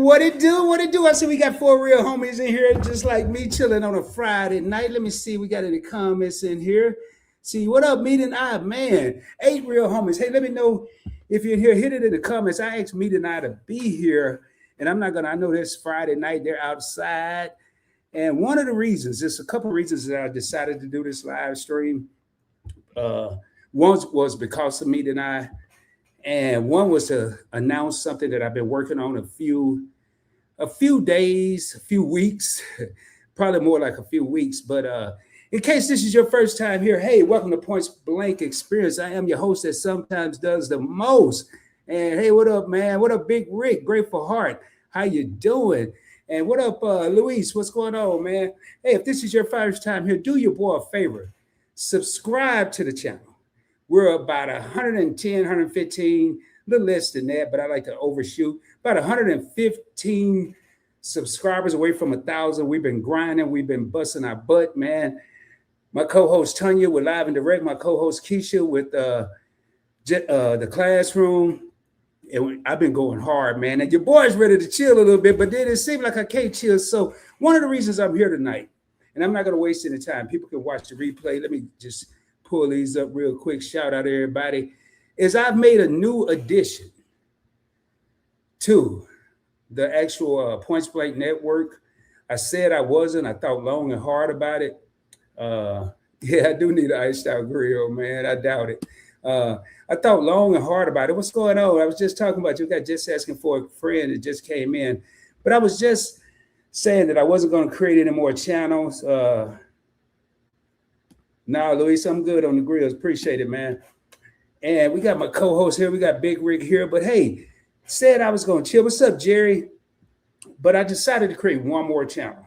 What it do? What it do? I see we got four real homies in here, just like me, chilling on a Friday night. Let me see. We got any comments in here. See, what up, Meet and I, man? Eight real homies. Hey, let me know if you're here. Hit it in the comments. I asked Meet and I to be here, and I'm not gonna. I know this Friday night. They're outside, and one of the reasons, there's a couple of reasons that I decided to do this live stream. One was because of Meet and I. And one was to announce something that I've been working on a few days, a few weeks, probably more like a few weeks. But in case this is your first time here, hey, welcome to Points Blank Experience. I am your host that sometimes does the most. And hey, what up, man? What up, Big Rick? Grateful Heart. How you doing? And what up, Luis? What's going on, man? Hey, if this is your first time here, do your boy a favor. Subscribe to the channel. We're about 110, 115, a little less than that, but I like to overshoot. About 115 subscribers away from 1,000. We've been grinding. We've been busting our butt, man. My co-host Tanya with Live and Direct. My co-host Keisha with the Classroom. And I've been going hard, man. And your boy's ready to chill a little bit, but then it seems like I can't chill. So one of the reasons I'm here tonight, and I'm not going to waste any time. People can watch the replay. Let me just pull these up real quick. Shout out to everybody. Is I've made a new addition to the actual Points Blank Network. I said I wasn't. I thought long and hard about it. Yeah, I do need an iced out grill, man. I doubt it. I thought long and hard about it. What's going on? I was just talking about you. Got just asking for a friend that just came in, but I was just saying that I wasn't going to create any more channels. Nah, Luis, I'm good on the grills. Appreciate it, man. And we got my co-host here. We got Big Rig here. But hey, said I was going to chill. What's up, Jerry? But I decided to create one more channel.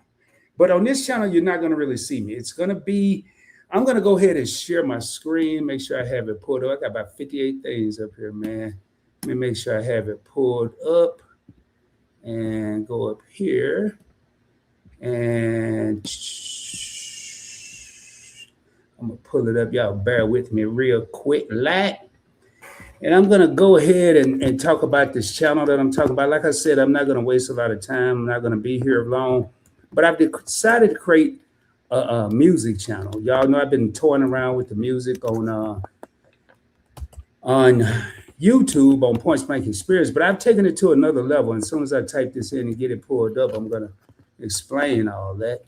But on this channel, you're not going to really see me. It's going to be, I'm going to go ahead and share my screen. Make sure I have it pulled up. I got about 58 things up here, man. Let me make sure I have it pulled up. And go up here. And I'm going to pull it up. Y'all bear with me real quick. And I'm going to go ahead and talk about this channel that I'm talking about. Like I said, I'm not going to waste a lot of time. I'm not going to be here long. But I've decided to create a music channel. Y'all know I've been toying around with the music on YouTube, on Points Blank Experience. But I've taken it to another level. And as soon as I type this in and get it pulled up, I'm going to explain all that.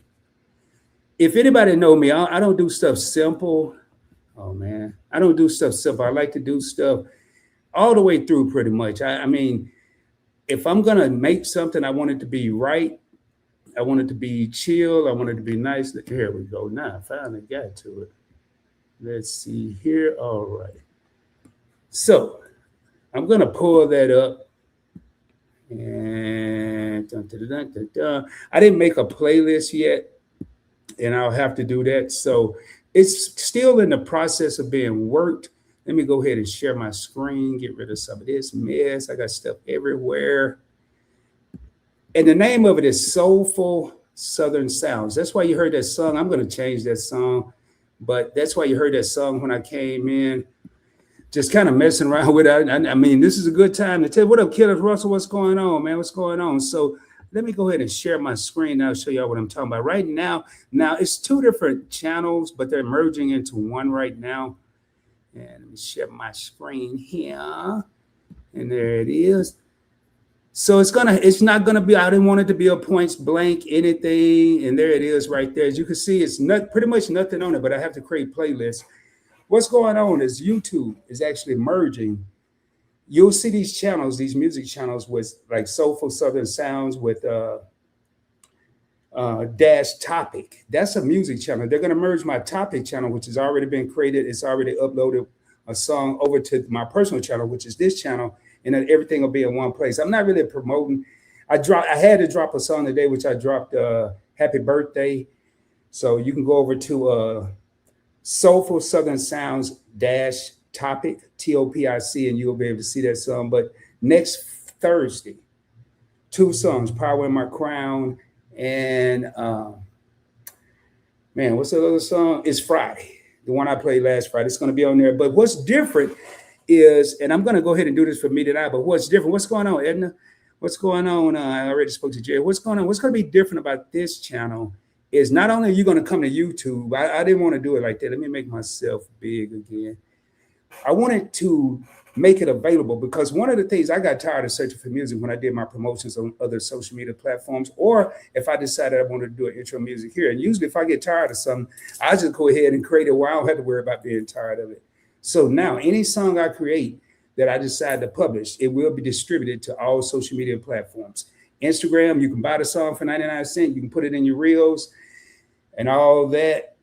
If anybody know me, I don't do stuff simple. Oh, man. I don't do stuff simple. I like to do stuff all the way through pretty much. I mean, if I'm going to make something, I want it to be right. I want it to be chill. I want it to be nice. Here we go. Now, I finally got to it. Let's see here. All right. So I'm going to pull that up. And I didn't make a playlist yet. And I'll have to do that. So it's still in the process of being worked. Let me go ahead and share my screen, get rid of some of this mess. I got stuff everywhere. And the name of it is Soulful Southern Sounds. That's why you heard that song. I'm going to change that song. But that's why you heard that song when I came in. Just kind of messing around with it. I mean, this is a good time to tell. What up, Kenneth Russell? What's going on, man? What's going on? So let me go ahead and share my screen now, show y'all what I'm talking about. Right now, it's two different channels, but they're merging into one right now. And let me share my screen here. And there it is. So it's not gonna be, I didn't want it to be a Points Blank anything. And there it is right there. As you can see, it's pretty much nothing on it, but I have to create playlists. What's going on is YouTube is actually merging. You'll see these channels, these music channels with like Soulful Southern Sounds with Dash Topic. That's a music channel. They're going to merge my Topic channel, which has already been created. It's already uploaded a song over to my personal channel, which is this channel, and then everything will be in one place. I'm not really promoting. I had to drop a song today, which I dropped Happy Birthday. So you can go over to Soulful Southern Sounds Dash Topic, TOPIC, and you'll be able to see that song. But next Thursday, two songs, Power in My Crown and man, what's the other song? It's Friday, the one I played last Friday. It's going to be on there. But what's different is, and I'm going to go ahead and do this for me tonight, but what's different? What's going on, Edna? What's going on? I already spoke to Jerry. What's going on? What's going to be different about this channel is not only are you going to come to YouTube. I didn't want to do it like that. Let me make myself big again. I wanted to make it available because one of the things I got tired of searching for music when I did my promotions on other social media platforms, or if I decided I wanted to do an intro music here. And usually if I get tired of something, I just go ahead and create it where I don't have to worry about being tired of it. So now any song I create that I decide to publish, it will be distributed to all social media platforms. Instagram, you can buy the song for 99 cents. You can put it in your reels and all that.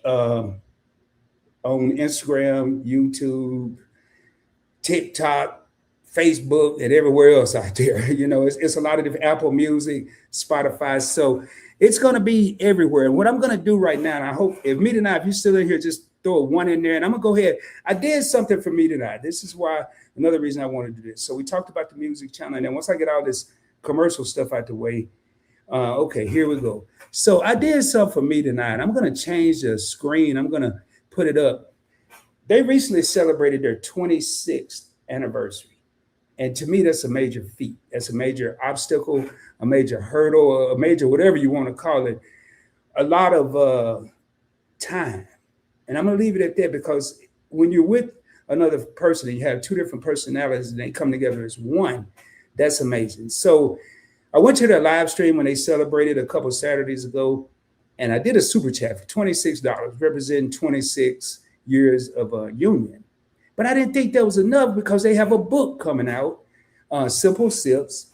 On Instagram, YouTube, TikTok, Facebook, and everywhere else out there. You know, it's a lot of different, Apple Music, Spotify. So it's going to be everywhere. And what I'm going to do right now, and I hope if Me Tonight, if you're still in here, just throw one in there. And I'm going to go ahead. I did something for Me Tonight. This is why, another reason I wanted to do this. So we talked about the music channel. And then once I get all this commercial stuff out the way, okay, here we go. So I did something for Me Tonight. I'm going to change the screen. I'm going to put it up. They recently celebrated their 26th anniversary. And to me, that's a major feat. That's a major obstacle, a major hurdle, a major whatever you want to call it. A lot of time. And I'm going to leave it at that because when you're with another person and you have two different personalities and they come together as one, that's amazing. So I went to their live stream when they celebrated a couple of Saturdays ago, and I did a super chat for $26, representing 26 years of a union. But I didn't think that was enough because they have a book coming out, Simple Sips.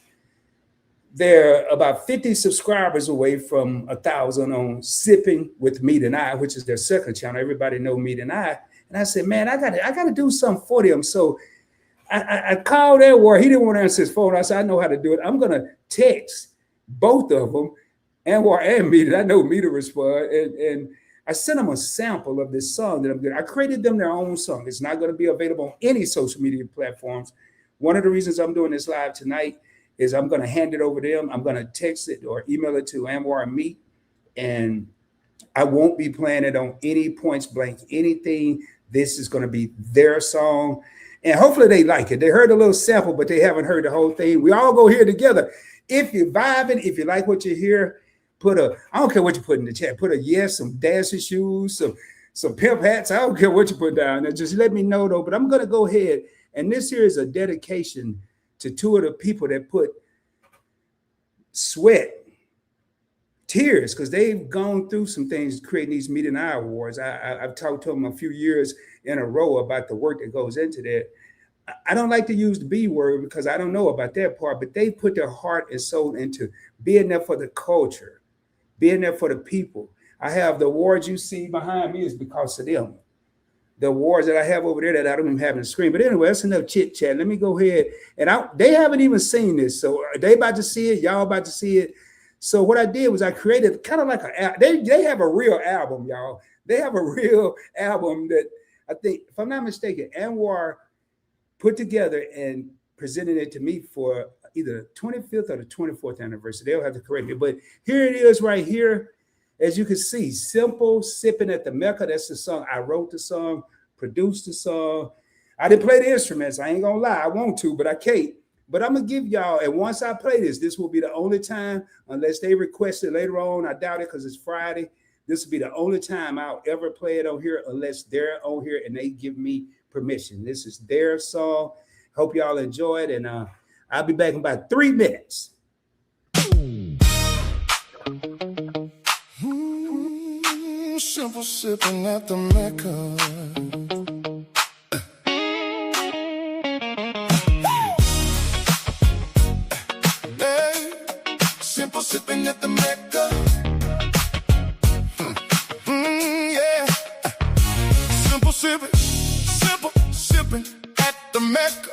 They're about 50 subscribers away from 1,000 on Sipping with Me Tonight, which is their second channel. Everybody know Me Tonight. And I said, man, I got to do something for them. So I called Edward. He didn't want to answer his phone. I said, I know how to do it. I'm going to text both of them, Anwar and Mita. I know Mita respond. And I sent them a sample of this song that I'm doing. I created them their own song. It's not going to be available on any social media platforms. One of the reasons I'm doing this live tonight is I'm going to hand it over to them. I'm going to text it or email it to Anwar and me. And I won't be playing it on any points blank, anything. This is going to be their song. And hopefully they like it. They heard a little sample, but they haven't heard the whole thing. We all go here together. If you're vibing, if you like what you hear, I don't care what you put in the chat. Put a yes, some dancing shoes, some pimp hats. I don't care what you put down there. Just let me know though. But I'm going to go ahead. And this here is a dedication to two of the people that put sweat, tears, because they've gone through some things creating these Me Tonight awards. I've talked to them a few years in a row about the work that goes into that. I don't like to use the B word because I don't know about that part, but they put their heart and soul into being there for the culture, being there for the people. I have the awards you see behind me is because of them. The awards that I have over there that I don't even have on the screen. But anyway, that's enough chit chat. Let me go ahead. And they haven't even seen this. So they about to see it. Y'all about to see it. So what I did was I created kind of like they have a real album, y'all. They have a real album that I think, if I'm not mistaken, Anwar put together and presented it to me for either the 25th or the 24th anniversary. They'll have to correct me. But here it is right here. As you can see, Simple, Sipping at the Mecca. That's the song. I wrote the song, produced the song. I didn't play the instruments. I ain't going to lie. I want to, but I can't. But I'm going to give y'all, and once I play this will be the only time, unless they request it later on. I doubt it because it's Friday. This will be the only time I'll ever play it on here unless they're on here and they give me permission. This is their song. Hope y'all enjoy it. And I'll be back in about 3 minutes. Simple sipping at the Mecca. Simple sipping at the Mecca. Yeah. Simple sipping at the Mecca.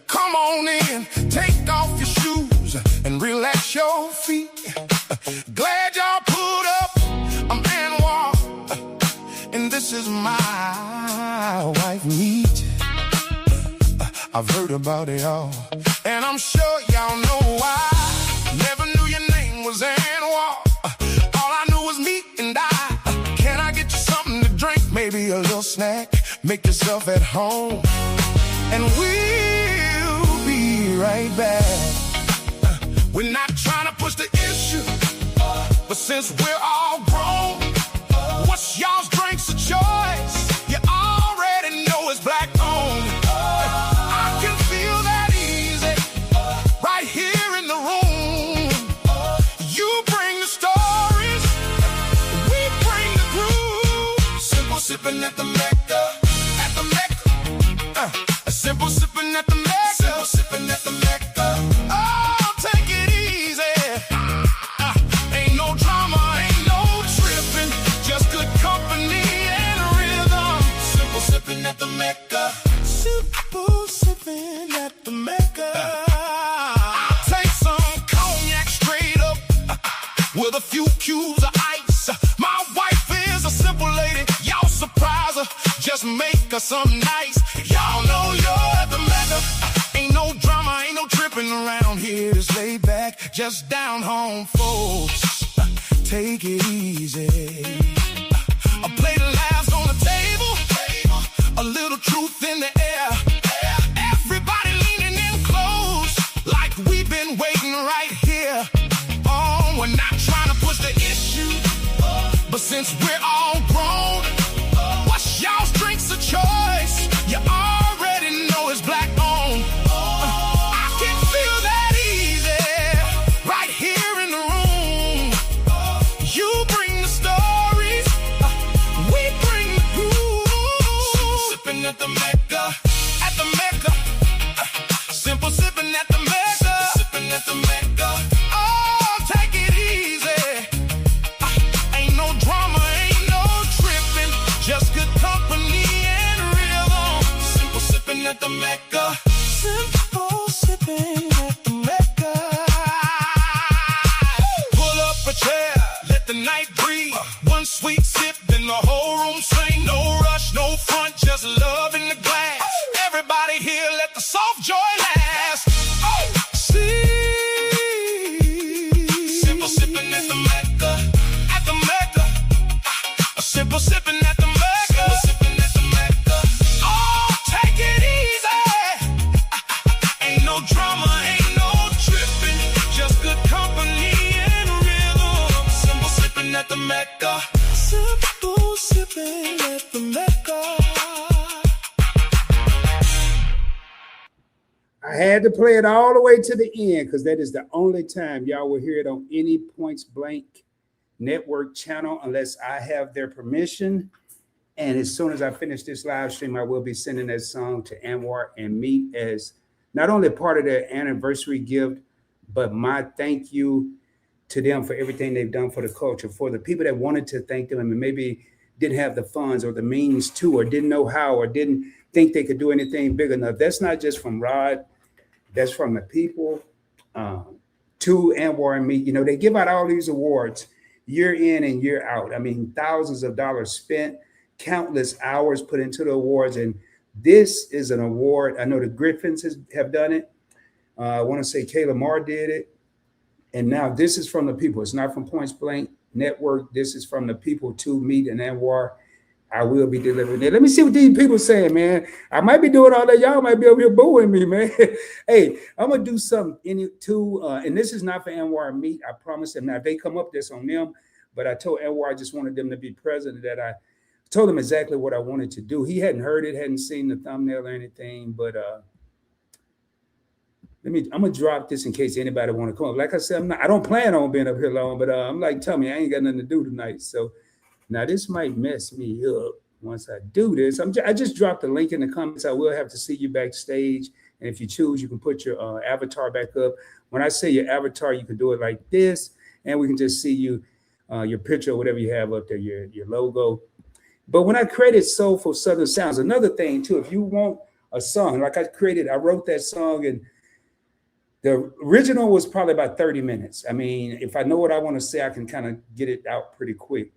Come on in, take off your shoes and relax your feet. Glad y'all put up. I'm Anwar, and this is my wife Meet. I've heard about it all, and I'm sure y'all know why. Never knew your name was Anwar. All I knew was Meet and I. Can I get you something to drink? Maybe a little snack. Make yourself at home, and we'll be right back. We're not trying to push the issue, but since we're all grown, what's y'all's drinks of choice? You already know it's black owned. I can feel that easy right here in the room. You bring the stories, we bring the groove. Simple sipping at the Mecca, at the Mecca. A simple sipping at the Mecca, simple sipping at the Mecca. Oh, take it easy. Ain't no drama, ain't no tripping, just good company and rhythm. Simple sipping at the Mecca, simple sipping at the Mecca. I'll take some cognac straight up with a few cubes of ice. My wife is a simple lady, y'all surprise her, just make her something nice. Y'all know you're at the Mecca. Ain't no drama, ain't no tripping around here. Just lay back, just down home, folks. Take it easy. A plate of laughs on the table, a little truth in the air. Everybody leaning in close, like we've been waiting right here. Oh, we're not trying to push the issue, but since we're all grown, what's y'all's drinks of choice? You already know it's black owned. I can feel that easy right here in the room. You bring the stories, we bring the groove. Sipping at the Mecca, at the Mecca. Simple sipping at the Mecca, sipping at the Mecca. Oh, take it easy. Ain't no drama, ain't no tripping, just good company and rhythm. Simple sipping at the Mecca, simple sipping at the Mecca. Pull up a chair, let the night breathe. One sweet sip, then the whole room sing. No rush, no front, just love in the glass. Everybody here, let the soft joy last. Oh, see, simple sipping at the Mecca, at the Mecca. A simple sipping at the Mecca, simple sipping at the Mecca. Oh, take it easy. Ain't no drama, ain't no tripping, just good company and rhythm. Simple sipping at the Mecca, simple sipping at the Mecca. I had to play it all the way to the end because that is the only time y'all will hear it on any Points Blank Network channel unless I have their permission. And as soon as I finish this live stream, I will be sending that song to Anwar and Meat as not only part of their anniversary gift, but my thank you to them for everything they've done for the culture. For the people that wanted to thank them and maybe didn't have the funds or the means to, or didn't know how, or didn't think they could do anything big enough. That's not just from Rod. That's from the people to Anwar and me. You know, they give out all these awards year in and year out. I mean, thousands of dollars spent, countless hours put into the awards. And this is an award. I know the Griffins have done it. I want to say Kayla Moore did it. And now this is from the people. It's not from Points Blank Network. This is from the people to Meat and Anwar. I will be delivering it. Let me see what these people saying, man. I might be doing all that. Y'all might be over here booing me, man. Hey, I'm gonna do something in it too. And this is not for Anwar and Meat. I promise them. Now, if they come up, this on them. But I told Anwar I just wanted them to be present. That I told him exactly what I wanted to do. He hadn't heard it, hadn't seen the thumbnail or anything. But I'm gonna drop this in case anybody want to come up. Like I said, I don't plan on being up here long, but I'm like, tell me, I ain't got nothing to do tonight. So. Now, this might mess me up once I do this. I just dropped the link in the comments. I will have to see you backstage. And if you choose, you can put your avatar back up. When I say your avatar, you can do it like this. And we can just see you, your picture or whatever you have up there, your logo. But when I created Soulful Southern Sounds, another thing, too, if you want a song, like I wrote that song, and the original was probably about 30 minutes. I mean, if I know what I want to say, I can kind of get it out pretty quick.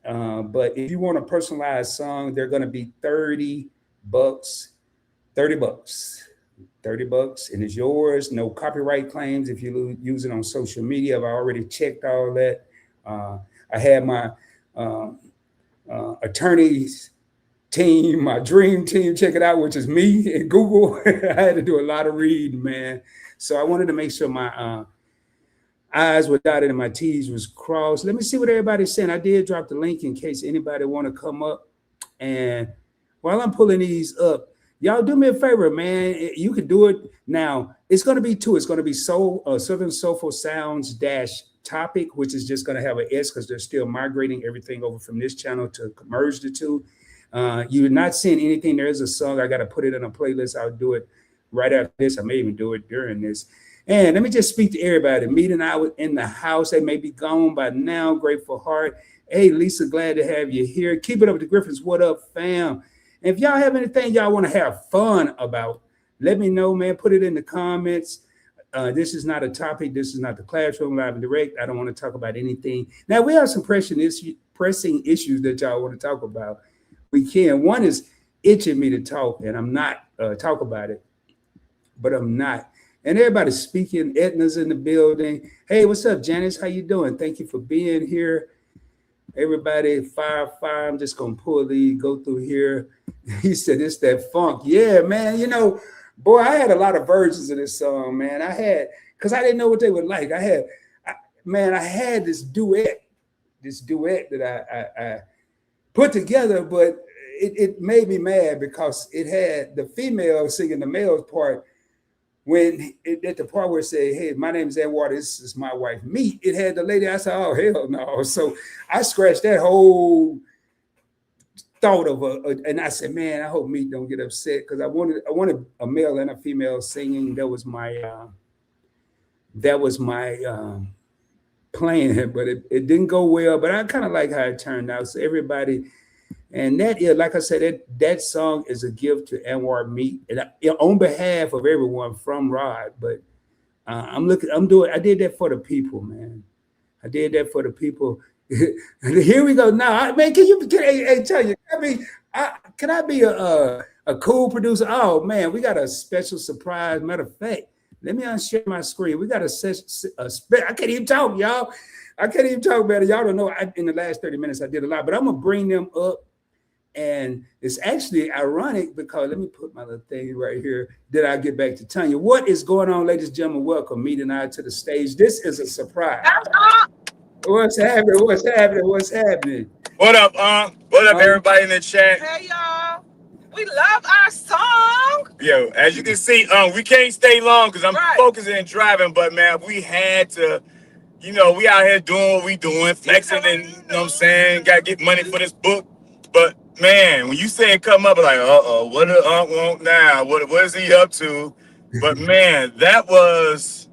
But if you want a personalized song, they're going to be $30, $30, and it's yours. No copyright claims if you use it on social media. I've already checked all that. I had my attorneys team, my dream team, check it out, which is me and Google. I had to do a lot of reading, man. So I wanted to make sure my I's were dotted and my T's was crossed. Let me see what everybody's saying. I did drop the link in case anybody want to come up. And while I'm pulling these up, y'all do me a favor, man. You can do it now. It's going to be two. It's going to be Southern Soulful Sounds dash topic, which is just going to have an S because they're still migrating everything over from this channel to merge the two. You're not seeing anything. There is a song. I got to put it in a playlist. I'll do it right after this. I may even do it during this. And let me just speak to everybody. Meet and I in the house. They may be gone by now. Grateful Heart. Hey, Lisa, glad to have you here. Keep it up with the Griffins. What up, fam? And if y'all have anything y'all want to have fun about, let me know, man. Put it in the comments. This is not a topic. This is not the classroom live and direct. I don't want to talk about anything. Now, we have some pressing issues that y'all want to talk about. We can. One is itching me to talk, and I'm not talk about it, but I'm not. And everybody's speaking. Edna's in the building. Hey, what's up, Janice? How you doing? Thank you for being here. Everybody, fire. I'm just going to go through here. He said, it's that funk. Yeah, man. You know, boy, I had a lot of versions of this song, man. Because I didn't know what they were like. I had this duet that I put together, but it made me mad because it had the female singing the male's part. When at the part where it said, hey, my name is Edward, this is my wife, Meat, it had the lady. I said, oh, hell no. So I scratched that whole thought of and I said, man, I hope Meat don't get upset because I wanted a male and a female singing. That was my plan, but it didn't go well. But I kind of like how it turned out. So everybody. And that is, like I said, that song is a gift to Anwar Meat, and on behalf of everyone from Rod. But I did that for the people, man. I did that for the people. Here we go. Now, man, tell you, can I be a cool producer? Oh man, we got a special surprise. Matter of fact, let me unshare my screen. We got I can't even talk, y'all. I can't even talk about it. Y'all don't know. In the last 30 minutes, I did a lot, but I'm gonna bring them up. And it's actually ironic because let me put my little thing right here. Then I'll get back to Tanya. What is going on, ladies and gentlemen? Welcome, Meat and I, to the stage. This is a surprise. What's happening? What up, What up, everybody in the chat? Hey, y'all. We love our song. Yo, as you can see, we can't stay long because I'm focusing and driving, but man, we had to, you know, we out here doing what we doing, flexing and, you know what I'm saying, got to get money for this book. But man, when you say it come up, like, what do Unc want now? What is he up to? But man, that was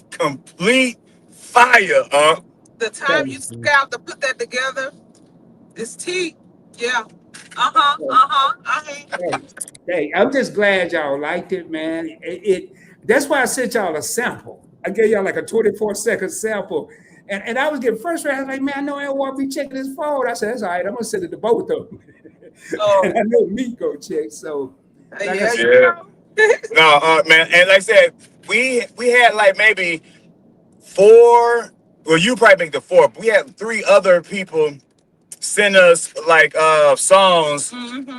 complete fire, Unc. The time you took out to put that together, it's tea. Yeah. Hey, I'm just glad y'all liked it, man. That's why I sent y'all a sample. I gave y'all like a 24-second sample. And I was getting frustrated. I was like, man, I know I won't be checking his phone. I said, that's all right. I'm going to send it to both of them. And I know Meat go check. So, man. And like I said, we had like maybe 4. Well, you probably make the 4. But we had 3 other people send us like songs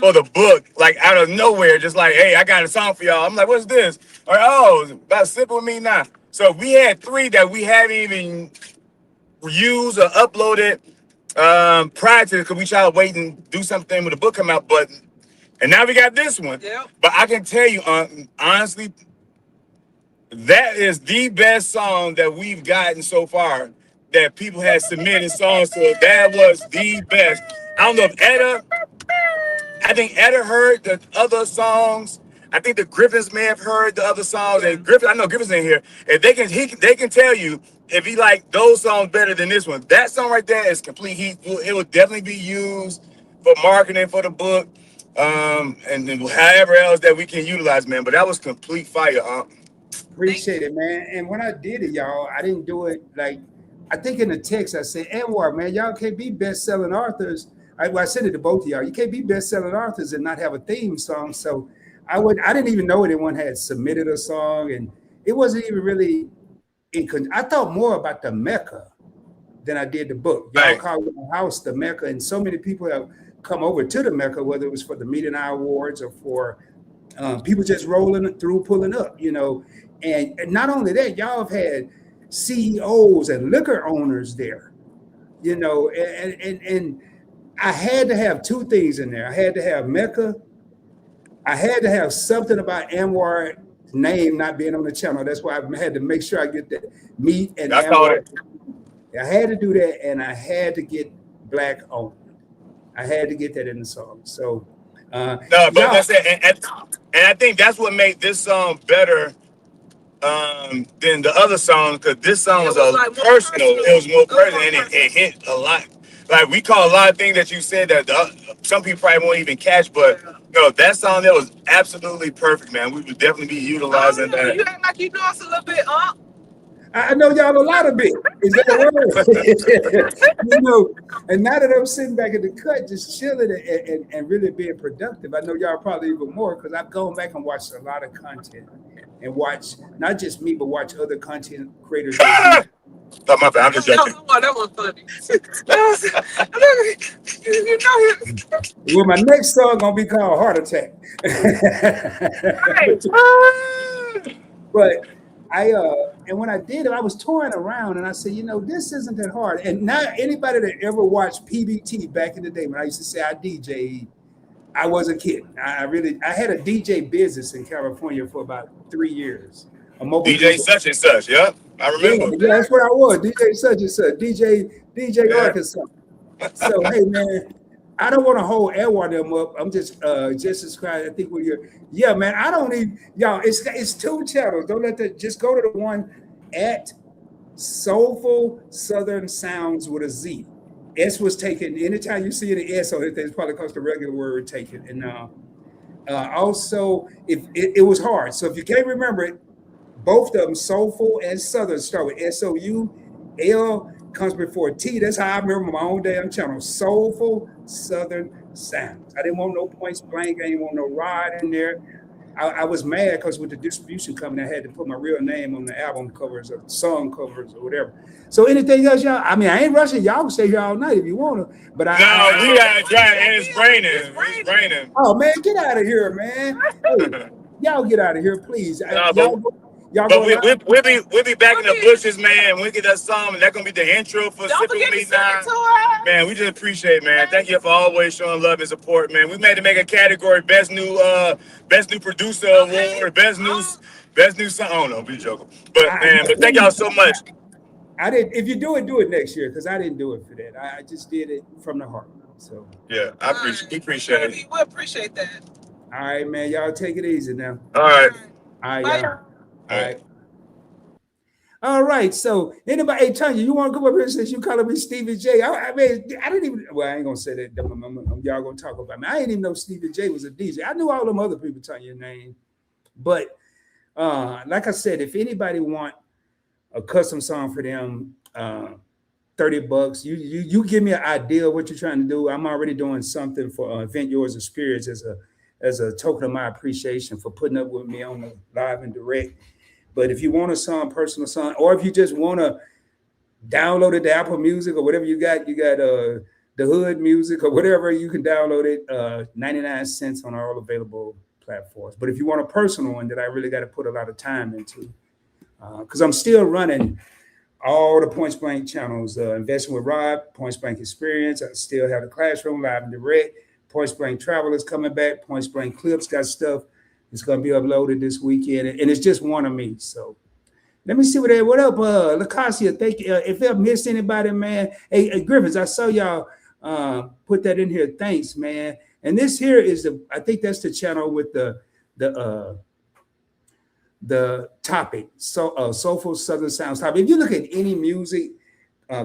for the book, like out of nowhere, just like, hey, I got a song for y'all. I'm like, what's this? Or, oh, about Sip With Me Now. So we had 3 that we haven't even used or uploaded prior to this because we tried to wait and do something when the book come out. And now we got this one. Yep. But I can tell you, honestly, that is the best song that we've gotten so far that people had submitted songs to. That was the best. I don't know if I think Etta heard the other songs. I think the Griffins may have heard the other songs. And I know Griffin's in here. And they can tell you if he liked those songs better than this one. That song right there is complete heat. It will definitely be used for marketing for the book. And then however else that we can utilize, man. But that was complete fire. Appreciate it, man. And when I did it, y'all, I didn't do it like, I think in the text I said, Anwar, man, y'all can't be best-selling authors. I said it to both of y'all. You can't be best-selling authors and not have a theme song. So I didn't even know anyone had submitted a song, and it wasn't even really I thought more about the Mecca than I did the book. Y'all called the house the Mecca, and so many people have come over to the Mecca, whether it was for the Meat and I Awards or for people just rolling through, pulling up, you know. And not only that, y'all have had CEOs and liquor owners there, you know, and I had to have two things in there. I had to have Mecca. I had to have something about Anwar's name not being on the channel. That's why I had to make sure I get that meat and I called Anwar. it. I had to do that, and I had to get black owned. I had to get that in the song. So, No, but y'all, that's it. And I think that's what made this song better than the other songs, because this song It was was a like more personal. personal. It was more It was more personal, and it personal. hit a lot. Like we call a lot of things that you said that some people probably won't even catch, but Yeah. no, that song that was absolutely perfect, man. We would definitely be Oh utilizing yeah, that. you act like you know us a little bit, huh? I know y'all a lot of it. Is that right? You know, and now that I'm sitting back in the cut, just chilling and really being productive, I know y'all probably even more because I've gone back and watched a lot of content and watch not just me, but watch other content creators that do. Oh, my bad. I'm just joking. That was funny. You know, Well, my next song gonna be called Heart Attack. right? But and when I did it, I was toying around and I said, you know, this isn't that hard. And now anybody that ever watched PBT back in the day when I used to say I DJ, I wasn't kidding. I had a DJ business in California for about 3 years. A mobile DJ DJ. such and such. Yep, I Yeah, remember. yeah, that's what I was. DJ such and such. DJ Yeah. Arkansas. So hey man, I don't want to hold Edward them up. I'm just describing. I think yeah, man. I don't need y'all. It's two channels. Don't let that. Just go to the one at Soulful Southern Sounds with a Z. S was taken. Anytime you see an S on it, it's probably because the regular word taken. And also, if it was hard. So if you can't remember it, both of them, Soulful and Southern, start with SOU. L comes before T. That's how I remember my own damn channel. Soulful Southern Sounds. I didn't want no points blank. I didn't want no rod in there. I was mad because with the distribution company, I had to put my real name on the album covers or song covers or whatever. So anything else, y'all? I mean, I ain't rushing. Y'all can stay here all night if you want to. But No, we gotta drive, and it's raining. It's raining. Oh man, get out of here, man. Hey, y'all get out of here, please. Nah, Y'all But go. we'll be back in the bushes, man. We get that song, and that's gonna be the intro for Don't Sipping forget with to Me send Now. it to her. Man, we just appreciate it, man. Thank you for always showing love and support, man. We made to make a category best new producer award, best new song. I don't know, be joking. But man, but thank y'all so much. I didn't. If you do it next year, because I didn't do it for that. I just did it from the heart. So Yeah, we appreciate it. We appreciate that. all right, man. Y'all take it easy now. All right. All right, Bye, y'all. y'all. All right. All right. So anybody, hey Tanya, you want to come up here since you calling me Stevie J? I mean, I didn't even. Well, I ain't gonna say that. Y'all gonna talk about me. I didn't even know Stevie J was a DJ. I knew all them other people telling your name, but like I said, if anybody want a custom song for them, $30. You give me an idea of what you're trying to do. I'm already doing something for Event Yours Experience as a token of my appreciation for putting up with me on the live and direct. But if you want a song, personal song, or if you just want to download it to Apple Music or whatever you got the Hood Music or whatever, you can download it 99 cents on all available platforms. But if you want a personal one that I really got to put a lot of time into, because I'm still running all the Point Blank channels, Investing with Rob, Point Blank Experience. I still have the Classroom, Live and Direct. Point Blank Travel is coming back. Point Blank Clips got stuff. It's going to be uploaded this weekend. And it's just one of me. So let me see what up, Lacasia. Thank you. If I've missed anybody, man. Hey, Griffiths, I saw y'all put that in here. Thanks, man. And this here is I think that's the channel with the topic, Soulful Southern Sounds topic. If you look at any music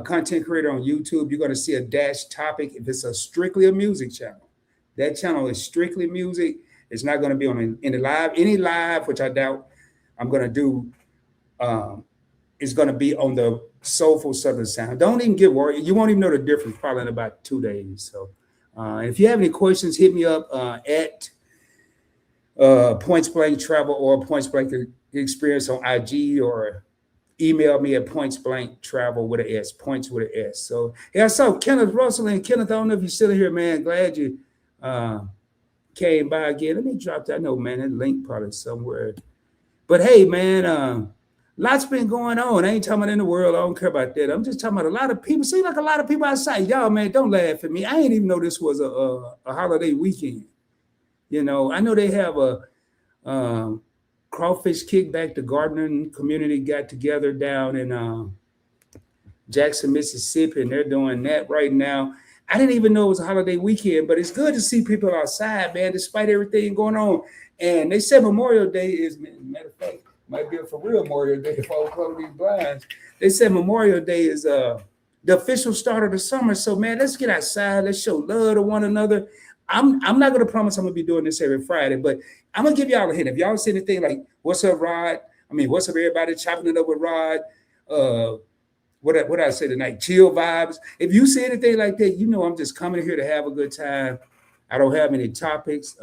content creator on YouTube, you're going to see a dash topic. If it's strictly a music channel, that channel is strictly music. It's not going to be on any live, which I doubt I'm going to do. Is going to be on the Soulful Southern Sound. Don't even get worried. You won't even know the difference probably in about 2 days. So if you have any questions, hit me up at Point Blank Travel or Point Blank Experience on IG, or email me at pointsblanktravel with an S, points with an S. So yeah, I saw Kenneth Russell, and Kenneth, I don't know if you're still here, man. Glad you came by again. Let me drop that. I know, man, that link probably somewhere. But hey, man, Lots been going on. I ain't talking about in the world. I don't care about that. I'm just talking about a lot of people. Seem like a lot of people outside. Y'all, man, don't laugh at me. I ain't even know this was a holiday weekend. You know, I know they have a crawfish kickback. The gardening community got together down in Jackson, Mississippi, and they're doing that right now. I didn't even know it was a holiday weekend, but it's good to see people outside, man, despite everything going on. And they said Memorial Day is, matter of fact, might be a for real Memorial Day if I was close these blinds. They said Memorial Day is the official start of the summer. So, man, let's get outside. Let's show love to one another. I'm not going to promise I'm going to be doing this every Friday, but I'm going to give y'all a hint. If y'all see anything like, what's up, Rod? I mean, what's up, everybody? Chopping it up with Rod. What I say tonight? Chill vibes. If you see anything like that, you know I'm just coming here to have a good time. I don't have any topics.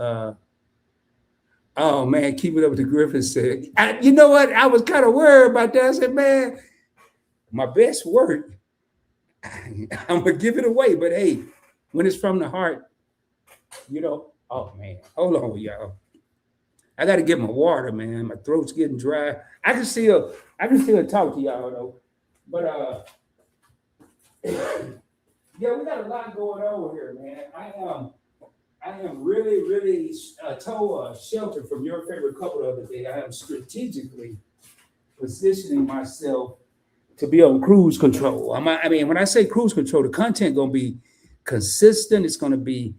Oh, man, keep it up with the Griffin said. You know what? I was kind of worried about that. I said, man, my best work, I'm going to give it away. But, hey, when it's from the heart, you know, oh, man, hold on, y'all. I got to get my water, man. My throat's getting dry. I can still talk to y'all, though. But, yeah, we got a lot going on here, man. I am really told shelter from your favorite couple the other day. I am strategically positioning myself to be on cruise control. I mean, when I say cruise control, the content going to be consistent. It's going to be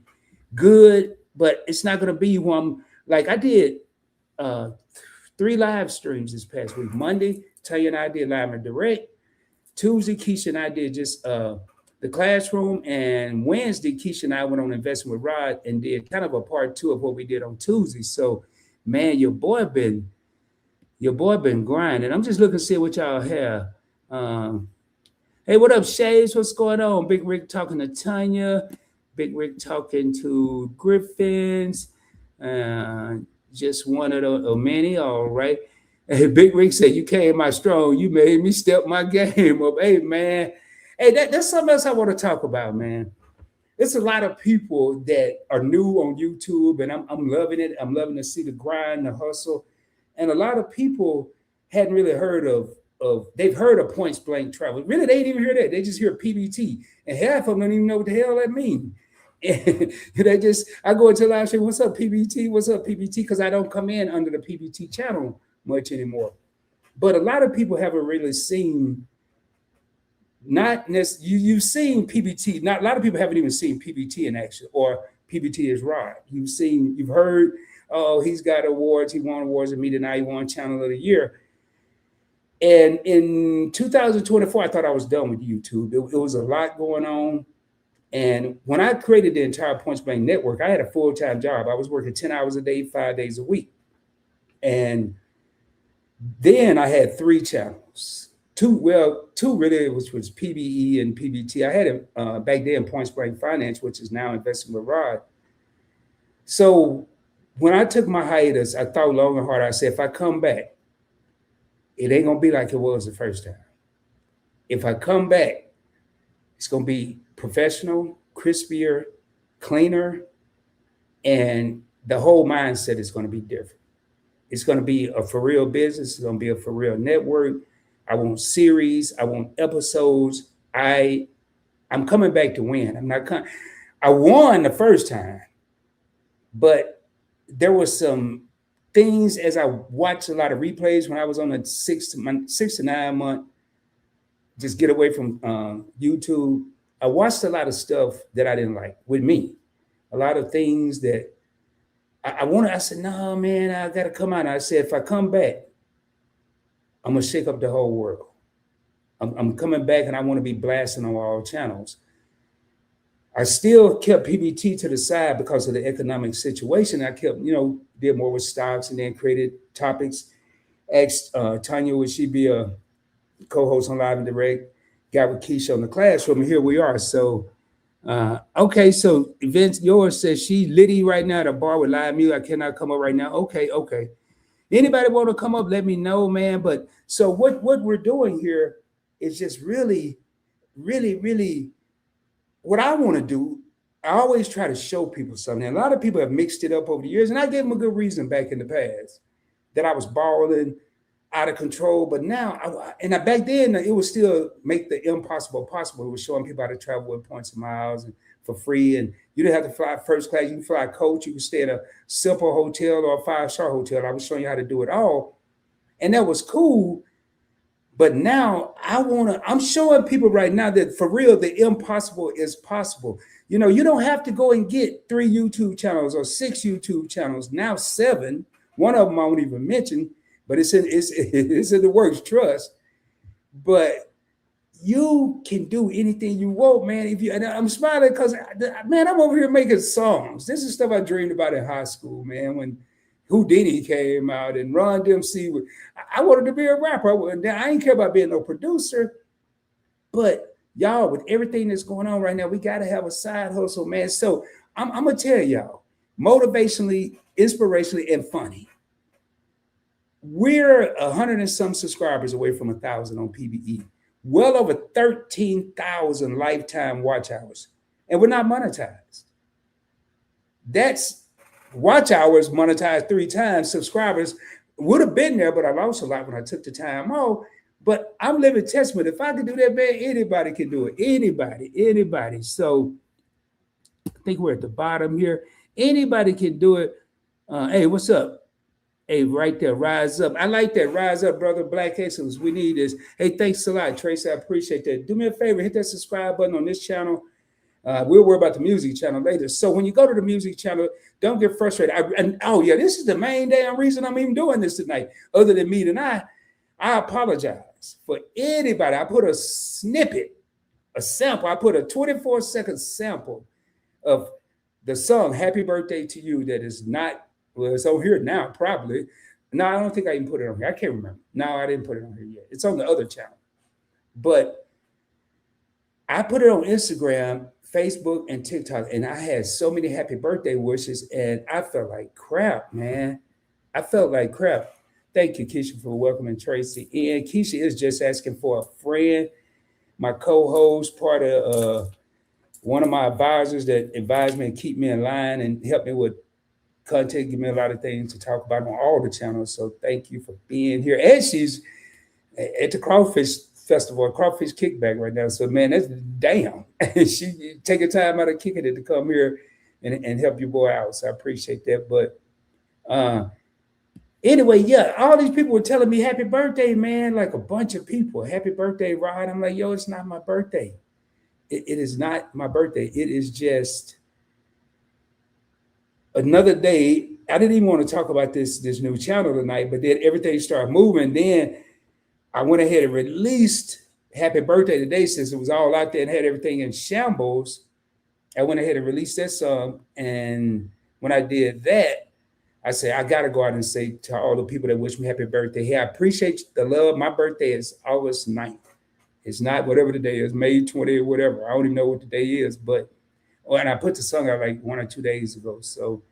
good, but it's not going to be one like I did 3 live streams this past week. Monday, Tanya and I did live and direct. Tuesday, Keisha and I did just the classroom, and Wednesday, Keisha and I went on Investing with Rod and did kind of a part 2 of what we did on Tuesday. So, man, your boy been grinding. I'm just looking to see what y'all have. Hey, what up, Shades? What's going on? Big Rick talking to Tanya. Big Rick talking to Griffins. Just one of the many. All right. Hey, Big Rick said, you came out strong. You made me step my game up. Hey, man. Hey, that's something else I want to talk about, man. There's a lot of people that are new on YouTube, and I'm loving it. I'm loving to see the grind, the hustle. And a lot of people hadn't really heard of they've heard of Points Blank Travel. Really, they didn't even hear that. They just hear PBT. And half of them don't even know what the hell that means. And I go into live stream, what's up, PBT? What's up, PBT? Because I don't come in under the PBT channel much anymore. But a lot of people haven't really seen, you've seen PBT. Not a lot of people haven't even seen PBT in action, or PBT is Rod. You've heard, oh, he's got awards. He won awards at Me Tonight. He won Channel of the Year. And in 2024, I thought I was done with YouTube. It was a lot going on. And when I created the entire Points Blank network, I had a full-time job. I was working 10 hours a day, 5 days a week. And then I had 3 channels. Two really, which was PBE and PBT. I had it back then, Points Blank Finance, which is now Investing with Rod. So when I took my hiatus, I thought long and hard. I said, if I come back, it ain't going to be like it was the first time. If I come back, it's going to be professional, crispier, cleaner, and the whole mindset is going to be different. It's going to be a for real business. It's going to be a for real network. I want series. I want episodes. I'm coming back to win. I won the first time, but there was some things as I watched a lot of replays when I was on a 6 to 9 month, just get away from YouTube. I watched a lot of stuff that I didn't like with me. A lot of things that I said, no, man, I got to come out. And I said, if I come back, I'm going to shake up the whole world. I'm coming back, and I want to be blasting on all channels. I still kept PBT to the side because of the economic situation. I kept, did more with stocks, and then created topics. Asked Tanya, would she be a co-host on Live and Direct? Got with Keisha on the classroom, and here we are. So, okay. So Vince yours says she litty right now at a bar with live music. I cannot come up right now. Okay. Anybody want to come up? Let me know, man. But so what we're doing here is just really, really, really what I want to do. I always try to show people something. A lot of people have mixed it up over the years, and I gave them a good reason back in the past that I was balling. out of control. But now, back then, it was still make the impossible possible. It was showing people how to travel with points and miles and for free. And you didn't have to fly first class. You can fly coach. You can stay at a simple hotel or a 5-star hotel. I was showing you how to do it all. And that was cool. But now I'm showing people right now that for real, the impossible is possible. You know, you don't have to go and get 3 YouTube channels or 6 YouTube channels, now 7. One of them I won't even mention, but it's in the works, trust. But you can do anything you want, man. And I'm smiling because, man, I'm over here making songs. This is stuff I dreamed about in high school, man, when Houdini came out and Ron Dempsey. I wanted to be a rapper. I didn't care about being no producer. But y'all, with everything that's going on right now, we got to have a side hustle, man. So I'm going to tell y'all, motivationally, inspirationally, and funny. We're 100 and some subscribers away from 1,000 on PBE. Well over 13,000 lifetime watch hours. And we're not monetized. That's watch hours monetized 3 times. Subscribers would have been there, but I lost a lot when I took the time off. But I'm living testament. If I could do that, man, anybody can do it. Anybody. So I think we're at the bottom here. Anybody can do it. Hey, what's up? Hey, right there, rise up. I like that. Rise up, brother. Black Excellence. We need this. Hey, thanks a lot, Tracy. I appreciate that. Do me a favor, hit that subscribe button on this channel. We'll worry about the music channel later. So when you go to the music channel, don't get frustrated. This is the main damn reason I'm even doing this tonight. Other than me tonight, I apologize for anybody. I put a snippet, a sample. I put a 24-second sample of the song "Happy Birthday to You" that is not. Well, it's over here now, probably. No, I don't think I even put it on here. I can't remember. No, I didn't put it on here yet. It's on the other channel. But I put it on Instagram, Facebook, and TikTok, and I had so many happy birthday wishes, and I felt like crap, man. I felt like crap. Thank you, Keisha, for welcoming Tracy. And Keisha is just asking for a friend, my co-host, part of one of my advisors that advised me and keep me in line and help me with content, give me a lot of things to talk about on all the channels. So thank you for being here. And she's at the Crawfish Festival, Crawfish Kickback right now. So man, that's damn. She taking time out of kicking it to come here and help your boy out. So I appreciate that. But anyway, yeah, all these people were telling me happy birthday, man. Like a bunch of people. Happy birthday, Rod. I'm like, yo, it's not my birthday. It is not my birthday. It is just another day. I didn't even want to talk about this new channel tonight, but then everything started moving. Then I went ahead and released Happy Birthday today, since it was all out there and had everything in shambles. I went ahead and released that song. And when I did that, I said, I got to go out and say to all the people that wish me happy birthday, hey, I appreciate the love. My birthday is August 9th. It's not whatever the day is, May 20th, whatever. I don't even know what the day is, but and I put the song out like 1 or 2 days ago. So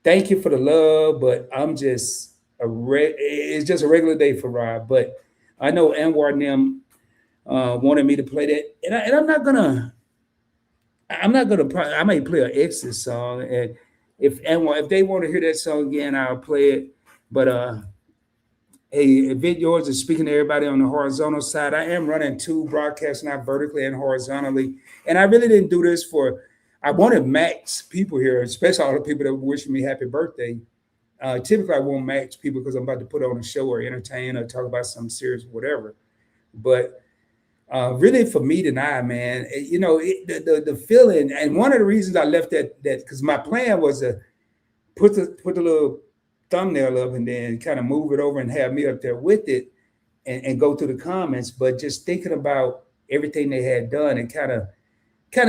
thank you for the love, but I'm just it's just a regular day for Rob. But I know Anwar and them wanted me to play that, and I'm not gonna. I may play an Exit song, and if they want to hear that song again, I'll play it. But hey, Event Yours is speaking to everybody on the horizontal side. I am running 2 broadcasts now, vertically and horizontally. And I really didn't do this I wanted max people here, especially all the people that were wishing me happy birthday. Typically, I won't max people because I'm about to put on a show or entertain or talk about something serious, whatever. But really for me tonight, man, you know, the feeling, and one of the reasons I left that because my plan was to put the little thumbnail up and then kind of move it over and have me up there with it and go through the comments. But just thinking about everything they had done, and kind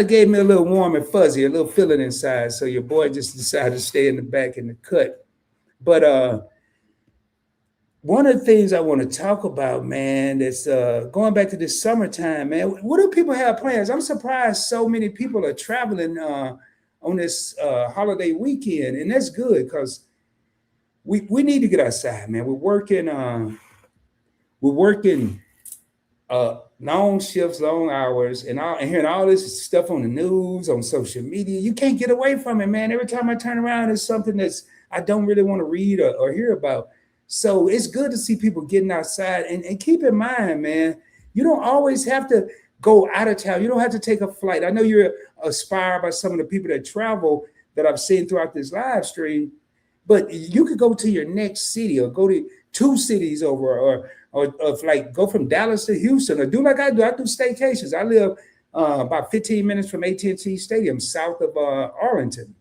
of gave me a little warm and fuzzy, a little feeling inside. So your boy just decided to stay in the back in the cut. But one of the things I want to talk about, man, that's going back to this summertime, man. What do people have plans? I'm surprised so many people are traveling on this holiday weekend, and that's good because we need to get outside, man. We're working long shifts, long hours, and hearing all this stuff on the news, on social media. You can't get away from it, man. Every time I turn around, it's something I don't really want to read or hear about. So it's good to see people getting outside, and keep in mind, man, you don't always have to go out of town. You don't have to take a flight. I know you're inspired by some of the people that travel that I've seen throughout this live stream, but you could go to your next city or go to 2 cities over, or like go from Dallas to Houston, or do like I do. I do staycations. I live about 15 minutes from AT&T Stadium, south of Arlington.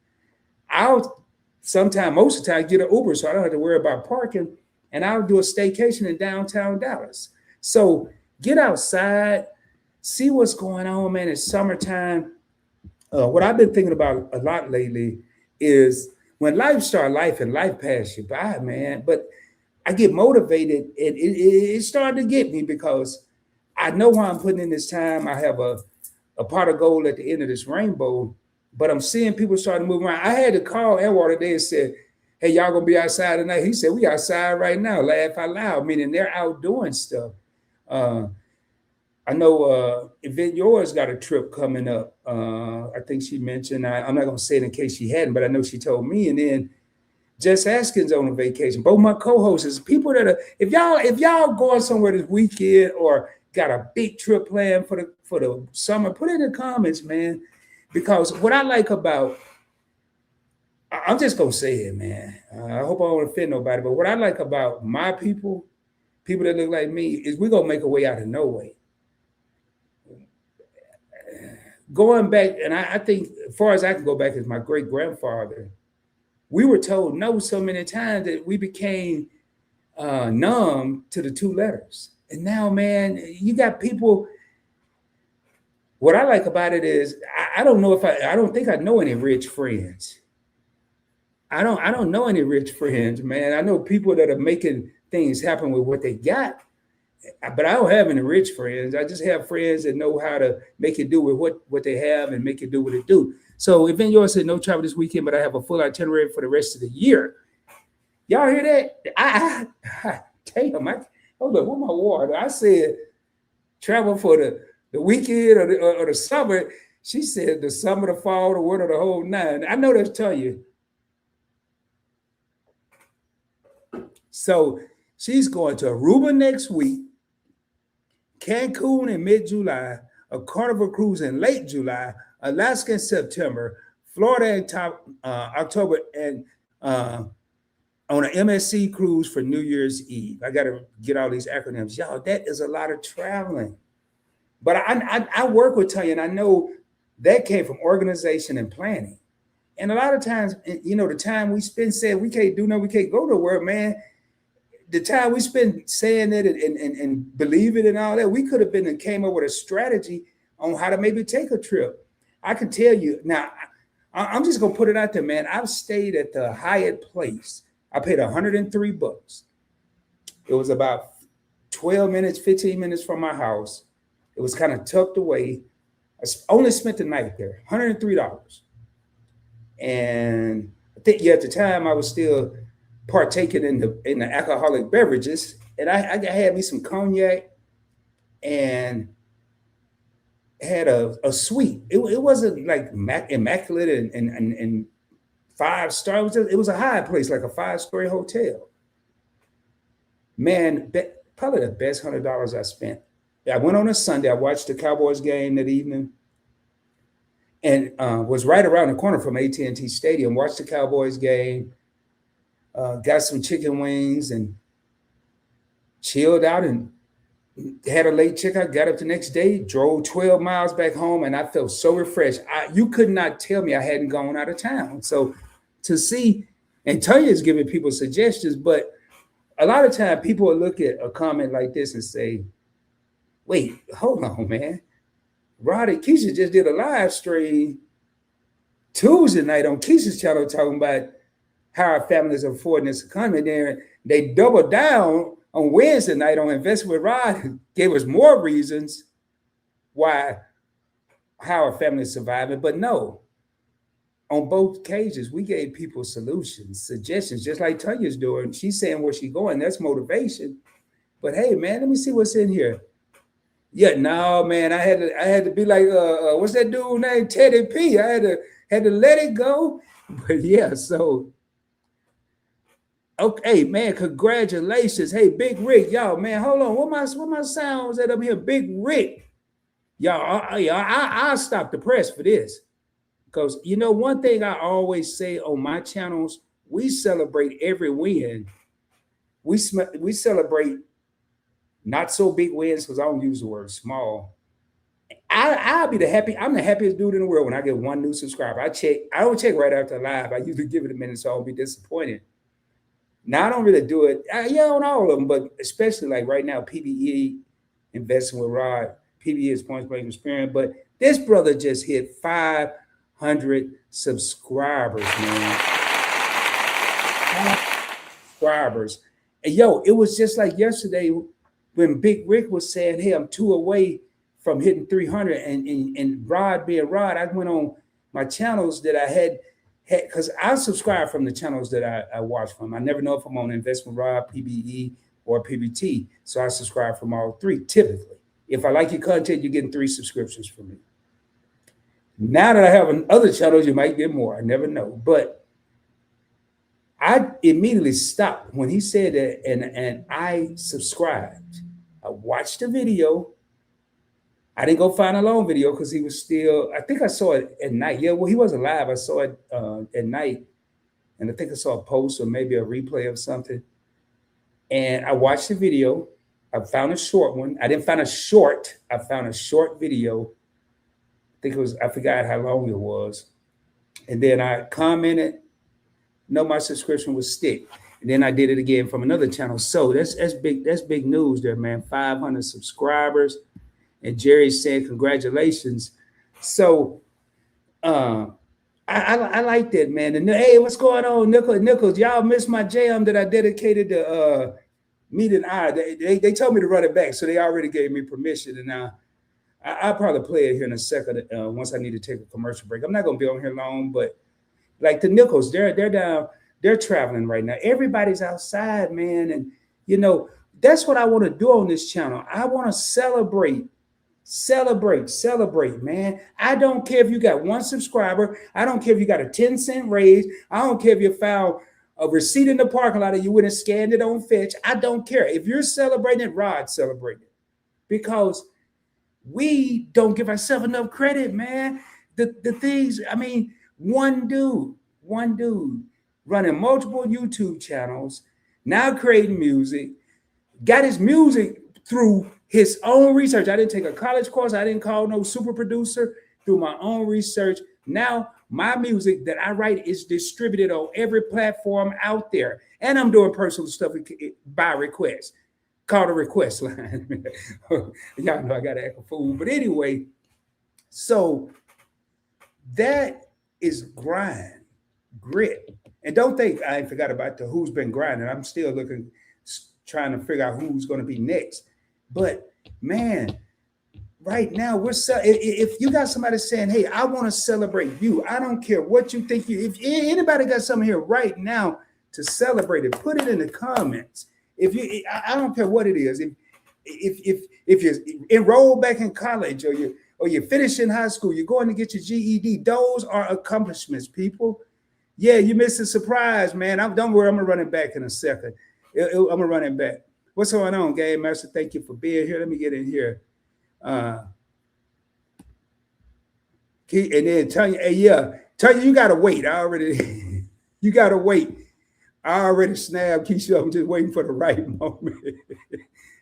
I'll most of the time, get an Uber so I don't have to worry about parking, and I'll do a staycation in downtown Dallas. So get outside, see what's going on, man. It's summertime. What I've been thinking about a lot lately is when life start life and life pass you by, man. But I get motivated, and it started to get me because I know why I'm putting in this time. I have a pot of gold at the end of this rainbow, but I'm seeing people starting to move around. I had to call Edward today and said, hey, y'all gonna be outside tonight? He said, we outside right now, laugh out loud, meaning they're out doing stuff. I know Event Yours got a trip coming up. I think she mentioned, I'm not gonna say it in case she hadn't, but I know she told me. And then Jess Askins on a vacation. Both my co-hosts, people that are, if y'all going somewhere this weekend or got a big trip planned for the summer, put it in the comments, man. Because what I like about, I'm just gonna say it, man. I hope I don't offend nobody, but what I like about my people that look like me, is we're gonna make a way out of no way. Going back, and I think as far as I can go back as my great grandfather, we were told no so many times that we became numb to the 2 letters. And now, man, you got people. What I like about it is I don't think I know any rich friends. I don't know any rich friends, man. I know people that are making things happen with what they got, but I don't have any rich friends. I just have friends that know how to make it do with what they have and make it do what it do. So Event Yours said no travel this weekend, but I have a full itinerary for the rest of the year. Y'all hear that? Damn, hold up, where's my water? I said travel for the weekend or the summer. She said the summer, the fall, the winter, the whole 9. I know that's telling you. So she's going to Aruba next week, Cancun in mid-July, a Carnival cruise in late July, Alaska in September, Florida in October, and on an MSC cruise for New Year's Eve. I got to get all these acronyms. Y'all, that is a lot of traveling. But I work with Tanya, and I know that came from organization and planning. And a lot of times, you know, the time we spend saying we can't do nothing, we can't go to work, man. The time we spend saying that and believe it and all that, we could have been and came up with a strategy on how to maybe take a trip. I can tell you now, I'm just gonna put it out there, man. I've stayed at the Hyatt Place. I paid $103. It was about 12 minutes, 15 minutes from my house. It was kind of tucked away. I only spent the night there, $103. And I think at the time I was still partaking in the alcoholic beverages, and I had me some cognac and had a suite. It wasn't like immaculate and 5-star. It was a high place, like a 5-story hotel. Man, probably the best $100 I spent. I went on a Sunday. I watched the Cowboys game that evening, and was right around the corner from AT&T Stadium. Watched the Cowboys game. Got some chicken wings and chilled out and had a late checkout. Got up the next day, drove 12 miles back home, and I felt so refreshed. You could not tell me I hadn't gone out of town. So to see, and Tanya's giving people suggestions, but a lot of time people will look at a comment like this and say, wait, hold on, man. Roddy Keisha just did a live stream Tuesday night on Keisha's channel talking about how our families are affording this economy. There, they doubled down on Wednesday night on Invest with Rod, gave us more reasons how our family is surviving. But no, on both occasions, we gave people solutions, suggestions, just like Tanya's doing. She's saying where she's going. That's motivation. But hey, man, let me see what's in here. Yeah, no, man, I had to be like, what's that dude named Teddy P? I had to let it go. But yeah, so Okay, man, congratulations. Hey, Big Rick, y'all, man, hold on. What my sounds that I'm here? Big Rick. I'll stop the press for this. Because you know, one thing I always say on my channels, we celebrate every win. We celebrate not so big wins because I don't use the word small. I'll be I'm the happiest dude in the world when I get one new subscriber. I don't check right after live. I usually give it a minute so I won't be disappointed. Now I don't really do it. Yeah, on all of them, but especially like right now, PBE investing with Rod. PBE is Points Blank Experience. But this brother just hit 500 subscribers, man. Subscribers. And yo, it was just like yesterday when Big Rick was saying, hey, I'm 2 away from hitting 300. And Rod being Rod, I went on my channels that I had because I subscribe from the channels that I watch from. I never know if I'm on Investment Rod, PBE, or PBT. So I subscribe from all three typically. If I like your content, you're getting 3 subscriptions from me. Now that I have other channels, you might get more. I never know. But I immediately stopped when he said that, and I subscribed. I watched the video. I didn't go find a long video because he was still, I think I saw it at night. Yeah, well, he wasn't live. I saw it at night. And I think I saw a post or maybe a replay of something. And I watched the video. I found a short one. I didn't find a short. I found a short video. I think it was, I forgot how long it was. And then I commented, no, my subscription was stick. And then I did it again from another channel. So that's big news there, man. 500 subscribers. And Jerry said, congratulations. So I like that, man. And hey, what's going on, Nichols? Y'all missed my jam that I dedicated to Meet and I. They told me to run it back, so they already gave me permission. And I'll probably play it here in a second once I need to take a commercial break. I'm not going to be on here long, but like the Nichols, they're down, they're traveling right now. Everybody's outside, man. And, you know, that's what I want to do on this channel. I want to celebrate, man. I don't care if you got 1 subscriber. I don't care if you got a 10-cent raise. I don't care if you found a receipt in the parking lot and you went and scanned it on Fetch. I don't care. If you're celebrating it, Rod celebrating it. Because we don't give ourselves enough credit, man. The things, I mean, one dude running multiple YouTube channels, now creating music, got his music through his own research. I didn't take a college course. I didn't call no super producer. Through my own research. Now my music that I write is distributed on every platform out there. And I'm doing personal stuff by request. Call the request line. Y'all know I got to act a fool. But anyway, so that is grit. And don't think I ain't forgot about the who's been grinding. I'm still trying to figure out who's going to be next. But man, right now if you got somebody saying, hey, I want to celebrate you. I don't care what you think if anybody got something here right now to celebrate it, put it in the comments. I don't care what it is. If you're enrolled back in college or you're finishing high school, you're going to get your GED. Those are accomplishments, people. Yeah, you missed a surprise, man. Don't worry, I'm gonna run it back in a second. I'm gonna run it back. What's going on, Game Master? Thank you for being here. Let me get in here. And then Tanya, hey, Tanya, you gotta wait. You gotta wait. I already snapped Keisha. I'm just waiting for the right moment.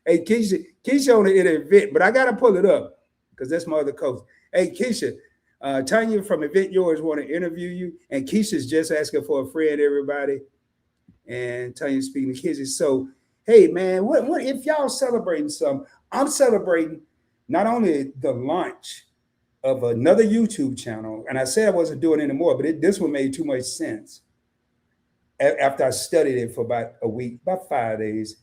Hey, Keisha on the event, but I gotta pull it up because that's my other coach. Hey, Keisha, Tanya from Event Yours want to interview you, and Keisha's just asking for a friend, everybody. And Tanya's speaking to Keisha. So, hey, man, what if y'all celebrating something? I'm celebrating not only the launch of another YouTube channel, and I said I wasn't doing it anymore, but this one made too much sense. After I studied it for about a week, about 5 days,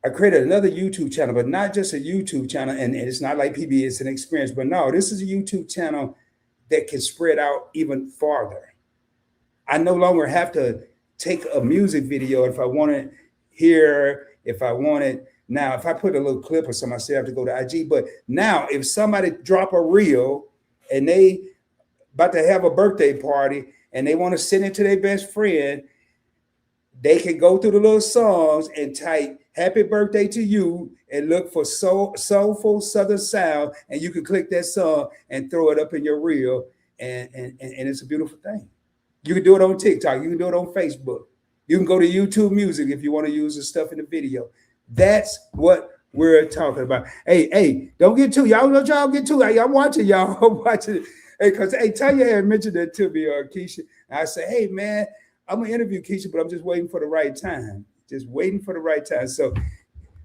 I created another YouTube channel, but not just a YouTube channel, and it's not like PBE, it's an experience, but no, this is a YouTube channel that can spread out even farther. I no longer have to take a music video if I want it here, if I want it. Now, if I put a little clip or something, I still have to go to IG, but now if somebody drop a reel and they about to have a birthday party and they want to send it to their best friend, they can go through the little songs and type "Happy Birthday to You" and look for soulful Southern sound, and you can click that song and throw it up in your reel, and it's a beautiful thing. You can do it on TikTok. You can do it on Facebook. You can go to YouTube Music if you want to use the stuff in the video. That's what we're talking about. Hey, don't get too, y'all don't y'all get too. I'm watching y'all. I'm watching it. Hey, because Tanya had mentioned that to me, Keisha. And I said, hey, man, I'm gonna interview Keisha, but I'm just waiting for the right time. Just waiting for the right time.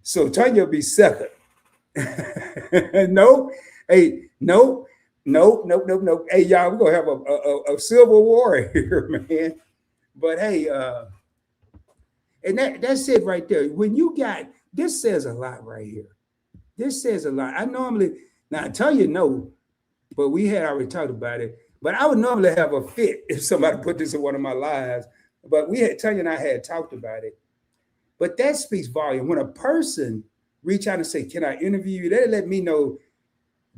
So Tanya will be second. No, hey, no. Hey, y'all, we're gonna have a civil war here, man. But hey, and that's it right there. When you got this says a lot right here. This says a lot. I normally now I tell you no, but we had already talked about it. But I would normally have a fit if somebody put this in one of my lives. But Tanya and I had talked about it. But that speaks volume. When a person reach out and say, "Can I interview you?" That let me know.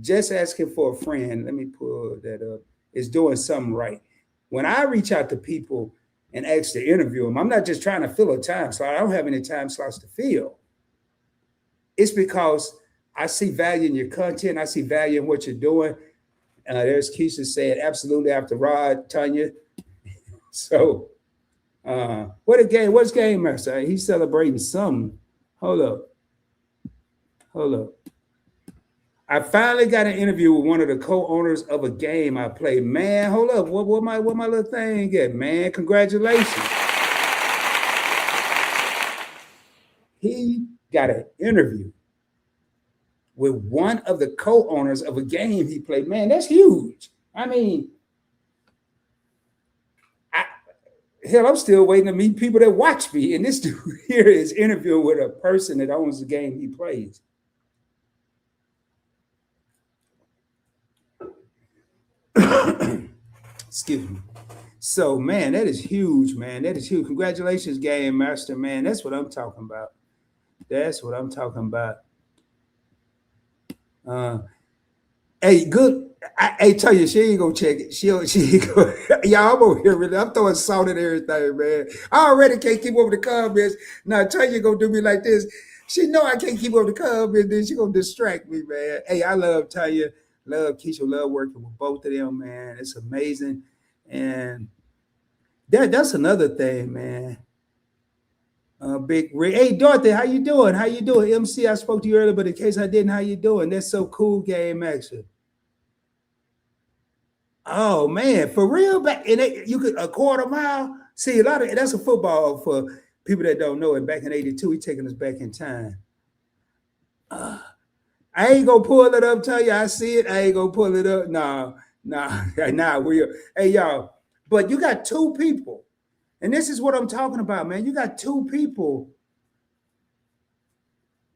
Just asking for a friend, let me pull that up, is doing something right. When I reach out to people and ask to interview them, I'm not just trying to fill a time slot. I don't have any time slots to fill. It's because I see value in your content. I see value in what you're doing. There's Keisha saying, absolutely after Rod, Tanya. So, what's Game Master? He's celebrating something. Hold up. I finally got an interview with one of the co-owners of a game I played. Man, hold up. What my little thing get, man? Congratulations. He got an interview with one of the co-owners of a game he played. Man, that's huge. I mean, I'm still waiting to meet people that watch me. And this dude here is interviewing with a person that owns the game he plays. Excuse me. So, man, that is huge, man. That is huge. Congratulations, Game Master, man. That's what I'm talking about. Hey, good. I tell you, she ain't gonna check it. She ain't gonna. Y'all, I'm over here really. I'm throwing salt at everything, man. I already can't keep up with the comments. Now, Tanya gonna do me like this. She know I can't keep up with the comments. Then she gonna distract me, man. Hey, I love Tanya. Love Keisha, love working with both of them, man. It's amazing. And that's another thing, man. Big Ray. Hey, Dorothy, how you doing? MC, I spoke to you earlier, but in case I didn't, how you doing? That's so cool, Game Action. Oh, man, for real? Back in you could a quarter mile. See, that's a football for people that don't know it. Back in 82, he taking us back in time. I ain't gonna pull it up, tell you I see it. I ain't gonna pull it up. Nah. Hey, y'all, but you got two people, and this is what I'm talking about, man. You got two people.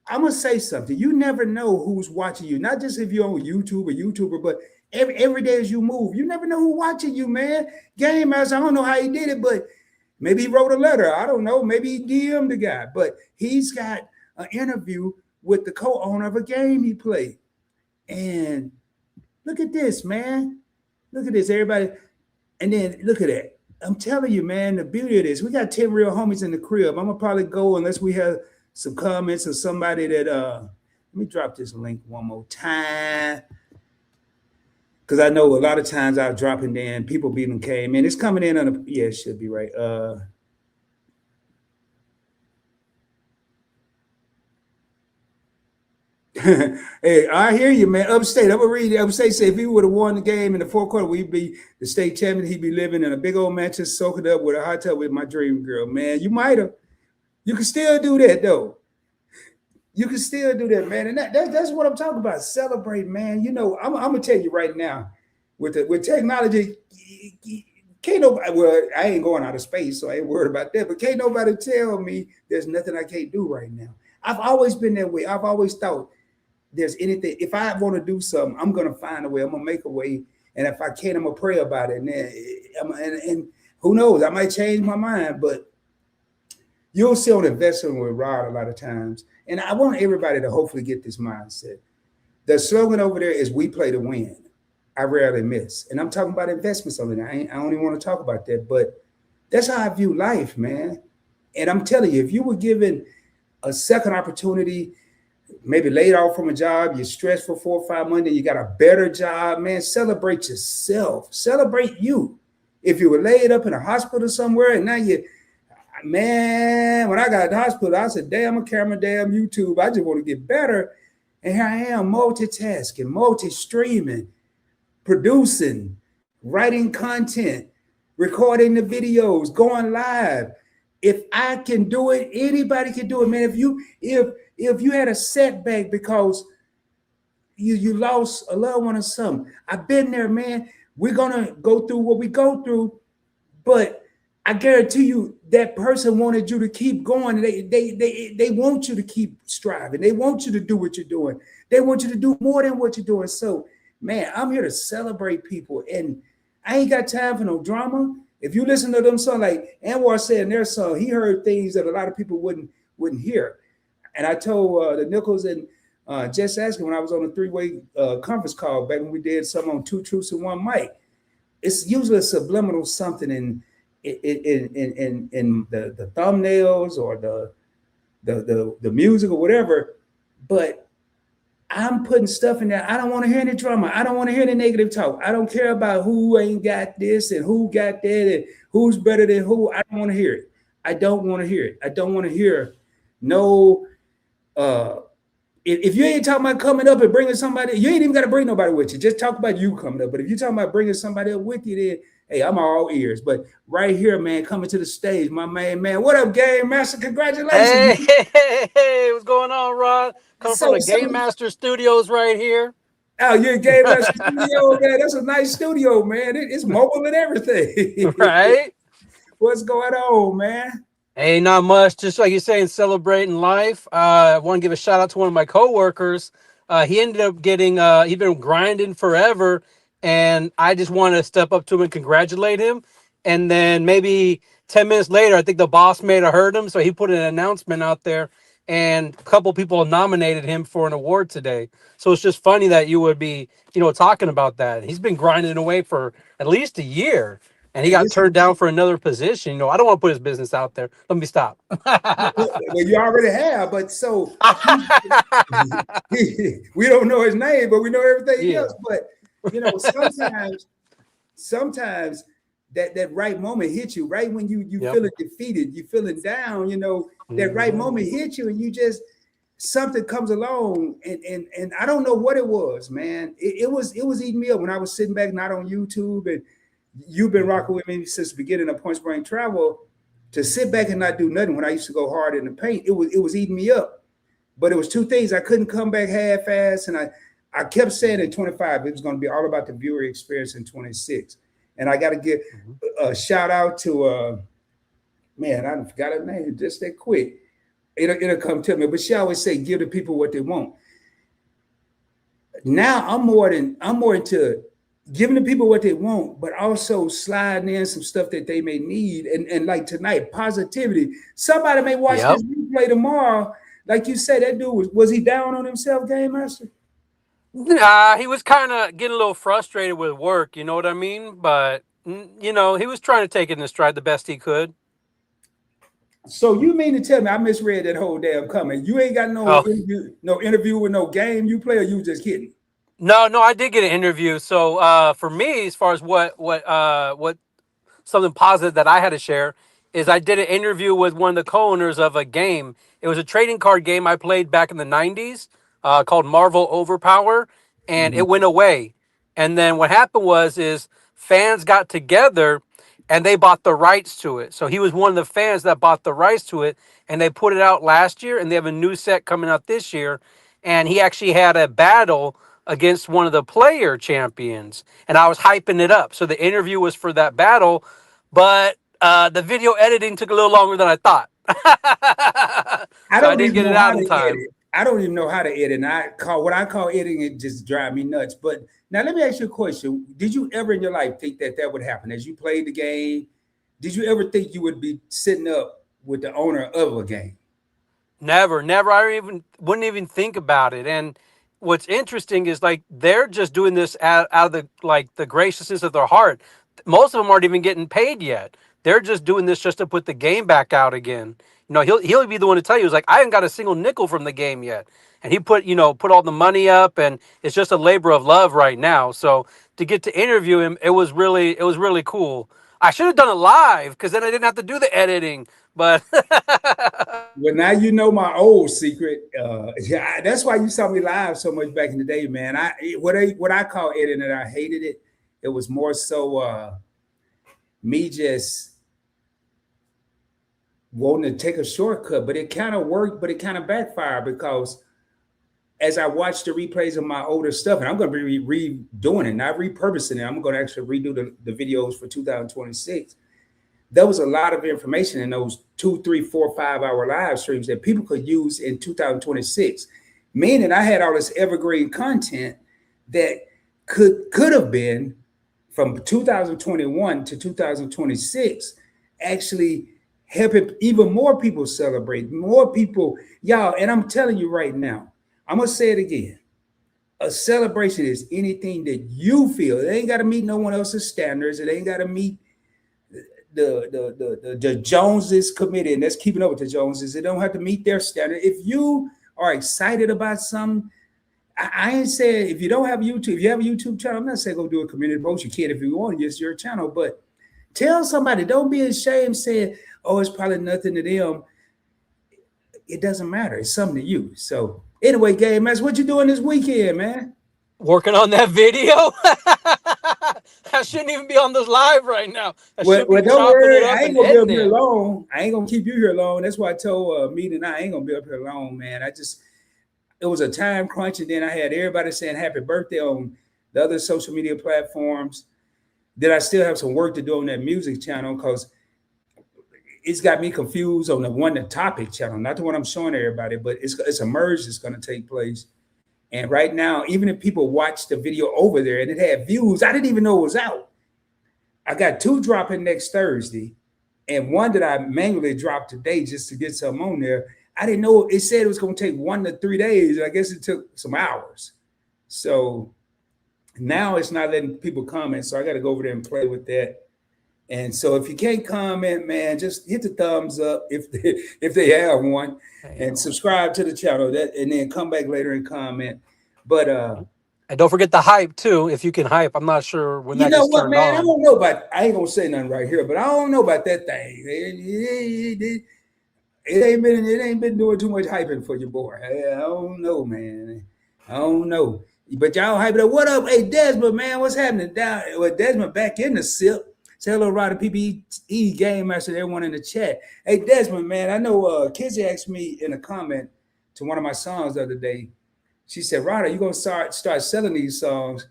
I'm gonna say something. You never know who's watching you, not just if you're on YouTube or YouTuber, but every day as you move, you never know who's watching you, man. Game Master, I don't know how he did it, but maybe he wrote a letter. I don't know. Maybe he DM'd the guy, but he's got an interview with the co-owner of a game he played. And look at this, man. Look at this, everybody. And then look at that. I'm telling you, man, the beauty of this. We got 10 real homies in the crib. I'm gonna probably go unless we have some comments or somebody that let me drop this link one more time. Because I know a lot of times I'll drop it in, people beating came in. It's coming in on a it should be right. Hey, I hear you, man. Upstate, I'm gonna read it. Upstate say if he would have won the game in the fourth quarter, we'd be the state champion. He'd be living in a big old mansion, soaking up with a hot tub with my dream girl. Man, you might have. You can still do that though. You can still do that, man. And that's what I'm talking about. Celebrate, man. You know, I'm gonna tell you right now, with technology, can't nobody. Well, I ain't going out of space, so I ain't worried about that. But can't nobody tell me there's nothing I can't do right now. I've always been that way. I've always thought. There's anything, if I want to do something, I'm gonna find a way. I'm gonna make a way, and if I can't, I'm gonna pray about it. And then, and who knows, I might change my mind. But you'll see on investing with Rod a lot of times, and I want everybody to hopefully get this mindset. The slogan over there is "We play to win." I rarely miss, and I'm talking about investments on it. I don't even want to talk about that, but that's how I view life, man. And I'm telling you, if you were given a second opportunity, maybe laid off from a job, you're stressed for 4 or 5 months, and you got a better job, man, celebrate yourself. Celebrate you. If you were laid up in a hospital somewhere and now you, man, when I got to the hospital, I said, damn, a camera, damn YouTube. I just want to get better. And here I am multitasking, multi-streaming, producing, writing content, recording the videos, going live. If I can do it, anybody can do it, man. If you had a setback because you lost a loved one or something, I've been there, man. We're gonna go through what we go through, but I guarantee you that person wanted you to keep going. They want you to keep striving. They want you to do what you're doing. They want you to do more than what you're doing. So, man, I'm here to celebrate people, and I ain't got time for no drama. If you listen to them songs, like Anwar said in their song, he heard things that a lot of people wouldn't hear. And I told the Nichols and Jess Askin when I was on a three-way conference call back when we did some on Two Truths and One Mic. It's usually a subliminal something in the thumbnails or the music or whatever, but I'm putting stuff in there. I don't want to hear any drama. I don't want to hear any negative talk. I don't care about who ain't got this and who got that and who's better than who. I don't want to hear it. I don't want to hear it. I don't want to hear no. If you ain't talking about coming up and bringing somebody, you ain't even got to bring nobody with you. Just talk about you coming up. But if you're talking about bringing somebody up with you, then hey, I'm all ears. But right here, man, coming to the stage, my man. What up, Game Master? Congratulations. Hey, what's going on, Rod? Coming from the Game Master Studios right here. Oh, you're a Game Master studio, man. That's a nice studio, man. It's mobile and everything. Right? What's going on, man? Hey, not much. Just like you're saying, celebrating life. I want to give a shout out to one of my coworkers. He ended up getting, he'd been grinding forever, and I just wanted to step up to him and congratulate him. And then maybe 10 minutes later, I think the boss may have heard him, so he put an announcement out there, and a couple people nominated him for an award today. So it's just funny that you would be, talking about that. He's been grinding away for at least a year. And he got turned down for another position. I don't want to put his business out there. Let me stop. Well, you already have, but so we don't know his name, but we know everything else. But sometimes that right moment hits you, right when you feeling defeated, you feeling down. That right moment hits you, and you just something comes along, and I don't know what it was, man. It was eating me up when I was sitting back, not on YouTube, and you've been rocking with me since the beginning of Point Spring Travel. To sit back and not do nothing when I used to go hard in the paint, it was eating me up. But it was two things. I couldn't come back half-assed, and I kept saying in 25 it was going to be all about the viewer experience in 26. And I got to give a shout out to man, I forgot her name just that quick. It'll come to me. But she always say, give the people what they want. Now I'm more into giving the people what they want, but also sliding in some stuff that they may need. And like tonight, positivity. Somebody may watch this replay tomorrow. Like you said, that dude was he down on himself, Game Master? He was kind of getting a little frustrated with work, you know what I mean? But, he was trying to take it in his stride the best he could. So you mean to tell me I misread that whole damn comment? You ain't got no interview with no game you play, or you just kidding? No, I did get an interview. So for me, as far as what something positive that I had to share is I did an interview with one of the co-owners of a game. It was a trading card game I played back in the 90s called Marvel Overpower, and it went away. And then what happened is fans got together and they bought the rights to it. So he was one of the fans that bought the rights to it, and they put it out last year, and they have a new set coming out this year. And he actually had a battle against one of the player champions, and I was hyping it up. So the interview was for that battle, but the video editing took a little longer than I thought. I didn't get it out in time. I don't even know how to edit. And I call editing, it just drive me nuts. But now let me ask you a question. Did you ever in your life think that would happen as you played the game? Did you ever think you would be sitting up with the owner of a game? Never. I wouldn't even think about it. And what's interesting is like they're just doing this out of the graciousness of their heart. Most of them aren't even getting paid yet. they're just doing this just to put the game back out again. You know, he'll be the one to tell you, he's like, I haven't got a single nickel from the game yet. And he put all the money up, and it's just a labor of love right now. So to get to interview him, it was really cool. I should have done it live because then I didn't have to do the editing. But Well, now you know my old secret. Yeah, that's why you saw me live so much back in the day, man. What I call editing, I hated it. It was more so me just wanting to take a shortcut, but it kind of worked, but it kind of backfired because as I watched the replays of my older stuff, and I'm going to be redoing it, not repurposing it. I'm going to actually redo the videos for 2026. There was a lot of information in those 2, 3, 4, 5 hour live streams that people could use in 2026. Meaning I had all this evergreen content that could have been from 2021 to 2026, actually helping even more people celebrate, more people, y'all. And I'm telling you right now, I'm gonna say it again. A celebration is anything that you feel. It ain't got to meet no one else's standards. It ain't got to meet the Joneses committee, and that's keeping up with the Joneses. It don't have to meet their standard. If you are excited about something, I ain't saying if you don't have YouTube, if you have a YouTube channel, I'm not saying go do a community post. You can if you want, it's your channel, but tell somebody, don't be ashamed saying, oh, it's probably nothing to them. It doesn't matter. It's something to you. So anyway, Game Master, what you doing this weekend, man? working on that video. I shouldn't even be on this live right now. I should be Well, don't chopping it worry. up I ain't and gonna be up editing here it. long. I ain't gonna keep you here long. That's why I told Meet and I ain't gonna be up here long, man. It was a time crunch, and then I had everybody saying happy birthday on the other social media platforms. Then I still have some work to do on that music channel because it's got me confused on the topic channel, not the one I'm showing everybody, but it's a merge that's going to take place. And right now, even if people watch the video over there and it had views, I didn't even know it was out. I got 2 dropping next Thursday and one that I manually dropped today just to get something on there. I didn't know it said it was going to take 1 to 3 days. I guess it took some hours. So now it's not letting people comment. So I got to go over there and play with that. And so if you can't comment, man, just hit the thumbs up if they have one, and subscribe to the channel. And then come back later and comment. But And don't forget the hype too. If you can hype, I'm not sure when you that know gets what, turned man? on. I ain't gonna say nothing right here, but I don't know about that thing. It ain't been doing too much hyping for your boy. I don't know, man. I don't know. But y'all hype it up. What up? Hey, Desmond, man, what's happening down? Well, Desmond back in the SIP. Say hello, Ryder PPE Game Master, everyone in the chat. Hey, Desmond, man, I know Kizzy asked me in a comment to one of my songs the other day. She said, Ryder, you gonna start selling these songs?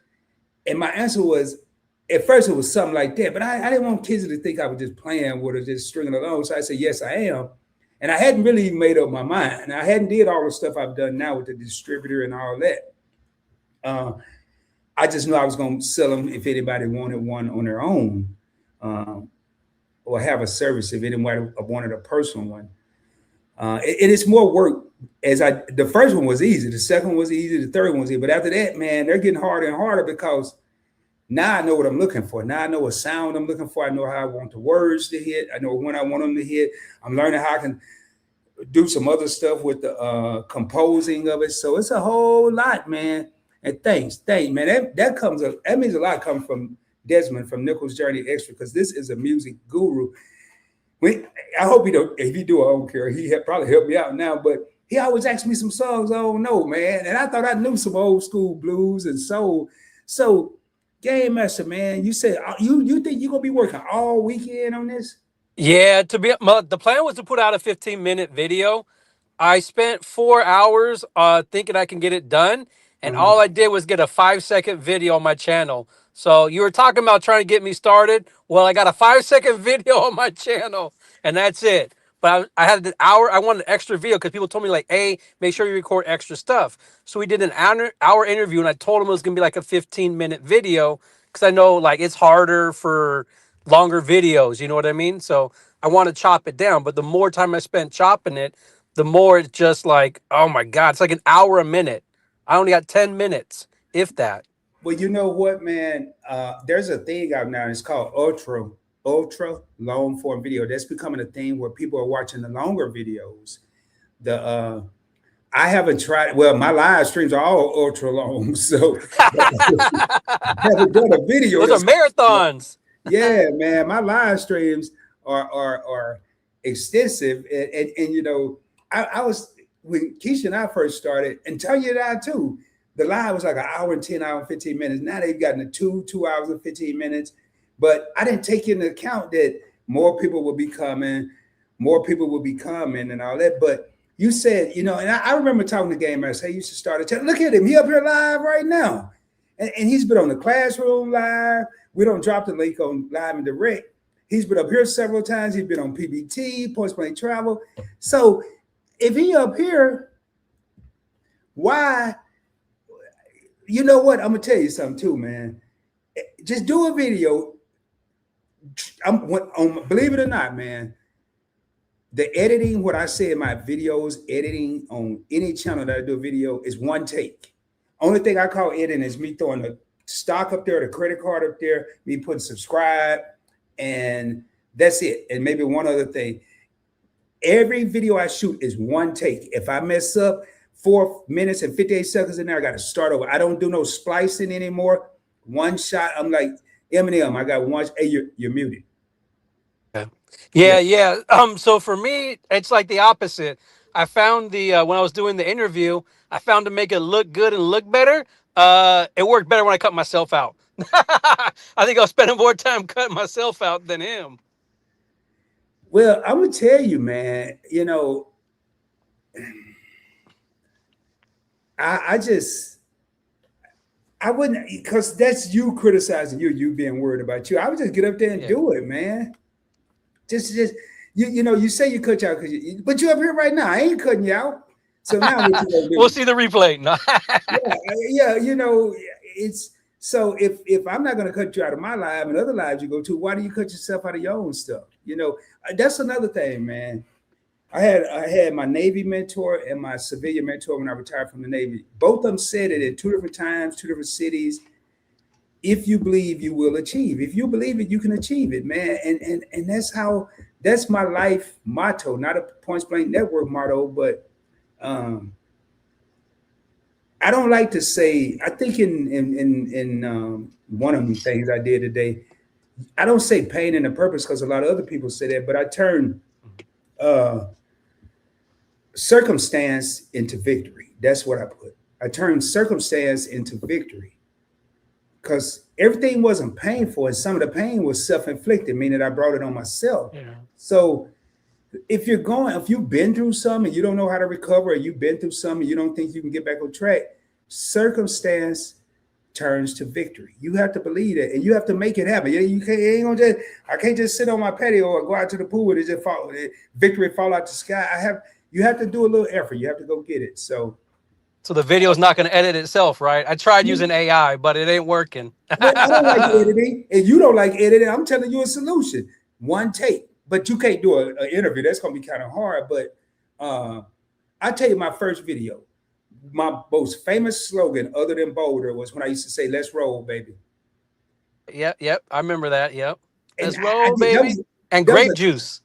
And my answer was, at first it was something like that, but I didn't want Kizzy to think I was just playing with her, just stringing along. So I said, yes, I am. And I hadn't really even made up my mind. I hadn't did all the stuff I've done now with the distributor and all that. I just knew I was going to sell them if anybody wanted one on their own, or have a service if anybody wanted a personal one. It is more work. The first one was easy, the second one was easy, the third one was easy. But after that, man, they're getting harder and harder because now I know what I'm looking for. Now I know what sound I'm looking for. I know how I want the words to hit. I know when I want them to hit. I'm learning how I can do some other stuff with the composing of it. So it's a whole lot, man. And thanks, man. That means a lot coming from Desmond from Nichols Journey Extra, because this is a music guru. I hope he don't. If he do, I don't care. He probably help me out now, but he always asks me some songs I don't know, man. And I thought I knew some old school blues and soul. So, Game Master, man, you said you think you're gonna be working all weekend on this? Yeah, the plan was to put out a 15-minute video. I spent 4 hours thinking I can get it done, and all I did was get a 5-second video on my channel. So you were talking about trying to get me started. Well, I got a 5-second video on my channel, and that's it. But I had an hour. I wanted an extra video because people told me, like, hey, make sure you record extra stuff. So we did an hour interview, and I told them it was going to be like a 15-minute video because I know, like, it's harder for longer videos. You know what I mean? So I want to chop it down. But the more time I spent chopping it, the more it's just like, oh my God, it's like an hour a minute. I only got 10 minutes, if that. Well, you know what, man? There's a thing out now. It's called Ultra. ultra long form video. That's becoming a thing where people are watching the longer videos. The I haven't tried. Well, my live streams are all ultra long, so I haven't done a video. Those are marathons. Yeah, man, my live streams are extensive, and you know, I was when Keisha and I first started, and Tanya and I too. The live was like an hour and 10 hours and 15 minutes. Now they've gotten to 2 hours and 15 minutes. But I didn't take into account that more people will be coming, and all that. But you said, you know, and I remember talking to Game Master. He used to start a channel. Look at him. He up here live right now. And he's been on the Classroom live. We don't drop the link on Live and Direct. He's been up here several times. He's been on PBT, Points Blank Travel. So if he up here, why? You know what? I'm going to tell you something too, man. Just do a video. Believe it or not, man, the editing, what I say in my videos, editing on any channel that I do a video is one take. Only thing I call editing is me throwing the stock up there, the credit card up there, me putting subscribe, and that's it. And maybe one other thing. Every video I shoot is one take. If I mess up 4 minutes and 58 seconds in there, I got to start over. I don't do no splicing anymore. One shot. I'm like Eminem. I got one. Hey, you're muted. Yeah. So for me, it's like the opposite. I found when I was doing the interview, I found to make it look good and look better. It worked better when I cut myself out. I think I was spending more time cutting myself out than him. Well, I'm gonna tell you, man. You know, I wouldn't, because that's you criticizing you being worried about you. I would just get up there and do it, man. Just you know, you say you cut you out but you're up here right now. I ain't cutting you out. So now what you gonna do? We'll see the replay. No. yeah, you know, it's so if I'm not gonna cut you out of my live and other lives you go to, why do you cut yourself out of your own stuff? You know, that's another thing, man. I had my Navy mentor and my civilian mentor when I retired from the Navy. Both of them said it in 2 different times, 2 different cities. If you believe, you will achieve. If you believe it, you can achieve it, man. And that's my life motto, not a Points Blank Network motto, but I don't like to say, I think in one of the things I did today, I don't say pain and the purpose because a lot of other people say that, but I turn circumstance into victory. That's what I put. I turned circumstance into victory because everything wasn't painful, and some of the pain was self-inflicted, meaning I brought it on myself. Yeah. So if you've been through something and you don't know how to recover, or you've been through something and you don't think you can get back on track, circumstance turns to victory. You have to believe it, and you have to make it happen. I can't just sit on my patio or go out to the pool and it just victory fall out the sky. You have to do a little effort. You have to go get it. So the video is not going to edit itself, right? I tried using AI, but it ain't working. Well, I don't like editing, and you don't like editing. I'm telling you a solution. One take, but you can't do an interview. That's going to be kind of hard. But I tell you, my first video, my most famous slogan, other than Boulder, was when I used to say, "Let's roll, baby." Yep. I remember that. Yep. Let's roll, baby. And grape juice.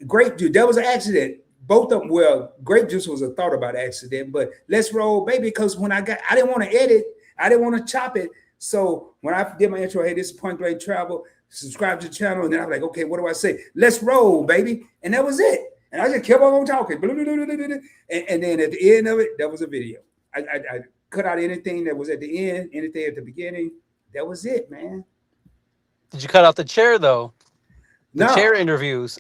Grape juice. That was an accident. Both of them, well, grape juice was a thought about accident, but let's roll, baby, because when I didn't want to edit, I didn't want to chop it. So when I did my intro, hey, this is Point Blank Travel, subscribe to the channel, and then I'm like, okay, what do I say? Let's roll, baby. And that was it. And I just kept on talking. And then at the end of it, that was a video. I cut out anything that was at the end, anything at the beginning. That was it, man. Did you cut out the chair, though? The No. chair interviews.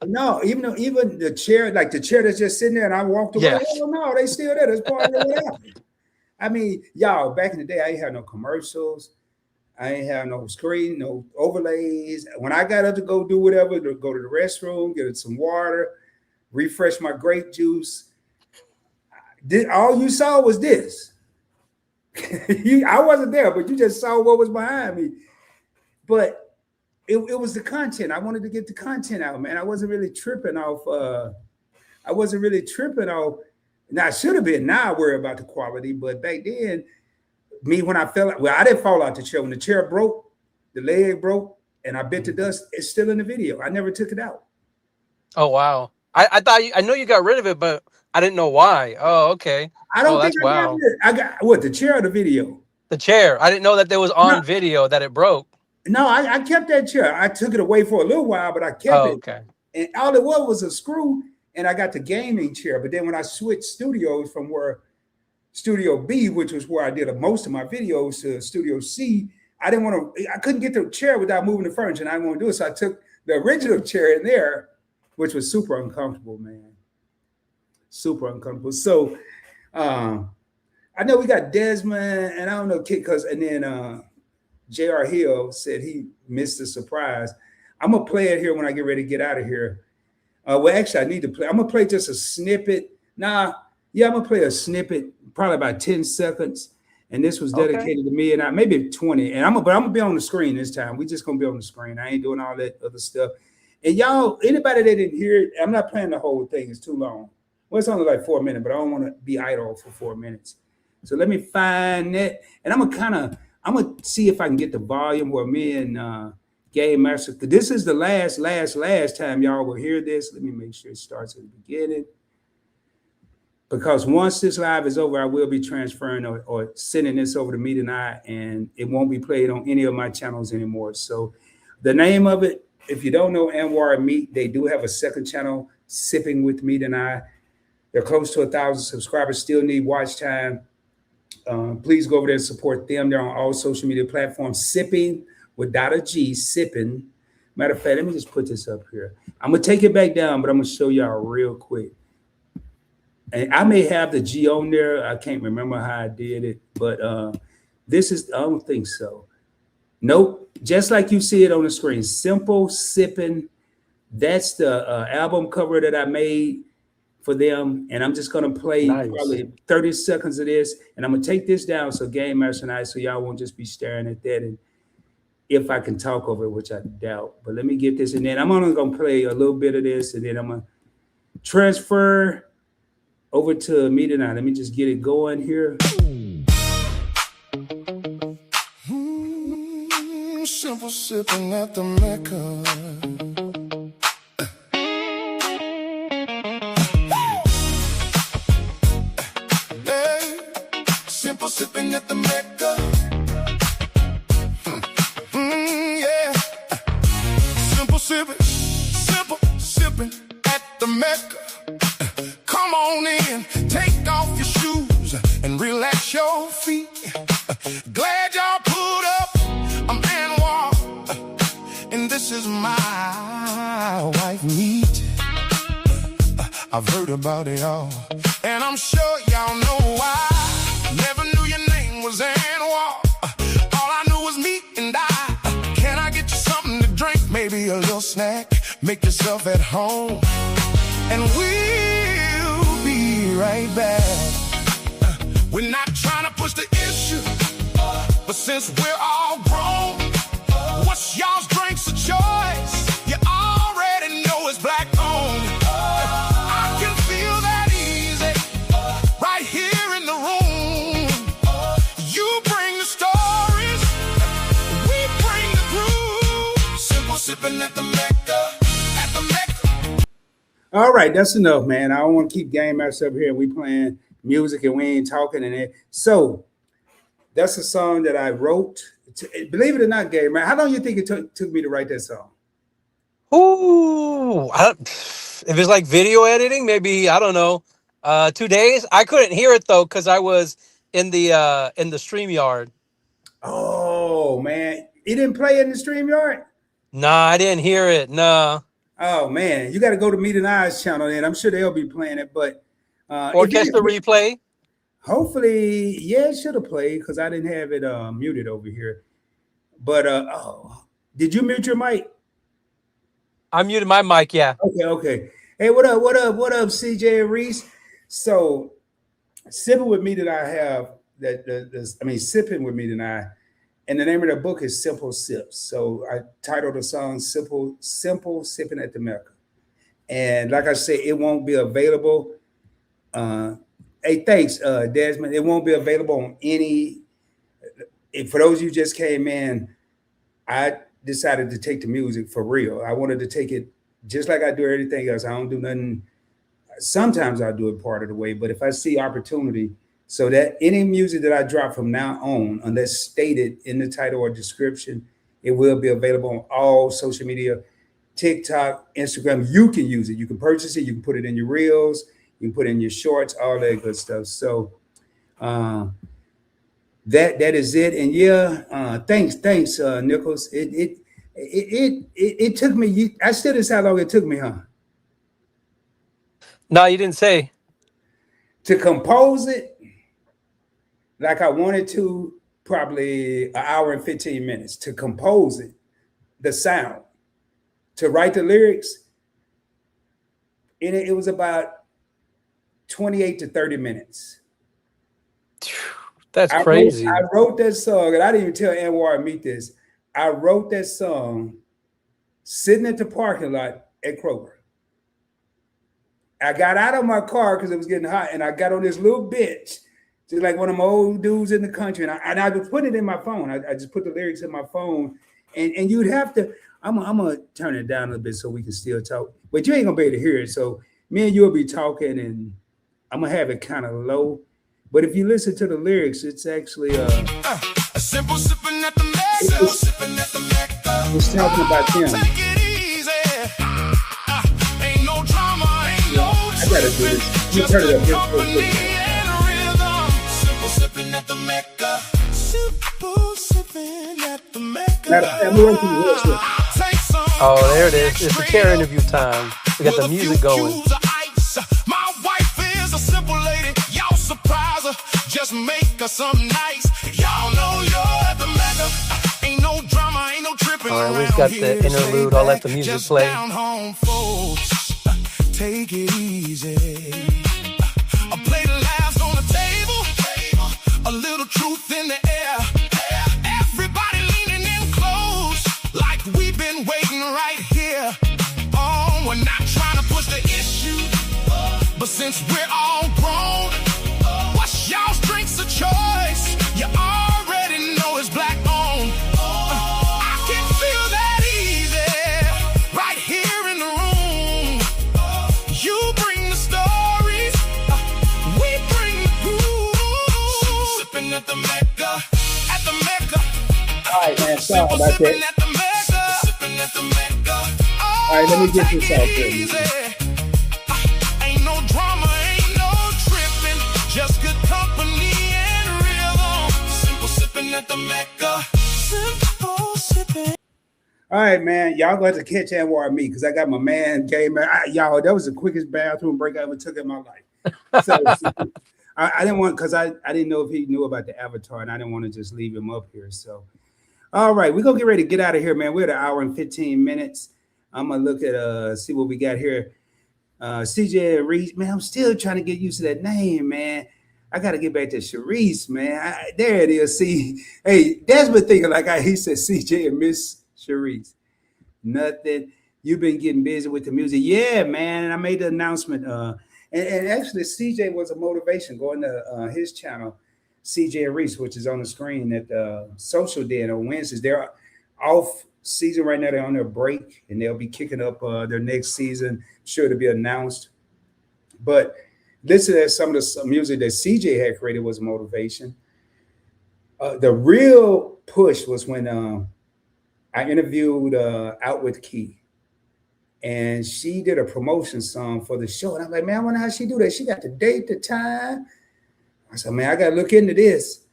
No. Even the chair, like the chair that's just sitting there, and I walked away. Yes. Oh no, they still there. That's part of what happened. I mean, y'all, back in the day, I ain't had no commercials. I ain't have no screen, no overlays. When I got up to go do whatever, to go to the restroom, get some water, refresh my grape juice, all you saw was this. I wasn't there, but you just saw what was behind me. But it was the content. I wanted to get the content out, man. I wasn't really tripping off. Now, I should have been. Now I worry about the quality. But back then, when I fell out, well, I didn't fall out the chair. When the chair broke, the leg broke, and I bit the dust. It's still in the video. I never took it out. Oh wow. I thought I know you got rid of it, but I didn't know why. Oh, okay. I Oh, don't think that's I got wow. it. I got what, the chair or the video? The chair. I didn't know that there was No, on video that it broke. no, I kept that chair. I took it away for a little while, but I kept Oh, it. okay. And all it was a screw, and I got the gaming chair. But then when I switched studios from where Studio B, which was where I did most of my videos, to Studio C, I couldn't get the chair without moving the furniture, and I didn't want to do it. So I took the original chair in there, which was super uncomfortable, man. Super uncomfortable. So I know we got Desmond, and I don't know, and then J.R. Hill said he missed the surprise. I'm gonna play it here when I get ready to get out of here. Well, actually, I need to play. I'm gonna play just a snippet. I'm gonna play a snippet, probably about 10 seconds. And this was dedicated to me, and maybe 20. And I'm gonna be on the screen this time. We just gonna be on the screen. I ain't doing all that other stuff. And y'all, anybody that didn't hear it, I'm not playing the whole thing. It's too long. Well, it's only like 4 minutes, but I don't want to be idle for 4 minutes. So let me find that, and I'm gonna see if I can get the volume where me and Game Master. This is the last time y'all will hear this. Let me make sure it starts at the beginning, because once this live is over, I will be transferring or sending this over to Meet and I, and it won't be played on any of my channels anymore. So the name of it, if you don't know Anwar and Meet, they do have a second channel, Sipping with Meet and I. They're close to 1,000 subscribers, still need watch time. Please go over there and support them. They're on all social media platforms. Sipping without a G, Sipping. Matter of fact, let me just put this up here. I'm going to take it back down, but I'm going to show y'all real quick. And I may have the G on there. I can't remember how I did it, but this is, I don't think so. Nope, just like you see it on the screen. Simple Sipping. That's the album cover that I made for them, and I'm just gonna play probably 30 seconds of this, and I'm gonna take this down so Game Master and I, so y'all won't just be staring at that, and if I can talk over it, which I doubt, but let me get this, and then I'm only gonna play a little bit of this, and then I'm gonna transfer over to Meet and I. Let me just get it going here. Simple sipping at the Mecca. Simple sipping at the Mecca. Yeah. Simple sipping at the Mecca. Come on in, take off your shoes and relax your feet. Glad y'all put up. I'm Anwar, and this is my wife Meet. I've heard about it all, and I'm sure y'all know why. Never knew your name was Anwar. All I knew was Meet and I. Can I get you something to drink? Maybe a little snack. Make yourself at home, and we'll be right back. We're not trying to push the issue, but since we're all grown, what's y'all's drinks of choice? You already know it's black owned. I can feel that easy right here in the room. You bring the stories, we bring the groove. Simple sipping at the Mecca, at the Mecca. All right, that's enough, man. I don't want to keep Game Master up here and we playing music and we ain't talking and it. So that's a song that I wrote. Believe it or not, Game Man, how long you think it took me to write that song? Ooh, if it's like video editing, maybe, I don't know, 2 days. I couldn't hear it though because I was in the StreamYard. Oh man, you didn't play it in the StreamYard? Nah, I didn't hear it. Nah. Oh man, you got to go to Meet and I's channel, and I'm sure they'll be playing it. But Or catch the replay. Hopefully, yeah, it should have played because I didn't have it muted over here. But did you mute your mic? I muted my mic, yeah. Okay. Hey, what up, CJ and Reese? So, sipping with me that I have sipping with me tonight, and the name of the book is Simple Sips. So I titled the song Simple Sipping at the Mecca. And like I said, it won't be available. Hey, thanks, Desmond. It won't be available on any. For those of you who just came in, I decided to take the music for real. I wanted to take it just like I do everything else. I don't do nothing. Sometimes I do it part of the way, but if I see opportunity, so that any music that I drop from now on, unless stated in the title or description, it will be available on all social media, TikTok, Instagram. You can use it. You can purchase it. You can put it in your reels. You can put it in your shorts, all that good stuff. So that is it. And yeah, thanks, Nichols. It took me. I still didn't say how long it took me, huh? No, you didn't say. To compose it like I wanted to, probably an hour and 15 minutes. To compose it, the sound, to write the lyrics, it was about 28 to 30 minutes. That's crazy. I wrote that song, and I didn't even tell Anwar meet this. I wrote that song sitting at the parking lot at Kroger. I got out of my car because it was getting hot, and I got on this little bench, just like one of my old dudes in the country. And I was putting it in my phone. I just put the lyrics in my phone, and you'd have to. I'm gonna turn it down a little bit so we can still talk, but you ain't gonna be able to hear it. So me and you'll be talking, and I'm gonna have it kind of low. But if you listen to the lyrics, it's actually A simple sipping at the Mecca. Sipping at the Mecca. it's talking about them. Take it easy. Ain't no drama, ain't no I gotta do this. You just turn it good up just real company quick. and a rhythm. Simple sipping at the Mecca. Simple sipping at the Mecca. Now, I'm working with this. Take some Oh, there it is. It's the chair interview time. We got the with a music few going. cubes of ice. My wife is a simple lady. Y'all surprise her. Just make her something nice. Y'all know you're at the Mecca. Ain't no drama, ain't no tripping. All right, we've around got here. the interlude. I'll let the music Just play. down home folks. Take it easy. A plate of laughs on the table. A little truth in the air. Everybody leaning in close. Like we've been waiting right here. Oh, we're not trying to push the issue. But since we're all grown, what's y'all's drinks of choice? You already know it's black owned. I can feel that easy right here in the room. You bring the stories, we bring the groove. Sipping at the Mecca, at the Mecca. All right, man. Sorry Simple about sipping that. at the Mecca, sipping at the Mecca. All right, let me get this Take out it there. easy. Ain't no drama, ain't no tripping, just good company and rhythm. Simple sipping at the Mecca. Simple sipping. All right, man. Y'all going to catch Anwar and me because I got my man Gamer. Y'all, that was the quickest bathroom break I ever took in my life. So I didn't want because I didn't know if he knew about the avatar, and I didn't want to just leave him up here. So, all right, we're gonna get ready to get out of here, man. We're at an hour and 15 minutes. I'm gonna look at see what we got here. CJ and Reese, man. I'm still trying to get used to that name, man. I got to get back to Sharice, man. There it is. See, hey, Desmond thinking like he said CJ and Miss Sharice. Nothing. You've been getting busy with the music. Yeah, man. And I made the announcement. And actually, CJ was a motivation going to his channel, CJ and Reese, which is on the screen at Social Den on Wednesdays. They're off season right now. They're on their break, and they'll be kicking up their next season. Sure to be announced. But listen to some of the music that CJ had created was motivation. The real push was when I interviewed Out With Key. And she did a promotion song for the show. And I'm like, man, I wonder how she do that. She got the date, the time. I said, man, I got to look into this.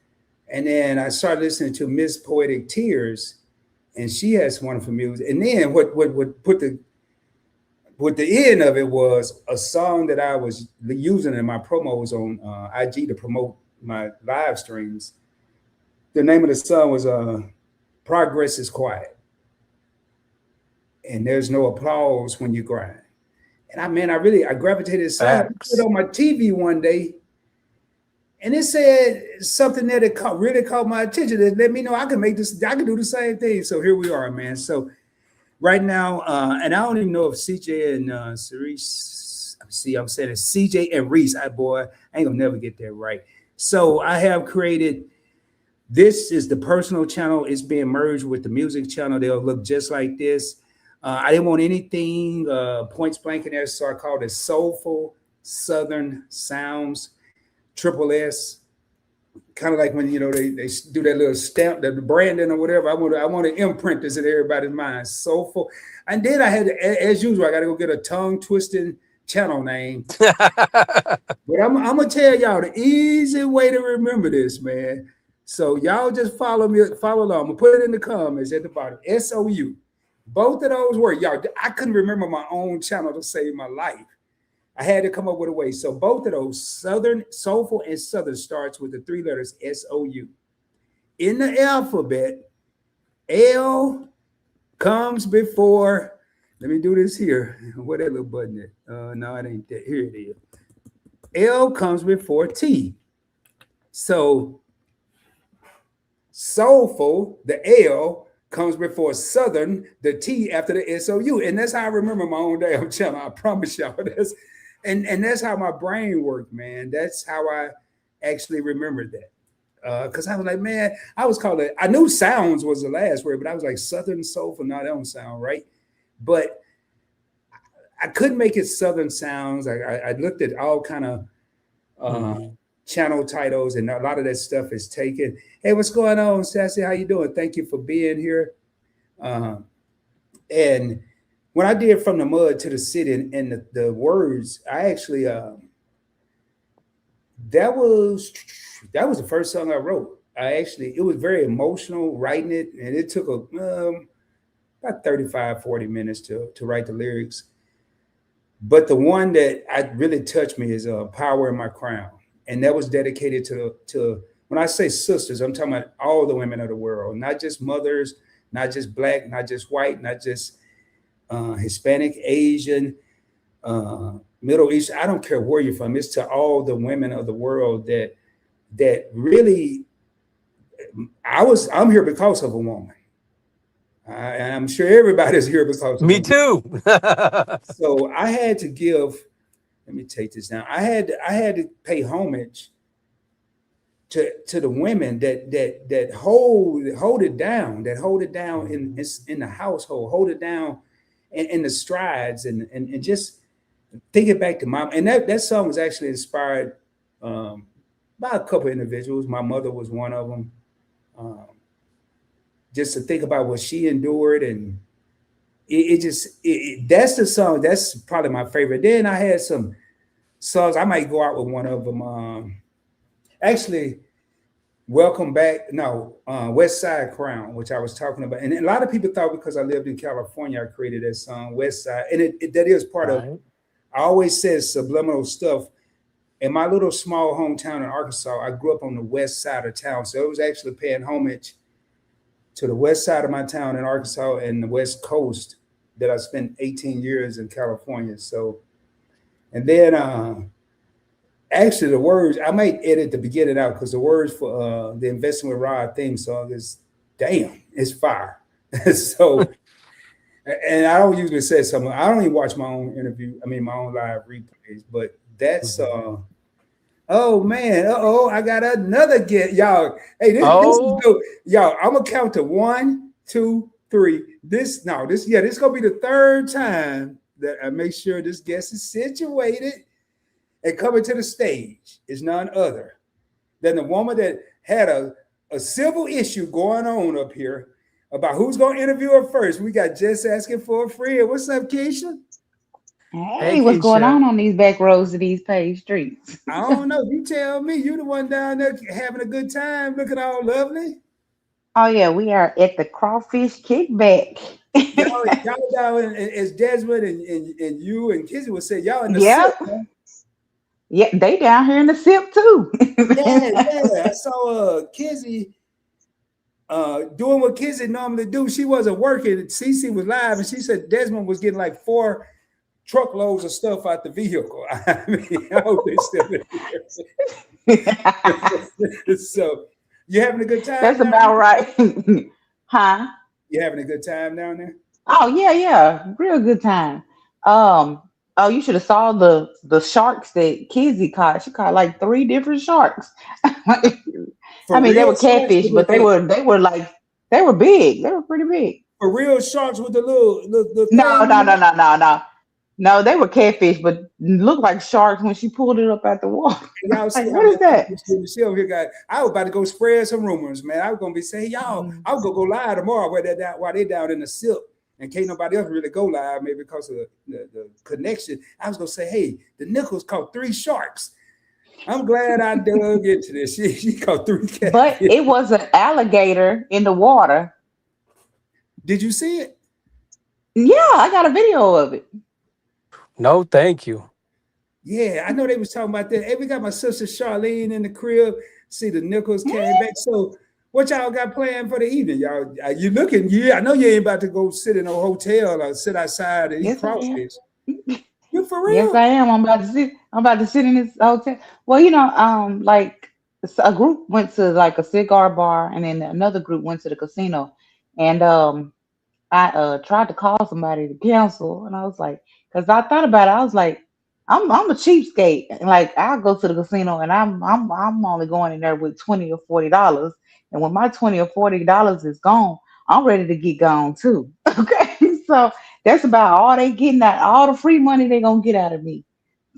And then I started listening to Miss Poetic Tears, and she has wonderful music. And then what put the end of it was a song that I was using in my promos on IG to promote my live streams. The name of the song was Progress is Quiet. And there's no applause when you grind. And I gravitated aside. I put it on my TV one day, and it said something that really caught my attention. That let me know I can make this. I can do the same thing. So here we are, man. So right now, and I don't even know if CJ and Cerise. I'm saying it's CJ and Reese. I ain't gonna never get that right. So I have created This is the personal channel. It's being merged with the music channel. They'll look just like this. I didn't want anything points blank in there, so I called it Soulful Southern Sounds, Triple S. Kind of like when they do that little stamp, the branding or whatever. I want to imprint this in everybody's mind. Soulful, and then I had, as usual, I got to go get a tongue twisting channel name. But I'm gonna tell y'all the easy way to remember this, man. So y'all just follow along. I'm gonna put it in the comments at the bottom. SOU. Both of those words, y'all. I couldn't remember my own channel to save my life. I had to come up with a way. So both of those, Southern, Soulful and Southern, starts with the 3 letters SOU. In the alphabet, L comes before, let me do this here. Where that little button is? No, it ain't that. Here it is. L comes before T. So Soulful, the L, comes before Southern, the T after the SOU. And that's how I remember my own damn channel. I promise y'all. And that's how my brain worked, man. That's how I actually remembered that. Because I was like, man, I was called it, I knew sounds was the last word, but I was like Southern Soulful. No, that don't sound right. But I couldn't make it Southern Sounds. I looked at all kind of channel titles, and a lot of that stuff is taken. Hey, what's going on, Sassy? How you doing? Thank you for being here. And when I did From the Mud to the City and the words, I actually that was the first song I wrote. It was very emotional writing it, and it took about 35, 40 minutes to write the lyrics. But the one that really touched me is Power in My Crown. And that was dedicated to when I say sisters, I'm talking about all the women of the world, not just mothers, not just Black, not just white, not just Hispanic, Asian, Middle East. I don't care where you're from. It's to all the women of the world that really, I'm here because of a woman. And I'm sure everybody's here because of Me too. So I had to give, let me take this down. I had to pay homage to the women that hold it down, in the household, hold it down in the strides, and just think it back to mom. And that song was actually inspired by a couple of individuals. My mother was one of them. Just to think about what she endured, and that's the song. That's probably my favorite. Then I had some songs. I might go out with one of them. Actually, Welcome Back. No, West Side Crown, which I was talking about. And a lot of people thought because I lived in California, I created that song, West Side. And that is part of, I always said subliminal stuff. In my little small hometown in Arkansas, I grew up on the west side of town. So it was actually paying homage to the west side of my town in Arkansas and the West Coast that I spent 18 years in California. So, and then actually the words, I might edit the beginning out because the words for the Investing with Rod theme song is, damn, it's fire. So, and I don't usually say something, I don't even watch my own my own live replays, but that's, oh man, I got another get, y'all. Hey, this is good. Y'all, I'm gonna count to 1, 2, 3. This gonna be the third time that I make sure this guest is situated and coming to the stage is none other than the woman that had a civil issue going on up here about who's gonna interview her first. We got Jess asking for a friend. What's up, Keisha? Hey, what's going on these back roads of these paved streets? I don't know. You tell me. You the one down there having a good time, looking all lovely. Oh yeah, we are at the Crawfish Kickback. y'all down as Desmond and you and Kizzy would say, y'all in the SIP, huh? Yeah, they down here in the SIP too. yeah. I saw Kizzy doing what Kizzy normally do. She wasn't working. Cece was live, and she said Desmond was getting like 4 truckloads of stuff out the vehicle. I mean, I hope they still in here. So, you having a good time? That's about right. Huh? You having a good time down there? Oh yeah, real good time. Oh, you should have saw the sharks that Kizzy caught. She caught like 3 different sharks. I For mean, they real were sharks catfish, with but they were like they were big. They were pretty big. for real sharks with the little No, thing. no, no, no, no, no. No, they were catfish, but looked like sharks when she pulled it up out the water. And y'all Like, see how what is many that? Michelle here got. I was about to go spread some rumors, man. I was gonna be saying, y'all, Mm. I was gonna go live tomorrow while they down in the silk. And can't nobody else really go live, maybe because of the connection. I was gonna say, hey, the Nichols caught 3 sharks. I'm glad I dug into this. She caught 3 But catfish. it was an alligator in the water. Did you see it? Yeah, I got a video of it. No, thank you. Yeah, I know they was talking about that. Hey, we got my sister Charlene in the crib. See, the Nichols came back. So what y'all got planned for the evening? Y'all, you looking, I know you ain't about to go sit in a hotel or sit outside and eat Yes, I am. crawfish. You for Yes, real? I am. I'm about to sit in this hotel. Well, like a group went to like a cigar bar, and then another group went to the casino. And I tried to call somebody to cancel, and I was like, because I thought about it, I was like, I'm a cheapskate. And like I'll go to the casino, and I'm only going in there with $20 or $40, and when my $20 or $40 is gone, I'm ready to get gone too. Okay, so that's about all they getting out, all the free money they gonna get out of me.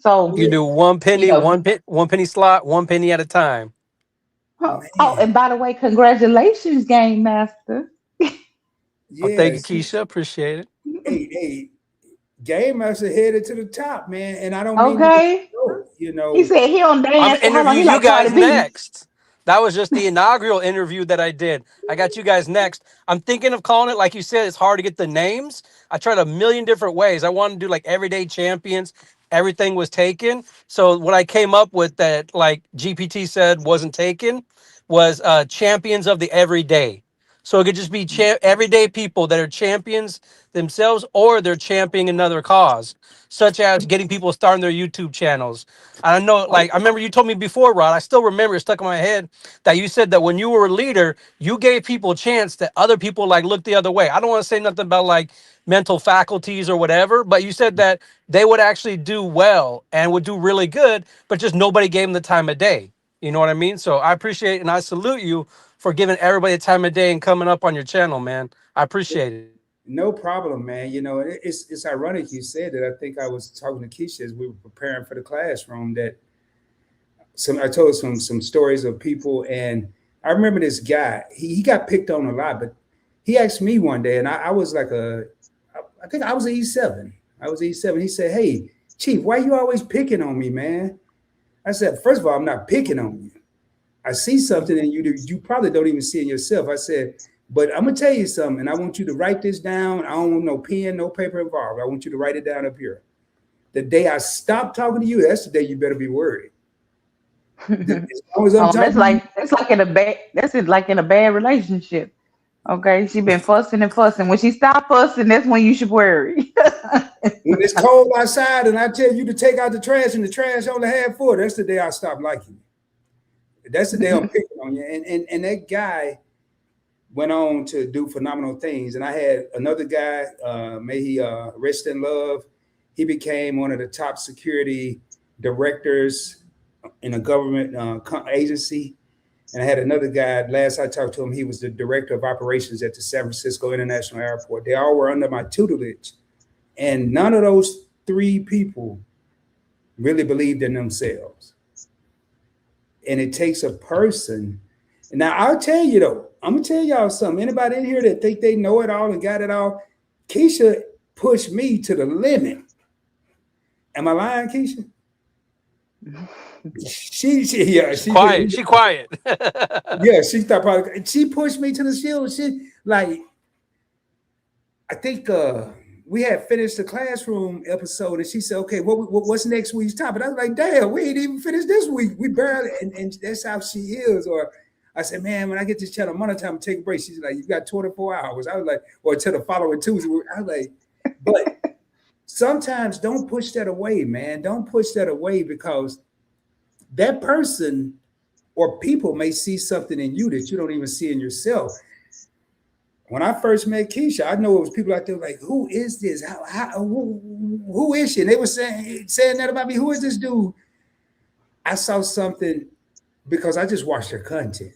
So You do one you penny, know, one penny slot, 1 penny at a time. oh, Man, and by the way, congratulations, Game Master. Well, thank yeah. you, See, Keisha. Appreciate it. hey, Game Master headed to the top, man. And I don't mean to Okay, go, he said he don't I'm dance. Hold on, interview he you like Cardi guys B. next. That was just the inaugural interview that I did. I got you guys next. I'm thinking of calling it, like you said, it's hard to get the names. I tried a million different ways. I wanted to do like everyday champions. Everything was taken. So what I came up with that like GPT said wasn't taken was champions of the everyday. So it could just be everyday people that are champions themselves or they're championing another cause, such as getting people starting their YouTube channels. I know, like, I remember you told me before, Rod, I still remember it stuck in my head that you said that when you were a leader, you gave people a chance that other people like looked the other way. I don't want to say nothing about like mental faculties or whatever, but you said that they would actually do well and would do really good, but just nobody gave them the time of day. You know what I mean? So I appreciate and I salute you for giving everybody the time of day and coming up on your channel, man. I appreciate it. no problem, man. It's ironic you said that. I think I was talking to Keisha as we were preparing for the classroom that I told some stories of people, and I remember this guy. He got picked on a lot, but he asked me one day, and I was like I think I was an E7. I was E7. He said, "Hey, Chief, why you always picking on me, man?" I said, "First of all, I'm not picking on you. I see something in you that you probably don't even see in yourself." I said, "But I'm gonna tell you something, and I want you to write this down. I don't want no pen, no paper involved. I want you to write it down up here. The day I stop talking to you, that's the day you better be worried. As long as I'm Oh, talking to you, that's like in a bad relationship. Okay, she been fussing and fussing. When she stop fussing, that's when you should worry. when it's cold outside and I tell you to take out the trash and the trash only half full, that's the day I stop liking you. That's the day I'm picking on you." And that guy went on to do phenomenal things. And I had another guy, may he rest in love. He became one of the top security directors in a government agency. And I had another guy, last I talked to him, he was the director of operations at the San Francisco International Airport. They all were under my tutelage. And none of those 3 people really believed in themselves. And it takes a person. Now, I'll tell you though, I'm going to tell y'all something. Anybody in here that think they know it all and got it all, Keisha pushed me to the limit. Am I lying, Keisha? She Quiet. She quiet. yeah, she thought probably she pushed me to the shield. She like I think we had finished the classroom episode, and she said, "Okay, what's next week's topic?" I was like, "Damn, we ain't even finished this week. We barely." And that's how she is. Or I said, "Man, when I get this channel Monday time, take a break." She's like, "You got 24 hours." I was like, "Or till the following Tuesday." I was like, but sometimes don't push that away, man. Don't push that away because that person or people may see something in you that you don't even see in yourself. when I first met Keisha, I know it was people out there like, who is this? Who is she? And they were saying that about me. Who is this dude? I saw something because I just watched her content.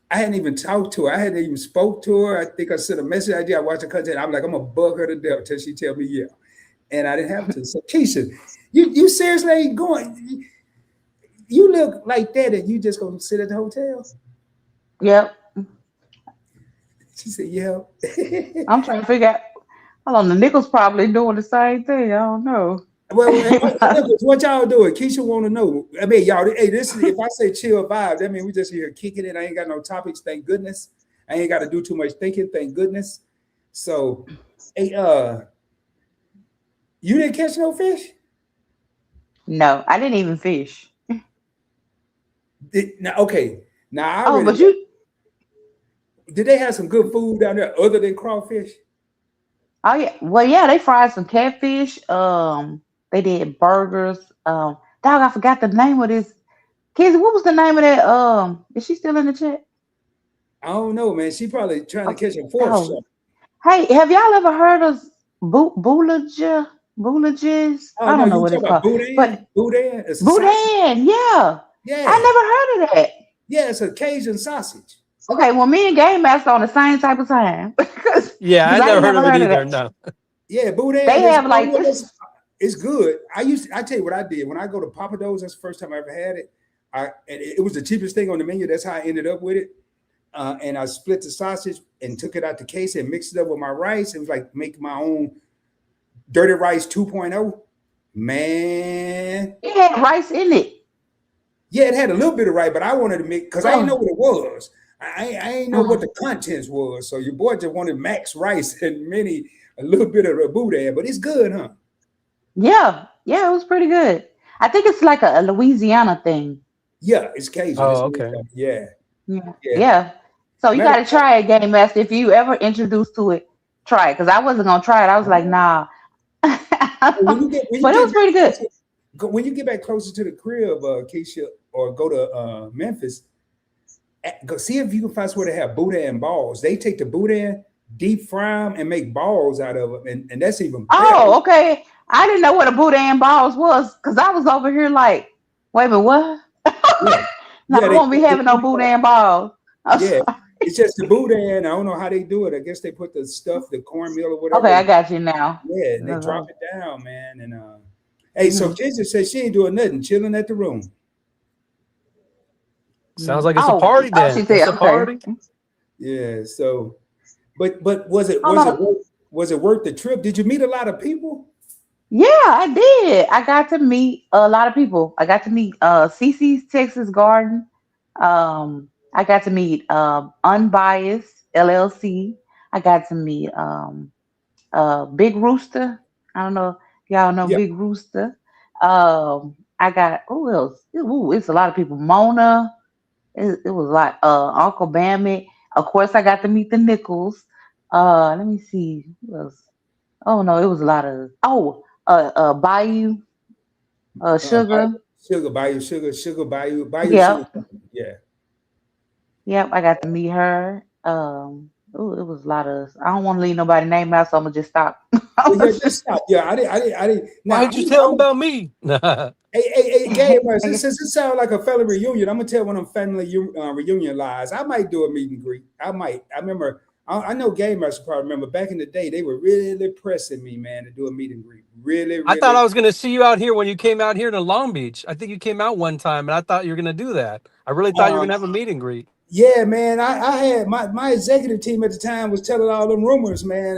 I hadn't even talked to her. I hadn't even spoke to her. I think I sent a message. I watched her content. I'm like, I'm gonna bug her to death till she tell me yeah. And I didn't have to. So Keisha, you seriously ain't going. You look like that, and you just gonna sit at the hotel? Yep. She said, "Yeah." I'm trying to figure out. Hold on, the Nichols probably doing the same thing. I don't know. Well, what y'all doing? Keisha want to know. I mean, y'all. Hey, this is if I say chill vibe, that means we just here kicking it. I ain't got no topics. Thank goodness. I ain't got to do too much thinking. Thank goodness. So, hey, you didn't catch no fish? No, I didn't even fish. Okay. Now I Oh, already. but you. Did they have some good food down there other than crawfish? Oh yeah. Well, yeah, they fried some catfish. They did burgers. Dog, I forgot the name of this. Kids, what was the name of that? Is she still in the chat? I don't know, man. She probably trying to Oh, catch a fourth dog. shark. Hey, have y'all ever heard of boulages? Boulages? Oh I no, don't know you what it's talking about called, boudin? but Boudin? It's a sausage. boudin, yeah. Yeah, I never heard of that. yeah, it's a Cajun sausage. Okay, well, me and Game Master on the same type of time because Yeah, I I never ain't heard never of it heard of either. that. No. Yeah, boudin They is have like this. it's good. I tell you what I did when I go to Papa Do's. That's the first time I ever had it. And it was the cheapest thing on the menu. That's how I ended up with it. And I split the sausage and took it out the case and mixed it up with my rice. It was like make my own dirty rice 2.0. Man, It had rice in it. yeah, it had a little bit of rice, but I wanted to make because I didn't know Oh, what it was. I ain't know what uh, the contents was. So your boy just wanted max rice and a little bit of the boudin, but it's good, huh? yeah, it was pretty good. I think it's like a Louisiana thing. Yeah, it's Cajun. Oh, okay. Yeah, Yeah, yeah. yeah. So you Matter got of to fact, try it, Game Master. If you ever introduced to it, try it. Because I wasn't gonna try it. I was like, nah. when you But it get was back pretty good. closer, when you get back closer to the crib, Keisha, or go to Memphis, go see if you can find somewhere to have boudin balls. They take the boudin, deep fry them, and make balls out of them, and that's even better. Oh, okay. I didn't know what a boudin balls was because I was over here like, wait a minute, what? Yeah, No, yeah, I won't be having no boudin balls. I'm yeah. sorry. It's just the boudin. I don't know how they do it. I guess they put the stuff, the cornmeal or Okay, whatever. I got you now. Yeah, and they drop Mhm. it down, man. And hey, so Keisha says she ain't doing nothing, chilling at the room. Sounds like it's a Oh, party oh, then. she It's said, a okay. party. Yeah. So, but Hold on. was it worth the trip? Did you meet a lot of people? Yeah, I did. I got to meet a lot of people. I got to meet CC's Texas Garden. I got to meet Unbiased LLC. I got to meet Big Rooster. I don't know if y'all know Yeah. Big Rooster. I got who else? Ooh, it's a lot of people. Mona. It was like Uncle Bammy. Of course, I got to meet the Nichols. Let me see who else. Oh no, it was a lot of Bayou Sugar. Bayou Sugar. Yep, Yeah. yep. I got to meet her. Ooh, it was a lot of. I don't want to leave nobody name out, so I'm gonna just stop. Well, yeah, just stop. Yeah, I didn't. Why Now, didn't you tell him about me? hey, Gabe, I guess- since it sounds like a family reunion, I'm gonna tell one of them family reunion lies. I might do a meet and greet. I might. I remember. I know Game Master probably remember back in the day. They were really pressing me, man, to do a meet and greet. Really, I thought really. I was gonna see you out here when you came out here to Long Beach. I think you came out one time, and I thought you were gonna do that. I really thought you were Uh, gonna have a meet and greet. yeah, man. I had my executive team at the time was telling all them rumors, man,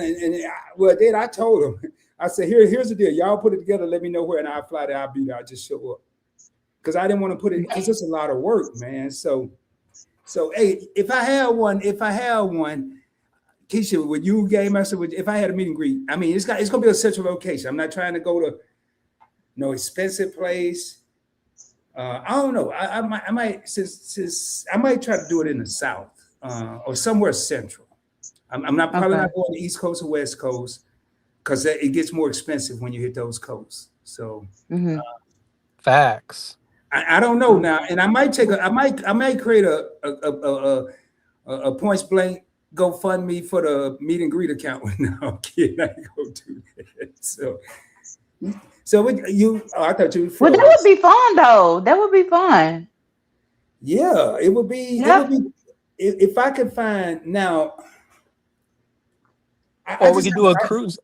well, then I told them. I said, here's the deal. Y'all put it together. Let me know where, and I'll fly there. I'll be there. I'll just show up because I didn't want to put it because it's a lot of work, man. So hey, if I had one, Keisha, would you Game Master? If I had a meet and greet, I mean, it's gonna be a central location. I'm not trying to go to no expensive place. I don't know. I might since I might try to do it in the South or somewhere central. I'm not probably Okay. not going to East Coast or West Coast because it gets more expensive when you hit those coasts. So hmm Facts. I don't know now, and I might create a points blank GoFundMe for the meet and greet account. No, I'm kidding. I ain't gonna do that. So I thought you Well, that froze. would be fun though. That would be fun. Yeah, it would be. It would Yep. be if I could find now. I Or we just could do a cruise,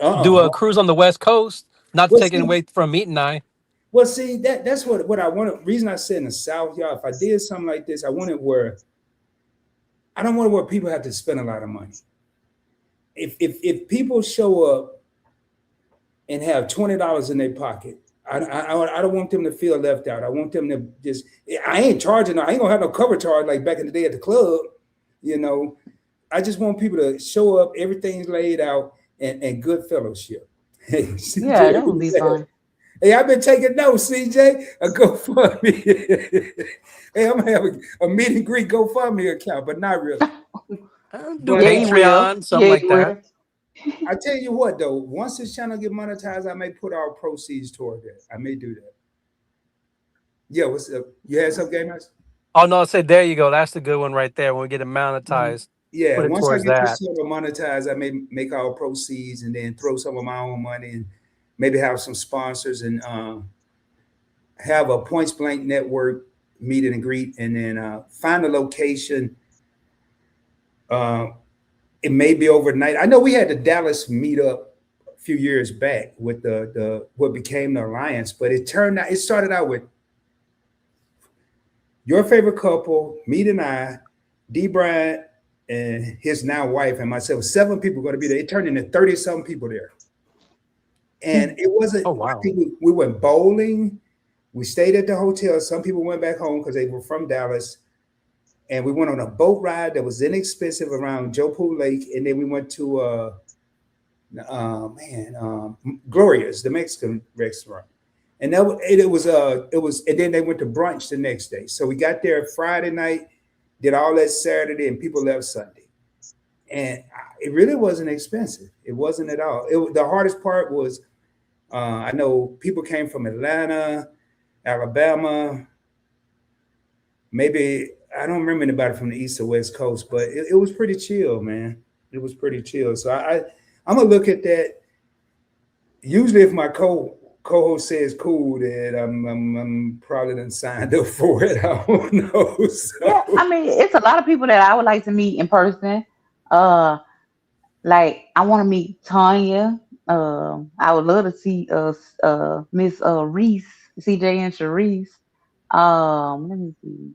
do uh-uh. a cruise on the West Coast, not to Well, take it see, away from Meat and I. well, see that's what I want. Reason I said in the South, y'all. If I did something like this, I want it where I don't want it where people have to spend a lot of money. If people show up and have $20 in their pocket, I don't want them to feel left out. I want them to just. I ain't charging. I ain't gonna have no cover charge like back in the day at the club. You know, I just want people to show up. Everything's laid out and good fellowship. Hey, CJ, Yeah, that would be fun. hey, I've been taking notes, CJ. A GoFundMe. Hey, I'm gonna have a meet and greet GoFundMe account, but not really. Do But Yeah, you will. Patreon, something Yeah, like you that. will. I tell you what, though, once this channel get monetized, I may put our proceeds toward that. I may do that. Yeah, what's up? You had some gamers? Oh no, I said there you go. That's the good one right there. When we get it monetized, Yeah, put it once I towards get this that. channel monetized, I may make our proceeds and then throw some of my own money and maybe have some sponsors and have a Points Blank Network meet and greet, and then find a location. It may be overnight. I know we had the Dallas meetup a few years back with the what became the Alliance, but it started out with your favorite couple, Meat and I, D. Bryant, and his now wife and myself. 7 people going to be there. It turned into 30-something people there. And it wasn't, Oh I wow. think we went bowling. We stayed at the hotel. Some people went back home because they were from Dallas. And we went on a boat ride that was inexpensive around Joe Pool Lake. And then we went to, Gloria's, the Mexican restaurant. And it was, and then they went to brunch the next day. So we got there Friday night, did all that Saturday, and people left Sunday. And it really wasn't expensive. It wasn't at all. The hardest part was, I know people came from Atlanta, Alabama, maybe, I don't remember anybody from the East or West Coast, but it was pretty chill, man. It was pretty chill. So I'm gonna look at that. Usually, if my co-host says cool, then I'm probably done signed up for it. I don't know. Yeah, So I mean, it's a lot of people that I would like to meet in person. Like I want to meet Tanya. I would love to see Miss Reese, CJ and Sharice. Let me see.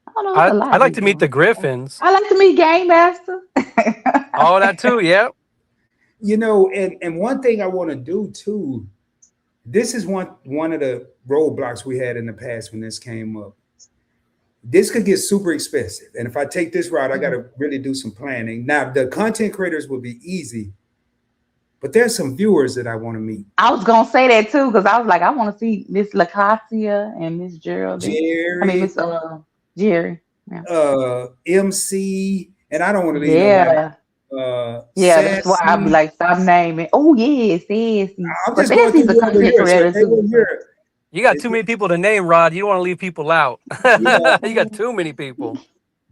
I don't know, it's a lot I'd of like to meet the people. Griffins. I like to meet Game Master. Oh, that too. Yep. and one thing I want to do too. This is one of the roadblocks we had in the past when this came up. This could get super expensive. And if I take this route, I got to really do some planning. Now, the content creators will be easy, but there's some viewers that I want to meet. I was gonna say that too because I was like, I want to see Miss Lacasia and Miss Geraldine. I mean, Jerry, Miss Jerry. Yeah, MC, and I don't want to leave nobody. yeah, yeah. That's why I'd be Sassy. like, stop naming. Oh yes, Sassy. I'm But just going through Sassy's a the over content here. So creator if they were too. here, You got too many people to name, Rod. You don't want to leave people out. yeah, You got too many people.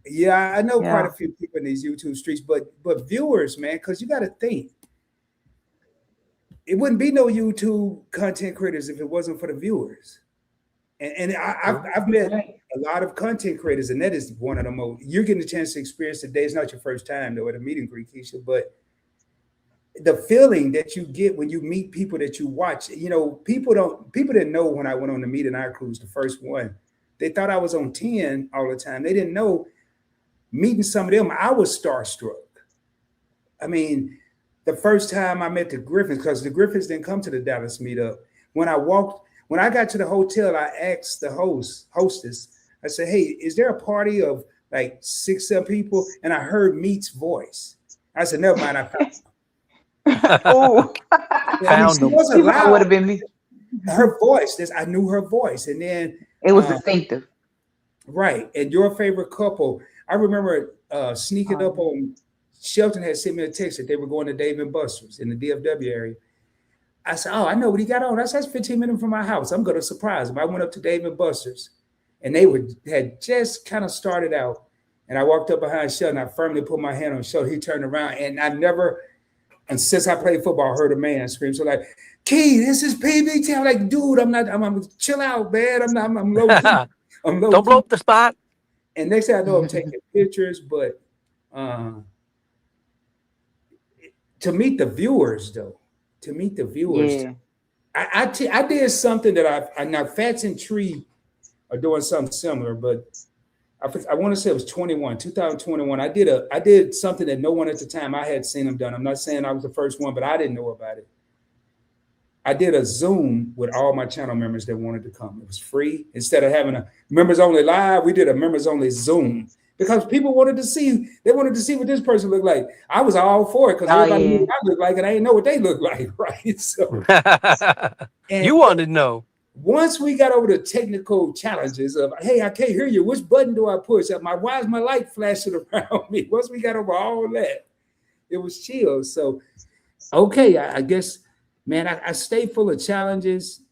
yeah, I know quite Yeah. a few people in these YouTube streets, but viewers, man, because you got to think it wouldn't be no YouTube content creators if it wasn't for the viewers. And I've met a lot of content creators, and that is one of the most. You're getting a chance to experience today. It's not your first time though at a meet and greet, Keisha, but the feeling that you get when you meet people that you watch. People didn't know when I went on the Meet and I cruise, the first one. They thought I was on 10 all the time. They didn't know meeting some of them, I was starstruck. I mean, the first time I met the Griffins, because the Griffins didn't come to the Dallas meetup. When I got to the hotel, I asked the hostess, I said, hey, is there a party of like 6, 7 people? And I heard Meat's voice. I said, never mind, I found him. Oh, Found she them. wasn't would loud. have been me. Her voice, I knew her voice. And then, It was distinctive. right, and your favorite couple, I remember sneaking up on, Shelton had sent me a text that they were going to Dave & Buster's in the DFW area. I said, oh, I know what he got on. That's 15 minutes from my house. I'm going to surprise him. I went up to Dave & Buster's, and they had just kind of started out. And I walked up behind Sheldon. I firmly put my hand on his shoulder. He turned around, and I never, and since I played football, I heard a man scream. So like, Key, this is PBT. I'm like, dude, I'm chill out, man. I'm low key. I'm low Don't key. blow up the spot. And next thing I know, I'm taking pictures, but to meet the viewers, though, Yeah. I did something that I now Fats and Tree are doing something similar, but I want to say it was 2021. I did something that no one at the time I had seen them done. I'm not saying I was the first one, but I didn't know about it. I did a Zoom with all my channel members that wanted to come. It was free. Instead of having a members only live, we did a members only Zoom because people wanted to see. They wanted to see what this person looked like. I was all for it because everybody knew what I looked like, and I didn't know what they looked like, right? So, You wanted to know. Once we got over the technical challenges of, hey, I can't hear you. Which button do I push? Why is my light flashing around me? Once we got over all that, it was chill. So, okay, I guess, man, I stay full of challenges.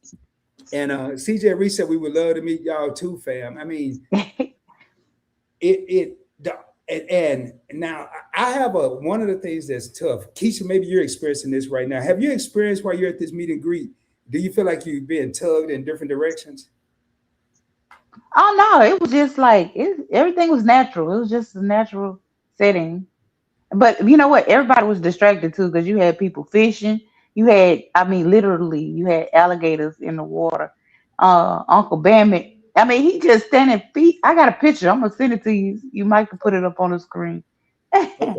And CJ Reese said we would love to meet y'all too, fam. I mean, and now I have one of the things that's tough. Keisha, maybe you're experiencing this right now. Have you experienced while you're at this meet and greet? Do you feel like you're being tugged in different directions? Oh no, it was just like everything was natural. It was just a natural setting. But you know what? Everybody was distracted too because you had people fishing. You had, I mean, literally, you had alligators in the water. Uncle Bammy, I mean, he just standing feet. I got a picture. I'm gonna send it to you. You might can put it up on the screen. Okay.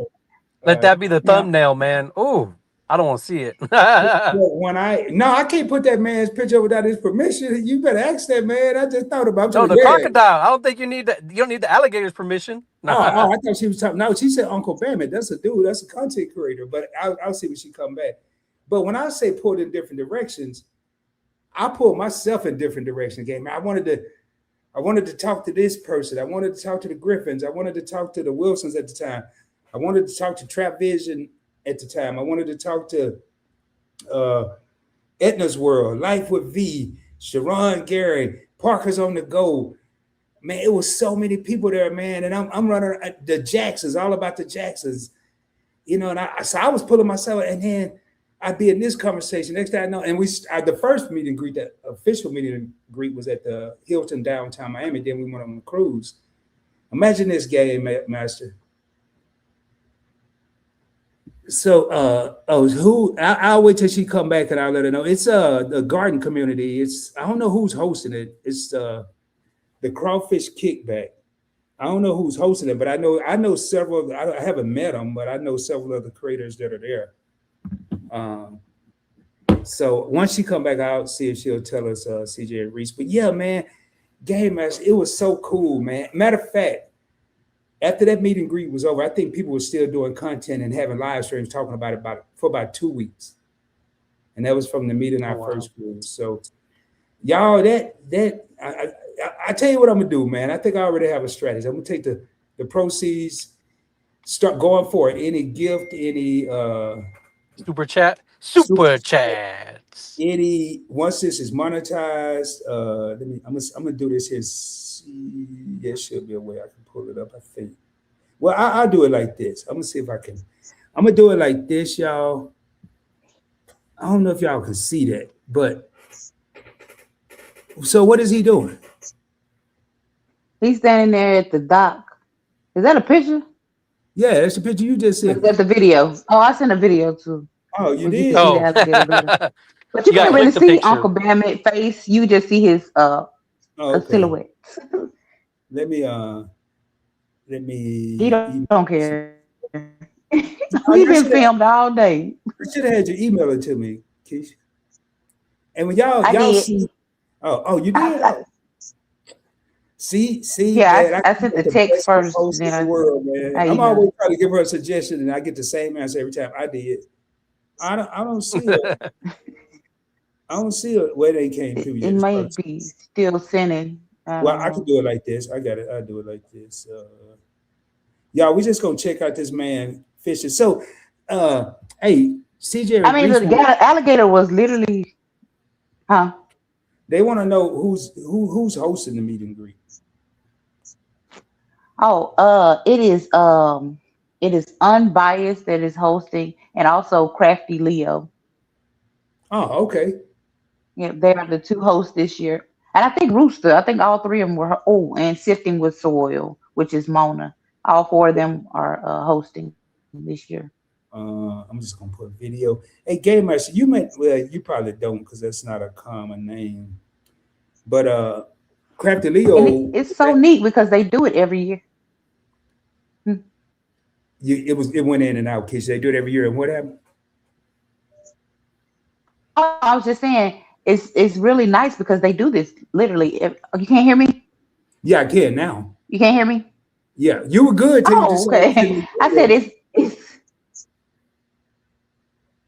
Let that be the Yeah. thumbnail, man. Ooh, I don't want to see it. I can't put that man's picture without his permission. You better ask that man. I just thought about No, the crocodile. I don't think you need that. You don't need the alligator's permission. Oh, I thought she was talking. No, she said Uncle Bammy. That's a dude. That's a content creator. But I'll see when she come back. But when I say pulled in different directions, I pulled myself in different directions. Game. I wanted to talk to this person. I wanted to talk to the Griffins. I wanted to talk to the Wilsons at the time. I wanted to talk to Trap Vision at the time. I wanted to talk to Etna's World, Life with V, Sharon Gary, Parker's on the Go. Man, it was so many people there, man. And I'm running the Jacksons, all about the Jacksons, you know. And I was pulling myself, and then I'd be in this conversation. Next thing I know, and the first meet and greet, that official meet and greet, was at the Hilton downtown Miami. Then we went on a cruise. Imagine this, game master. So, I'll wait till she come back and I'll let her know. It's the garden community. I don't know who's hosting it. It's the Crawfish Kickback. I don't know who's hosting it, but I know several. I haven't met them, but I know several of the creators that are there. So once she come back, I'll see if she'll tell us, CJ Reese. But yeah, man, Game Master, it was so cool, man. Matter of fact, after that meet and greet was over, I think people were still doing content and having live streams talking about it for about 2 weeks. And that was from the meeting I first grew. So y'all, I tell you what I'm gonna do, man. I think I already have a strategy. I'm gonna take the proceeds, start going for it. Any gift, any Super chats. Once this is monetized, I'm gonna do this here. See, there should be a way I can pull it up, I think. Well, I'll do it like this. I'm gonna see if I can. I'm gonna do it like this, y'all. I don't know if y'all can see that, but so what is he doing? He's standing there at the dock. Is that a picture? Yeah, that's the picture you just Or said. is that the video? Oh, I sent a video too. Oh, you Where did? can see the alligator better. But you You gotta can't really click the see picture. Uncle Bammy face. You just see his Okay. silhouette. Let me He don't care. We've been filmed all day. I should have had you email it to me, Keisha. And when y'all did. see, you did. See, Yeah, man, I sent the get text best first, host in then the world, man. I I'm emailed. always trying to give her a suggestion, and I get the same answer every time. I did. I don't see it. I don't see it where they came through It yet. may be still sending. Well, I can do it like this. I got it. I'll do it like this. Y'all, we just gonna check out this man fishing. So, hey, CJ. I mean, the alligator was literally, huh? They want to know who's hosting the meet and greet. Oh, it is Unbiased that is hosting, and also Crafty Leo. Oh, okay. Yeah, they are the two hosts this year. And I think Rooster, I think all three of them were, oh, and Sifting with Soil, which is Mona. All four of them are hosting this year. I'm just gonna put video. Hey, Game Master, you might, well, you probably don't because that's not a common name. But Crafty And Leo, it's so neat because they do it every year. Hmm. it went in and out. Kids, they do it every year. And what happened? Oh, I was just saying, it's really nice because they do this literally. You can't hear me? Yeah, I can now. You can't hear me? Yeah, you were good till you Oh, decided to send okay. me I said video. it's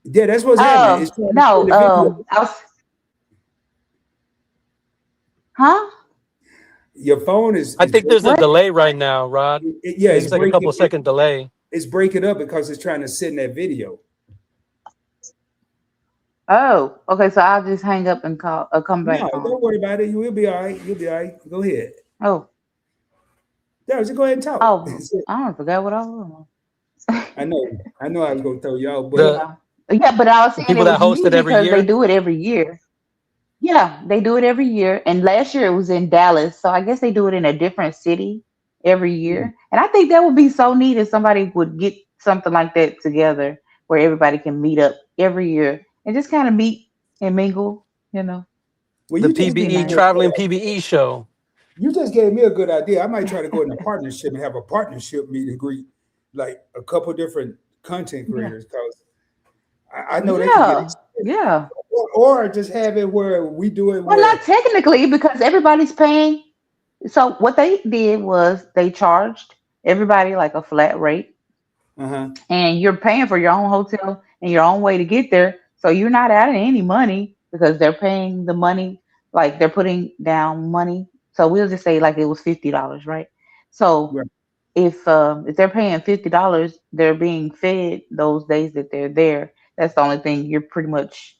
Yeah, that's what's happening. It's trying to no, send the video. I was, huh? Your phone I is think there's a What? delay right now, Rod. yeah, I think it's like a couple second delay. it's breaking up because it's trying to send that video. Oh, okay. So I'll just hang up and call, come No, back on. don't worry about it. You will be all right. You'll be all right. Go ahead. Oh, Yeah, just go ahead and talk. oh, I don't forget what I was. I know I was gonna throw you out, but The Yeah, yeah. But I was saying people it that was host neat it every because they year. do it every year. Yeah, they do it every year. And last year it was in Dallas, so I guess they do it in a different city every year. And I think that would be so neat if somebody would get something like that together where everybody can meet up every year and just kind of meet and mingle. You know, well, The you just it'd be gave me PBE nice. a good traveling idea. PBE show. You just gave me a good idea. I might try to go in a partnership and have a partnership meet and greet, like a couple different content Yeah, creators, because I know they can get yeah, expensive. yeah. Or just have it where we do it Well, where not technically because everybody's paying. So what they did was they charged everybody like a flat rate, uh-huh. and you're paying for your own hotel and your own way to get there. So you're not adding any money because they're paying the money, like they're putting down money. So we'll just say like it was $50, right? So Right. if they're paying $50, they're being fed those days that they're there. That's the only thing you're pretty much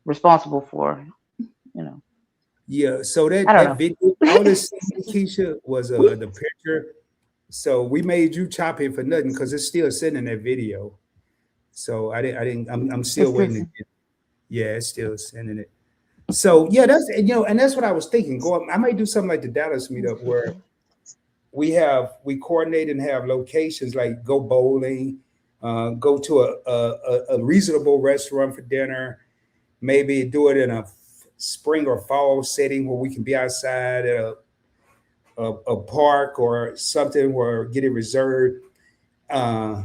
responsible for. You know, Yeah. So I don't that know. video, all this Keisha was the picture. So we made you chop it for nothing because it's still sitting in that video. So I'm still It's waiting to listen. get, yeah, it's still sending it. So yeah, that's, and that's what I was thinking. I might do something like the Dallas meetup where we coordinate and have locations like go bowling, go to a reasonable restaurant for dinner, maybe do it in a spring or fall setting where we can be outside at a park or something where get it reserved. Uh,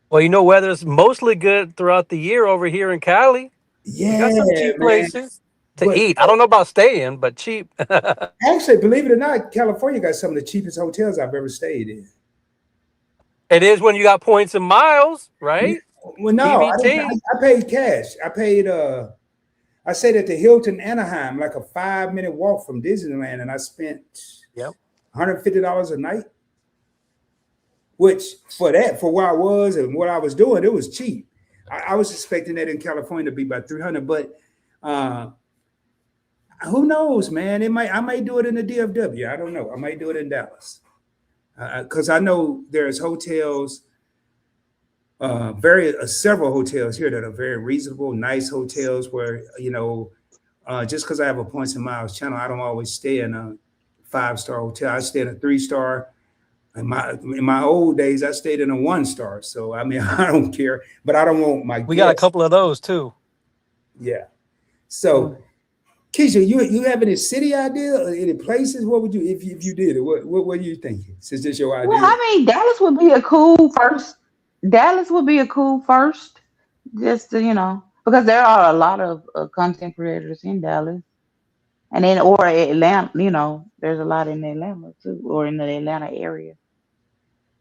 Well, weather's mostly good throughout the year over here in Cali. We got yeah, some cheap man. places to But eat. I don't know about staying, but cheap. actually, believe it or not, California got some of the cheapest hotels I've ever stayed in. It is when you got points and miles, Yeah. right? Well, no, I didn't. PBT. I paid cash. I stayed at the Hilton Anaheim, like a 5-minute walk from Disneyland, and I spent Yep. $150 a night. Which for where I was and what I was doing, it was cheap. I was expecting that in California to be about 300, but uh, who knows, man? I might do it in the DFW. I don't know. I might do it in Dallas because I know there's hotels, several hotels here that are very reasonable, nice hotels where just because I have a points and miles channel, I don't always stay in a 5-star hotel. I stay in a 3-star. In my old days, I stayed in a 1-star. So I mean, I don't care, but I don't want my We got a guests. couple of those too. Yeah. So Mm. Keisha, you have any city idea or any places? What would you if you did it? What are you thinking? Since this your Well, idea. I mean, Dallas would be a cool first. Dallas would be a cool first, just to, because there are a lot of content creators in Dallas, and then or Atlanta. There's a lot in Atlanta too, or in the Atlanta area.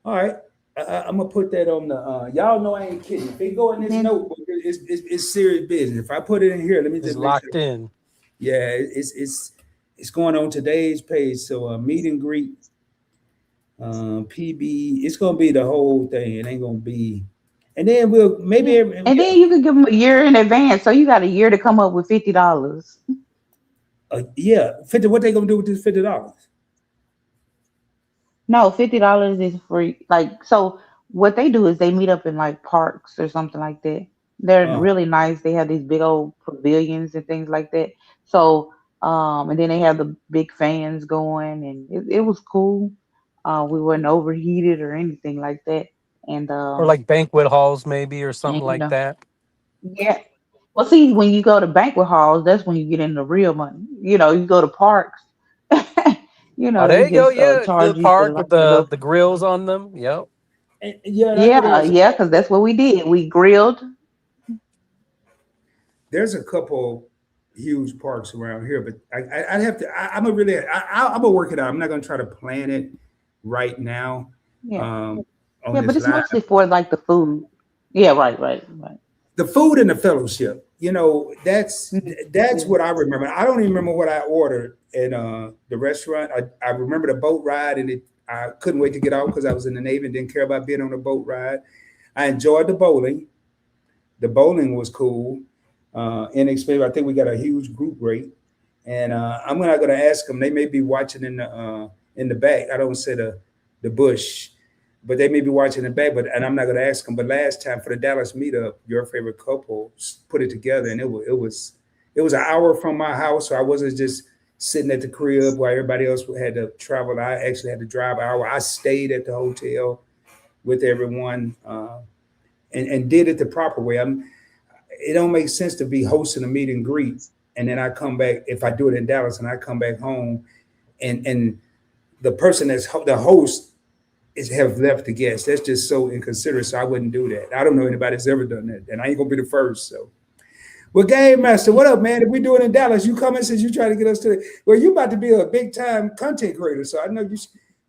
All right. I'm gonna put that on the. Y'all know I ain't kidding. If they go in this Then notebook, it's serious business. If I put it in here, let me It's just make sure. locked in. Yeah, it's going on today's page. So meet and greet, PB. It's gonna be the whole thing. It ain't gonna be, and then we'll maybe yeah, and then you could give them a year in advance, so you got a year to come up with $50. yeah, 50. What they gonna do with this $50? No, $50 is free. Like, so what they do is they meet up in like parks or something like that. They're Uh, really nice. They have these big old pavilions and things like that. So, and then they have the big fans going, and it was cool. We weren't overheated or anything like that. And Or like banquet halls, maybe, or something and like that. yeah. Well, see, when you go to banquet halls, that's when you get into real money. You go to parks. Oh, They there you go. just Yeah, the charge you for park like with the little. the grills on them. Yep. yeah, and I know Yeah, yeah, because that's what we did. We grilled. there's a couple huge parks around here, but I'd have to. I'm a really. I'm gonna work it out. I'm not gonna try to plan it right now. Yeah. Um, on Yeah, but this it's live, mostly for like the food. Yeah, right, right, right. the food and the fellowship. That's Mhm. what I remember. I don't even remember what I ordered in the restaurant. I remember the boat ride, and I couldn't wait to get out because I was in the Navy and didn't care about being on a boat ride. I enjoyed the bowling. The bowling was cool, inexpensive. I think we got a huge group rate, and I'm not going to ask them. They may be watching in the back. I don't say the bush, but they may be watching the back. And I'm not going to ask them. But last time for the Dallas meetup, your favorite couple put it together, and it was an hour from my house, so I wasn't just sitting at the crib while everybody else had to travel. I actually had to drive an hour. I stayed at the hotel with everyone. And did it the proper way. It don't make sense to be hosting a meet and greet and then I come back if I do it in Dallas and I come back home and the person the host is have left the guest. That's just so inconsiderate. So I wouldn't do that. I don't know anybody that's ever done that, and I ain't gonna be the first. So, well, Game Master, what up, man? If we do it in Dallas, you coming since you try to get us to. Well, you about to be a big time content creator, so I know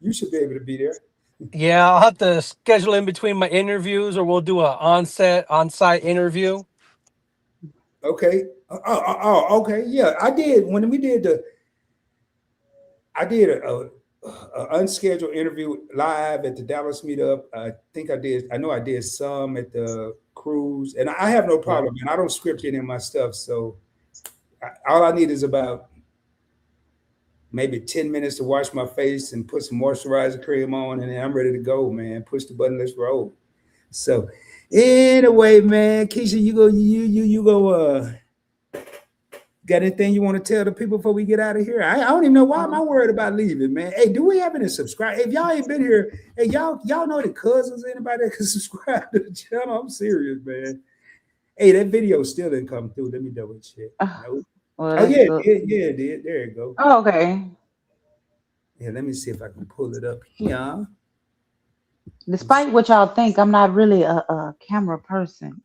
you should be able to be there. Yeah, I'll have to schedule in between my interviews, or we'll do a on-site interview. Okay. Okay. Yeah, I did when we did the. I did a unscheduled interview live at the Dallas meetup. I think I did. I know I did some at the cruise, and I have no Yeah. problem. And I don't script any of my stuff, so all I need is about maybe 10 minutes to wash my face and put some moisturizer cream on, and then I'm ready to go, man. Push the button, let's roll. So, anyway, man, Keisha, you go. Got anything you want to tell the people before we get out of here? I don't even know why am I worried about leaving, man. Hey, do we have any subscribe? If y'all ain't been here, hey, y'all know the cousins, anybody that can subscribe to the channel? I'm serious, man. Hey, that video still didn't come through. Let me double check. No. Well, Oh that yeah, sucks. it did. There you go. Oh, okay. Yeah, let me see if I can pull it up here. Despite what y'all think, I'm not really a camera person.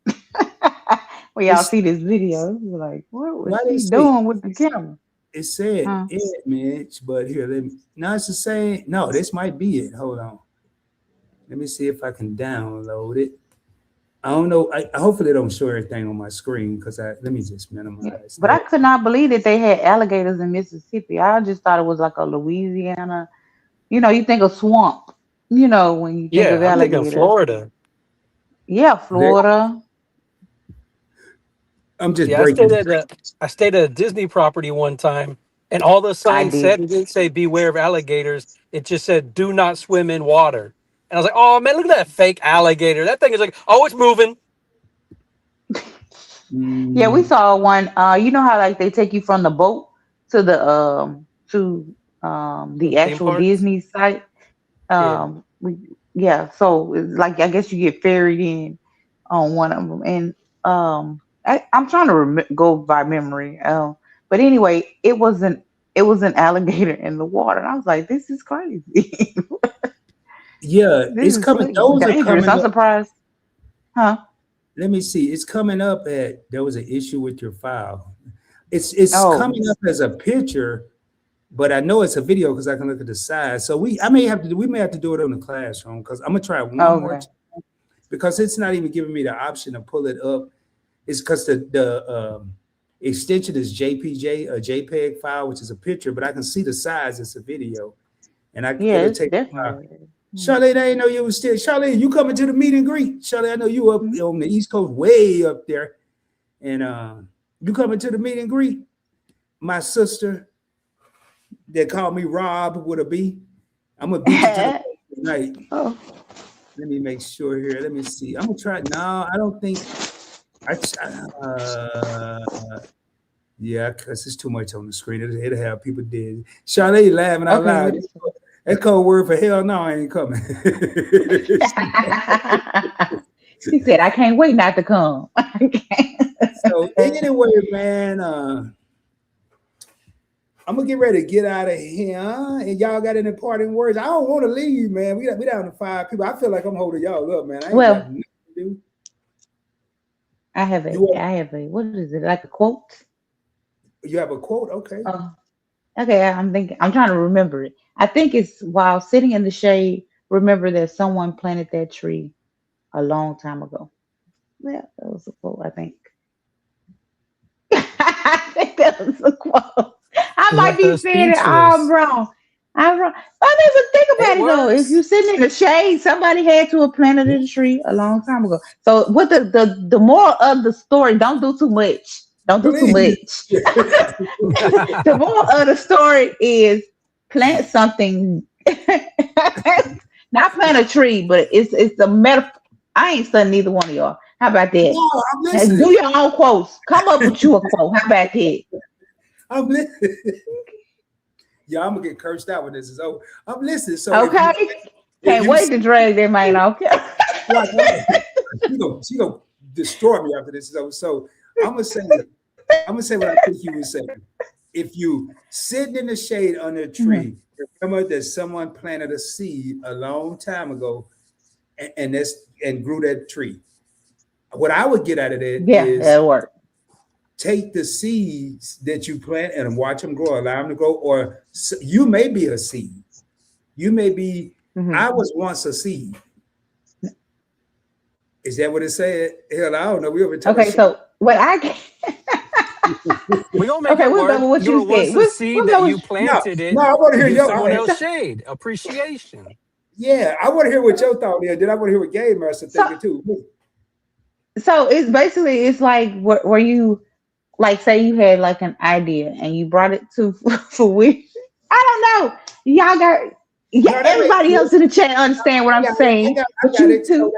When y'all It's see this video, you're like, what was why they she say doing with the camera? it said Huh? image, but here let me. No, it's the same. No, this might be it. Hold on. Let me see if I can download it. I don't know. I hopefully don't show everything on my screen because let me just Yeah. minimize But I that. could not believe that they had alligators in Mississippi. I just thought it was like a Louisiana. You think of swamp, when you think Yeah, of I'm thinking alligators. Florida. Yeah, There, Florida. I'm just Yeah, breaking. I stayed at a Disney property one time, and all the I signs did. said it didn't say "Beware of alligators." It just said "Do not swim in water." And I was like, "Oh man, look at that fake alligator! That thing is like, oh, it's moving." Yeah, we Mm, saw one. You know how like they take you from the boat to the The theme actual parks. Disney site. Yeah. Yeah, so it's like I guess you get ferried in on one of them, and I'm trying to go by memory. But anyway, it was an alligator in the water, and I was like, this is crazy. yeah, This it's is coming. Those are dangerous. coming I'm up. surprised, huh? Let me see. It's coming up at there was an issue with your file. It's Oh, coming up as a picture, but I know it's a video because I can look at the size. So we may have to do it on the classroom because I'm gonna try one more okay. time because it's not even giving me the option to pull it up. It's because the extension is JPG, a JPEG file, which is a picture, but I can see the size. It's a video, and Yeah, it'll it's take. definitely. Charlotte, I didn't know you was still. Charlotte, you coming to the meet and greet? Charlotte, I know you up Mhm. on the East Coast, way up there, and you coming to the meet and greet? My sister, they call me Rob with a B. I'm gonna beat you to the night. Oh, Let me make sure here. Let me see. I'm gonna try. No, I don't think. Yeah, because it's too much on the screen. It'll have people dead. Charlotte laughing out okay. loud. That code word for hell no, I ain't coming. She said, "I can't wait not to come." So anyway, man, I'm gonna get ready to get out of here. And y'all got any parting words? I don't want to leave, man. We down to 5 people. I feel like I'm holding y'all up, man. I ain't Well, got nothing to do. I have a, what is it, like a quote? You have a quote? Okay. Okay, I'm trying to remember it. I think it's while sitting in the shade, remember that someone planted that tree a long time ago. Yeah, that was a quote, I think. I think that was a quote. I might Left be us saying it all speechless. wrong. I'm wrong. I mean, but think about It it though. If works. you're sitting in the shade, somebody had to have planted a tree a long time ago. So what the moral of the story, don't do too much. Don't do too Please. much. The moral of the story is plant something. Not plant a tree, but it's a metaphor. I ain't studying neither one of y'all. How about that? No, I'm Now, listening. do your own quotes. Come up with you a quote. How about that? I'm listening. Yeah, I'm gonna get cursed out when this is over. I'm listening. So Okay. Can't wait to drag that man off. She gonna destroy me after this is over. So I'm gonna say what I think you would say. If you sitting in the shade under a tree, remember that someone planted a seed a long time ago, and grew that tree. What I would get out of that Yeah, is that'll work. take the seeds that you plant and watch them grow, allow them to grow, or you may be a seed. You may be, I was once a seed. Is that what it said? Hell, I don't know. We over Okay, so what I We gonna make okay, it we'll work. go with what You you were once said. a seed that you No, planted it. I want to hear Give your someone else shade. Appreciation. Yeah, I want to hear what your thought is. Then I want to hear what Game Master thinking too. So it's basically it's like where you like say you had like an idea and you brought it to fruition. I don't know. Y'all got everybody else in the chat understand what I'm saying. But you too.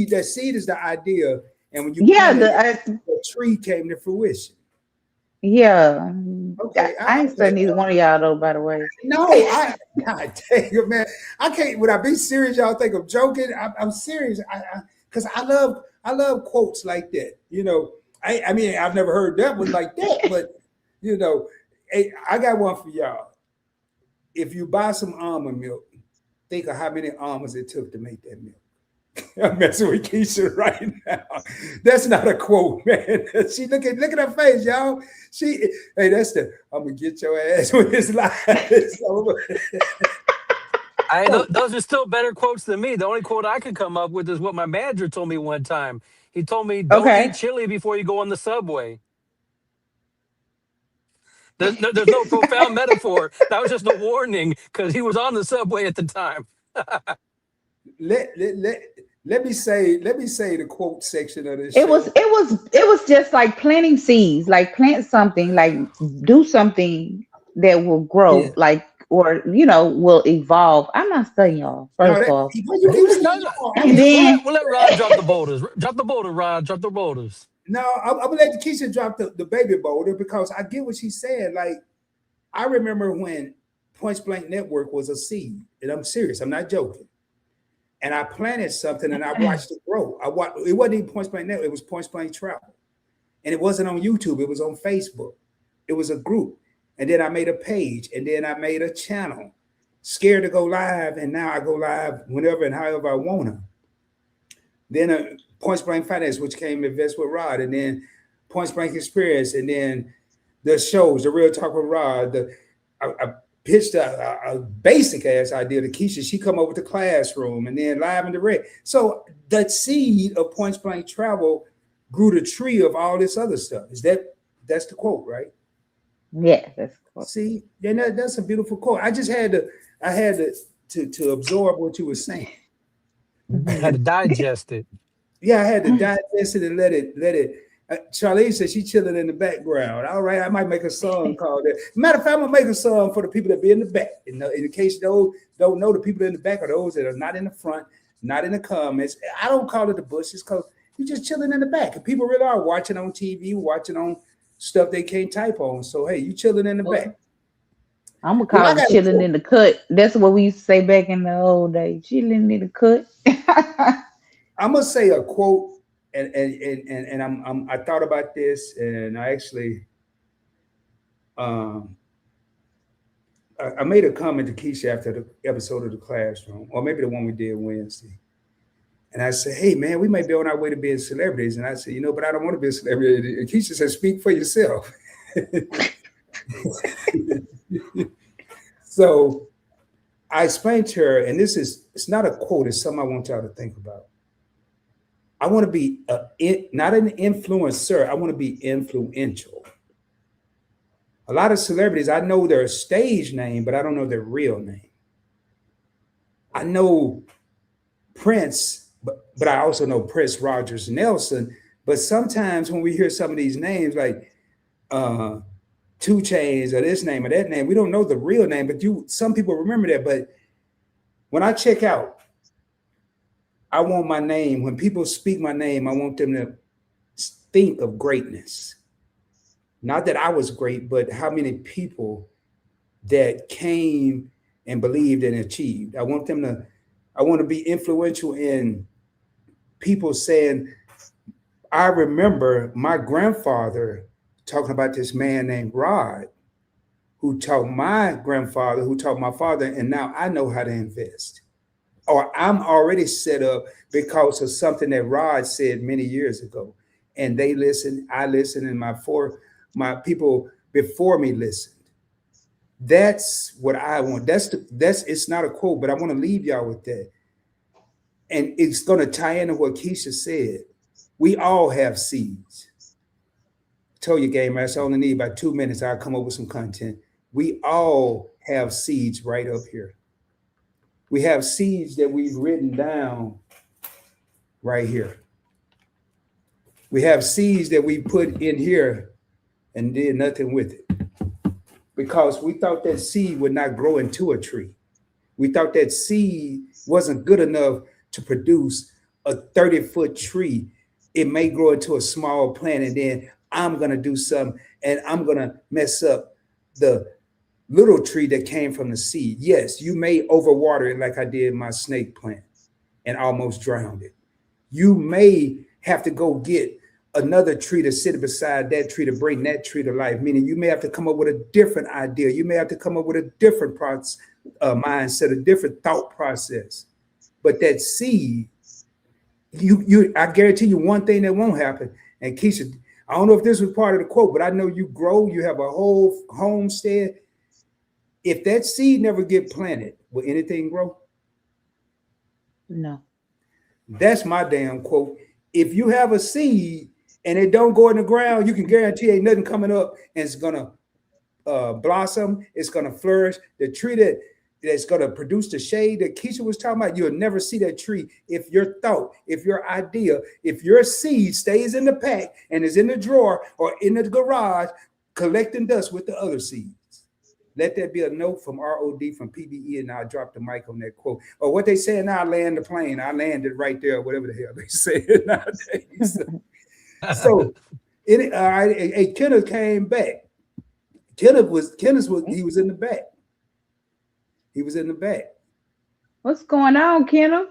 That seed is the idea, and when you the tree came to fruition. Yeah. Okay, I ain't studying neither one of y'all though, by the way. No, God dang it, man. I can't. When I be serious, y'all think I'm joking. I'm serious. Because I love quotes like that. You know, I mean, I've never heard that one like that, but you know, hey, I got one for y'all. If you buy some almond milk, think of how many almonds it took to make that milk. I'm messing with Keisha right now. That's not a quote, man. She look at her face, y'all. Hey, that's I'm gonna get your ass when this live is over. Those are still better quotes than me. The only quote I could come up with is what my manager told me one time. He told me, "Don't eat chili before you go on the subway." There's no profound metaphor. That was just a warning because he was on the subway at the time. Let me say the quote section of this. It was just like planting seeds, like plant something, like do something that will grow, like or will evolve. I'm not studying y'all. First off, and then we'll let Rod drop the boulders. Drop the boulder, Rod. Drop the boulders. No, I'm gonna let Keisha drop the baby boulder because I get what she's saying. Like, I remember when Point Blank Network was a seed, and I'm serious. I'm not joking. And I planted something, and I watched it grow. It wasn't even Point Blank Network. It was Point Blank Travel, and it wasn't on YouTube. It was on Facebook. It was a group, and then I made a page, and then I made a channel. Scared to go live, and now I go live whenever and however I wanna. Then Point Blank Finance, which came Invest with Rod, and then Point Blank Experience, and then the shows, the Real Talk with Rod. I pitched a basic ass idea to Keisha. She come up with the classroom, and then Live and Direct. So that seed of Point Blank Travel grew the tree of all this other stuff. That's the quote, right? Yeah, that's the quote. See, then that's a beautiful quote. I had to absorb what you were saying. I had to digest it. Yeah, I had to digest it and let it. Charlene said she chilling in the background. All right, I might make a song called that. Matter of fact, I'm gonna make a song for the people that be in the back. In case those don't know, the people in the back are those that are not in the front, not in the comments. I don't call it the bushes because you're just chilling in the back. And people really are watching on TV, watching on stuff they can't type on. So hey, you chilling in the back. I'm gonna call it chilling in the cut. That's what we used to say back in the old days. Chilling in the cut. I'm gonna say a quote. And I thought about this, and I actually I made a comment to Keisha after the episode of The Classroom, or maybe the one we did Wednesday. And I said, hey man, we may be on our way to being celebrities. And I said, but I don't want to be a celebrity. And Keisha said, speak for yourself. So I explained to her, and it's not a quote, it's something I want y'all to think about. I want to be not an influencer. I want to be influential. A lot of celebrities, I know their stage name, but I don't know their real name. I know Prince, but I also know Prince Rogers Nelson. But sometimes when we hear some of these names like 2 Chainz or this name or that name, we don't know the real name, but some people remember that. But when I check out, I want my name, when people speak my name, I want them to think of greatness. Not that I was great, but how many people that came and believed and achieved. I want to be influential in people saying, I remember my grandfather talking about this man named Rod, who taught my grandfather, who taught my father, and now I know how to invest. Or I'm already set up because of something that Rod said many years ago. And they listened, I listened, and my people before me listened. That's what I want. It's not a quote, but I want to leave y'all with that. And it's going to tie into what Keisha said. We all have seeds. I told you, Game Master, I only need about 2 minutes. I'll come up with some content. We all have seeds right up here. We have seeds that we've written down right here. We have seeds that we put in here and did nothing with it because we thought that seed would not grow into a tree. We thought that seed wasn't good enough to produce a 30-foot tree. It may grow into a small plant, and then I'm going to do something and I'm going to mess up the little tree that came from the seed. Yes, you may overwater it like I did my snake plant and almost drowned it. You may have to go get another tree to sit beside that tree to bring that tree to life, meaning you may have to come up with a different idea. You may have to come up with a different mindset, a different thought process. But that seed, I guarantee you one thing that won't happen. And Keisha, I don't know if this was part of the quote, but I know you grow, you have a whole homestead. If that seed never get planted, will anything grow? No. That's my damn quote. If you have a seed and it don't go in the ground, you can guarantee ain't nothing coming up and it's gonna blossom, it's gonna flourish. The tree that's gonna produce the shade that Keisha was talking about, you'll never see that tree if your thought, if your idea, if your seed stays in the pack and is in the drawer or in the garage collecting dust with the other seeds. Let that be a note from ROD from PBE, and I'll drop the mic on that quote. Or what they say now, land the plane. I landed right there, whatever the hell they say nowadays. So, Kenneth came back. Kenneth was in the back. He was in the back. What's going on, Kenneth?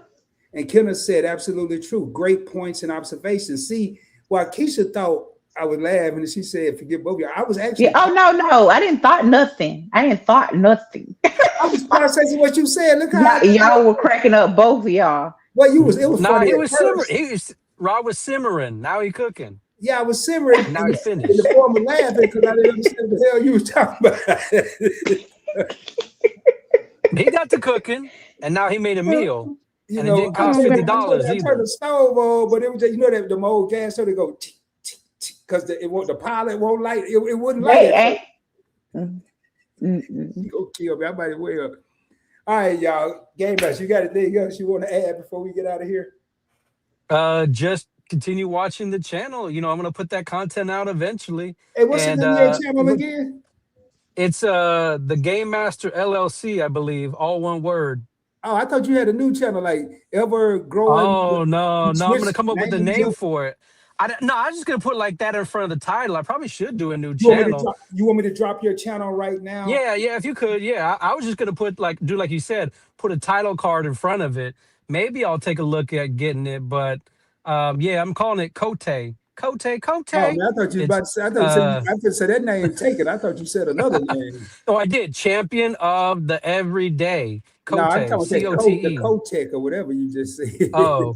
And Kenneth said, absolutely true. Great points and observations. See, while Keisha thought I was laughing, and she said, forget both of you. I was actually. Yeah, oh, no. I didn't thought nothing. I I was processing what you said. Look how y'all were cracking up, both of y'all. Well, it was funny. He was simmering. Rob was simmering. Now he cooking. Yeah, I was simmering. Now he's finished. In the form of laughing because I didn't understand what the hell you was talking about. He got to cooking, and now he made a meal. You and know, it didn't cost $50 I either. turned the stove on, but it was just, that the old gas so they go because the pilot won't light. It wouldn't light. You go kill me. I might as well. All right, y'all. Game Master, you got anything else you want to add before we get out of here? Just continue watching the channel. You know, I'm gonna put that content out eventually. Hey, what's the And name of your channel again? it's the Game Master LLC, I believe, all one word. Oh, I thought you had a new channel, like Ever Growing. Oh no, You no, I'm gonna switched come up with a names name up. for it. No, I'm just gonna put like that in front of the title. I probably should do a new You want me to channel. drop? You want me to drop your channel right now? Yeah, yeah, if you could, yeah. I was just gonna put like you said, put a title card in front of it. Maybe I'll take a look at getting it, but yeah, I'm calling it Kote. Kote, Oh Kote. man, I thought you was It's about to say. I thought you said. I could say that name taken. I thought you said another name. oh, I did. Champion of the Everyday. No, I'm Kote, talking C that O T the E. Kotek or whatever you just said. Oh.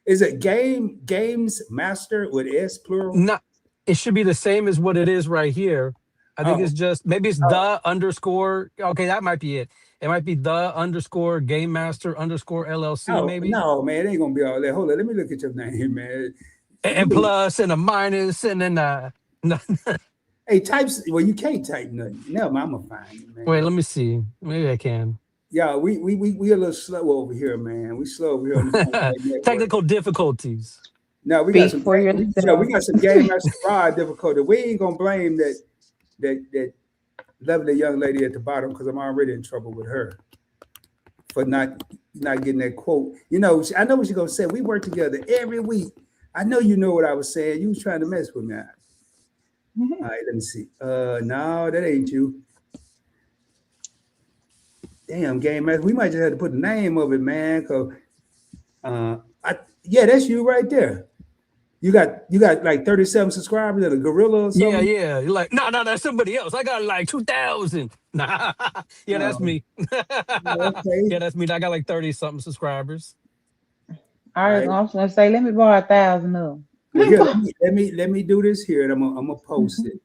Is it Games Master with S plural? Not, it should be the same as what it is right here. I think Oh, it's just maybe it's oh, the underscore. Okay, that might be it. It might be the underscore game master underscore LLC, oh, maybe. no, man, it ain't gonna be all that. Hold on, let me look at your name, man. And plus and a minus and then no. Hey, types. Well, you can't type nothing. No, I'm gonna find it, man. Wait, let me see. Maybe I can. Yeah, we a little slow over here, man. We slow over here on the Phone Network. Technical difficulties. No, we got Speak some. for You know, yourself. we got some Game Master Rod difficulty. We ain't gonna blame that lovely young lady at the bottom because I'm already in trouble with her for not getting that quote. You know, I know what you're gonna say. We work together every week. I know you know what I was saying. You was trying to mess with me. All right, let me see. No, that ain't you. Damn, Game Master. We might just have to put the name of it, man. Cause yeah, that's you right there. You got like 37 subscribers at a gorilla or Yeah, something. yeah. You're like, no, that's somebody else. I got like 2,000. Nah. Yeah, that's me. Okay. Yeah, that's me. I got like 30 something subscribers. I All was right. gonna say, let me borrow 1,000 of them. Well, here, let me do this here, and I'm gonna post it.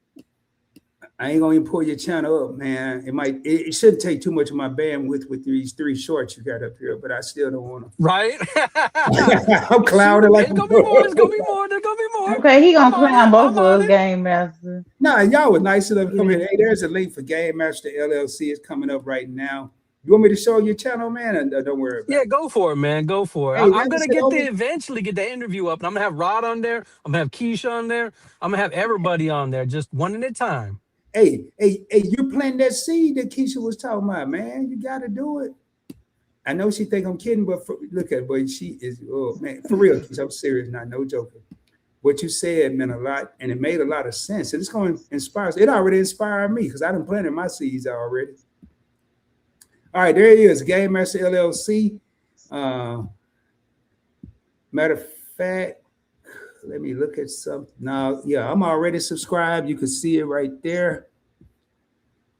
I ain't gonna even pull your channel up, man. It shouldn't take too much of my bandwidth with these 3 shorts you got up here, but I still don't want Right? to. I'm clouded Shoot, like it's gonna be more. It's gonna be more. There's gonna be more. Okay, he I'm gonna on clown it. both I'm of on us, it. Game Master. Nah, y'all was nice enough to come here. Hey, there's a link for Game Master LLC. It's coming up right now. You want me to show your channel, man? Or don't worry about Yeah, it. go for it, man. Go for it. Hey, I'm like I gonna said, eventually get the interview up, and I'm gonna have Rod on there. I'm gonna have Keisha on there. I'm gonna have everybody on there, just one at a time. hey, you're planting that seed that Keisha was talking about, man. You got to do it. I know she think I'm kidding, but look at her, boy. She is, oh man, for real, Keisha, I'm serious, not no joking. What you said meant a lot, and it made a lot of sense. And it's going to inspire us. It already inspired me because I done planted my seeds already. All right, there he is, Game Master LLC. Matter of fact, let me look at something. Now, yeah, I'm already subscribed. You can see it right there.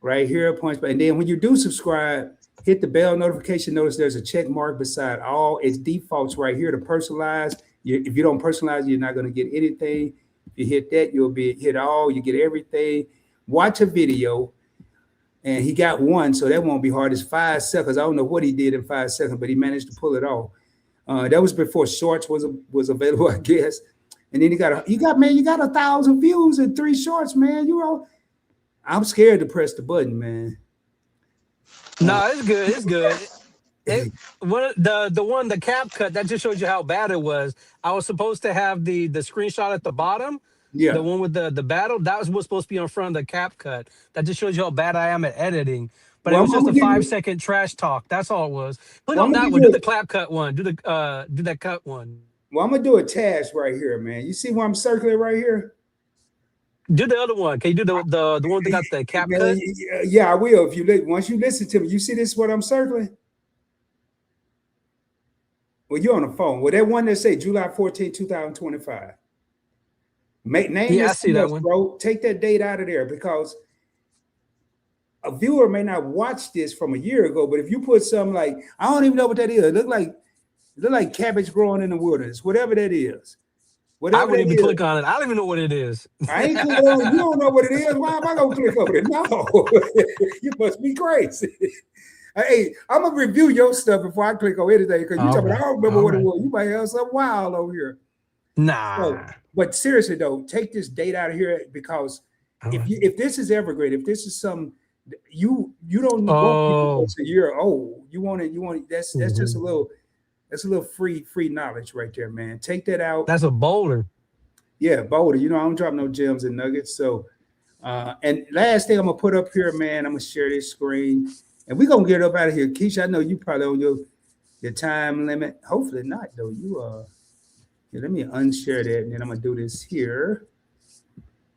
Right here, points. And then when you do subscribe, hit the bell notification. Notice there's a check mark beside all. It defaults right here to personalize. If you don't personalize, you're not going to get anything. If you hit that, you'll be hit all. You get everything. Watch a video. And he got one, so that won't be hard. It's 5 seconds. I don't know what he did in 5 seconds, but he managed to pull it off. That was before Shorts was available, I guess. And then you got 1,000 views in 3 shorts, man. I'm scared to press the button, man. No, it's good. It's good. The cap cut that just shows you how bad it was. I was supposed to have the screenshot at the bottom. Yeah. The one with the battle, that was supposed to be in front of the cap cut. That just shows you how bad I am at editing. But Well, it was just I'm a gonna give 5-second trash talk. That's all it was. Click Well, on I'm gonna that give one. you Do a- the clap cut one. Do that cut one. Well, I'm gonna do a task right here, man. You see where I'm circling right here? Do the other one. Can you do the one that got the cap cut? Yeah, I will. Once you listen to me, you see this what I'm circling? Well, you're on the phone. Well, that one that say July 14, 2025. Name Yeah, I this see that else, one. bro. Take that date out of there because a viewer may not watch this from a year ago, but if you put something like, I don't even know what that is. It look like cabbage growing in the wilderness, whatever that is. I Whatever wouldn't that even is. click on it. I don't even know what it is. I ain't clicking on it. You don't know what it is. Why am I gonna click on it? No, you must be crazy. Hey, I'm gonna review your stuff before I click on anything because you talking about, I don't remember what it was. You might have some wild over here. Nah. So, but seriously though, take this date out of here because if this is evergreen, if this is some you don't want people that's a year old. You want it. That's just a That's a little free knowledge right there, man. Take that out. That's a bowler. Yeah, Boulder. You know, I don't drop no gems and nuggets. So, and last thing I'm gonna put up here, man, I'm gonna share this screen, and we're gonna get up out of here. Keisha, I know you probably on your time limit. Hopefully not, though. Yeah, let me unshare that, and then I'm gonna do this here,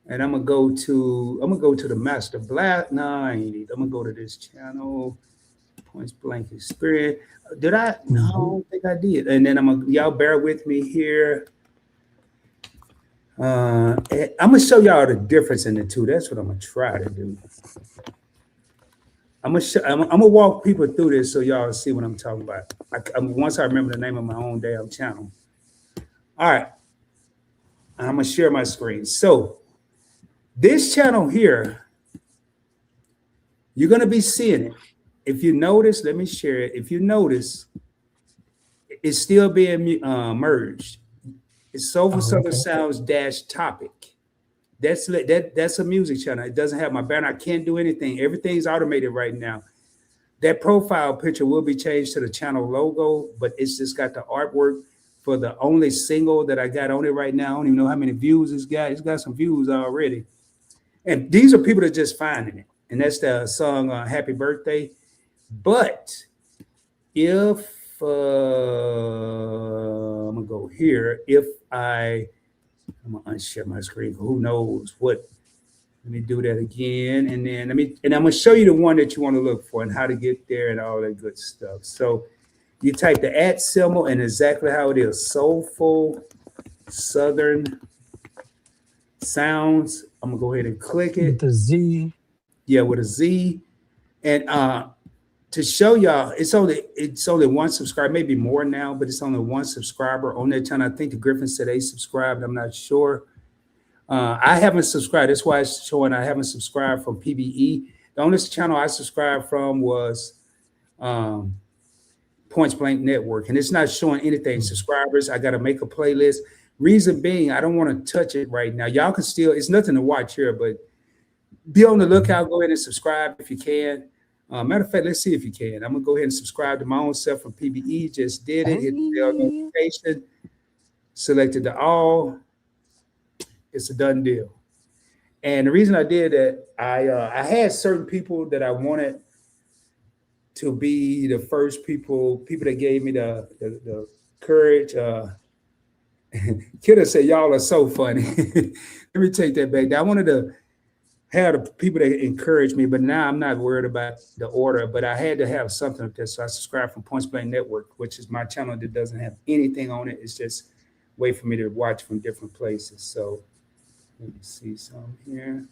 and I'm gonna go to the master black. No, I ain't need. I'm gonna go to this channel. Points blank experience. Did I? No, I don't think I did. And then y'all bear with me here. I'm gonna show y'all the difference in the two. That's what I'm gonna try to do. I'm gonna walk people through this so y'all see what I'm talking about. Once I remember the name of my own damn channel. All right, I'm gonna share my screen. So this channel here, you're gonna be seeing it. If you notice, let me share it. If you notice, it's still being merged. It's Soulful Southern Sounds dash topic. That's a music channel. It doesn't have my banner. I can't do anything. Everything's automated right now. That profile picture will be changed to the channel logo, but it's just got the artwork for the only single that I got on it right now. I don't even know how many views it's got. It's got some views already. And these are people that are just finding it. And that's the song Happy Birthday. But if I'm gonna go here. I'm gonna unshare my screen. Who knows what? Let me do that again, and then I'm gonna show you the one that you want to look for and how to get there and all that good stuff. So you type the @ symbol and exactly how it is. Soulful Southern Sounds. I'm gonna go ahead and click it. With a Z. Yeah, with a Z, and to show y'all, it's only one subscriber, maybe more now, but it's only one subscriber on that channel. I think the Griffin said they subscribed. I'm not sure. I haven't subscribed. That's why it's showing I haven't subscribed from PBE. The only channel I subscribed from was Points Blank Network, and it's not showing anything. Subscribers, I got to make a playlist. Reason being, I don't want to touch it right now. Y'all can still, it's nothing to watch here, but be on the lookout. Go ahead and subscribe if you can. Matter of fact, let's see if you can. I'm gonna go ahead and subscribe to my own self from PBE. Just did it. Hit the bell notification. Selected the all. It's a done deal. And the reason I did that, I had certain people that I wanted to be the first people that gave me the courage. Kidda said, "Y'all are so funny." Let me take that back. I wanted to have the people that encourage me, but now I'm not worried about the order, but I had to have something up there. So I subscribed from Points Blank Network, which is my channel that doesn't have anything on it. It's just a way for me to watch from different places. So let me see some here.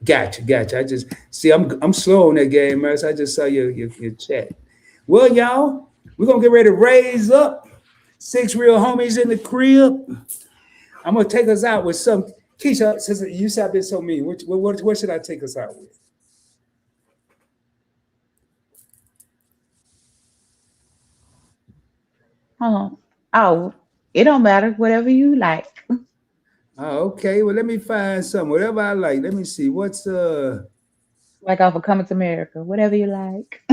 Gotcha. I just see I'm slow on that game, man. So I just saw your chat. Well, y'all, we're gonna get ready to raise up. 6 real homies in the crib. I'm gonna take us out with some. Keisha, since you said I've been so mean, what should I take us out with? Oh, it don't matter. Whatever you like. Oh, okay. Well, let me find something. Whatever I like. Let me see. What's Like off of Coming to America. Whatever you like.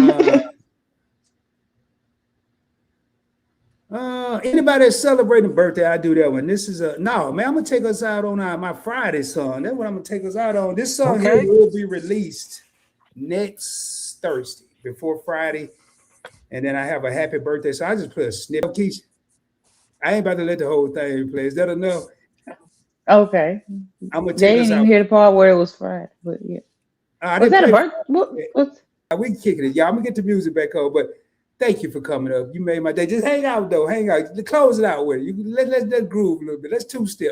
Anybody that's celebrating a birthday, I do that one. This is no, man. I'm gonna take us out on my Friday song. That's what I'm gonna take us out on. This song here will be released next Thursday before Friday, and then I have a happy birthday. So I just play a snippet. Keisha, I ain't about to let the whole thing play. Is that enough? Okay. I'm gonna They take us didn't out. even hear the part where it was Friday, but yeah. Was that a birthday? We can kick it. Yeah, I'm gonna get the music back on, but. Thank you for coming up. You made my day. Just hang out, though. Hang out. Close it out with it. Let's groove a little bit. Let's two-step.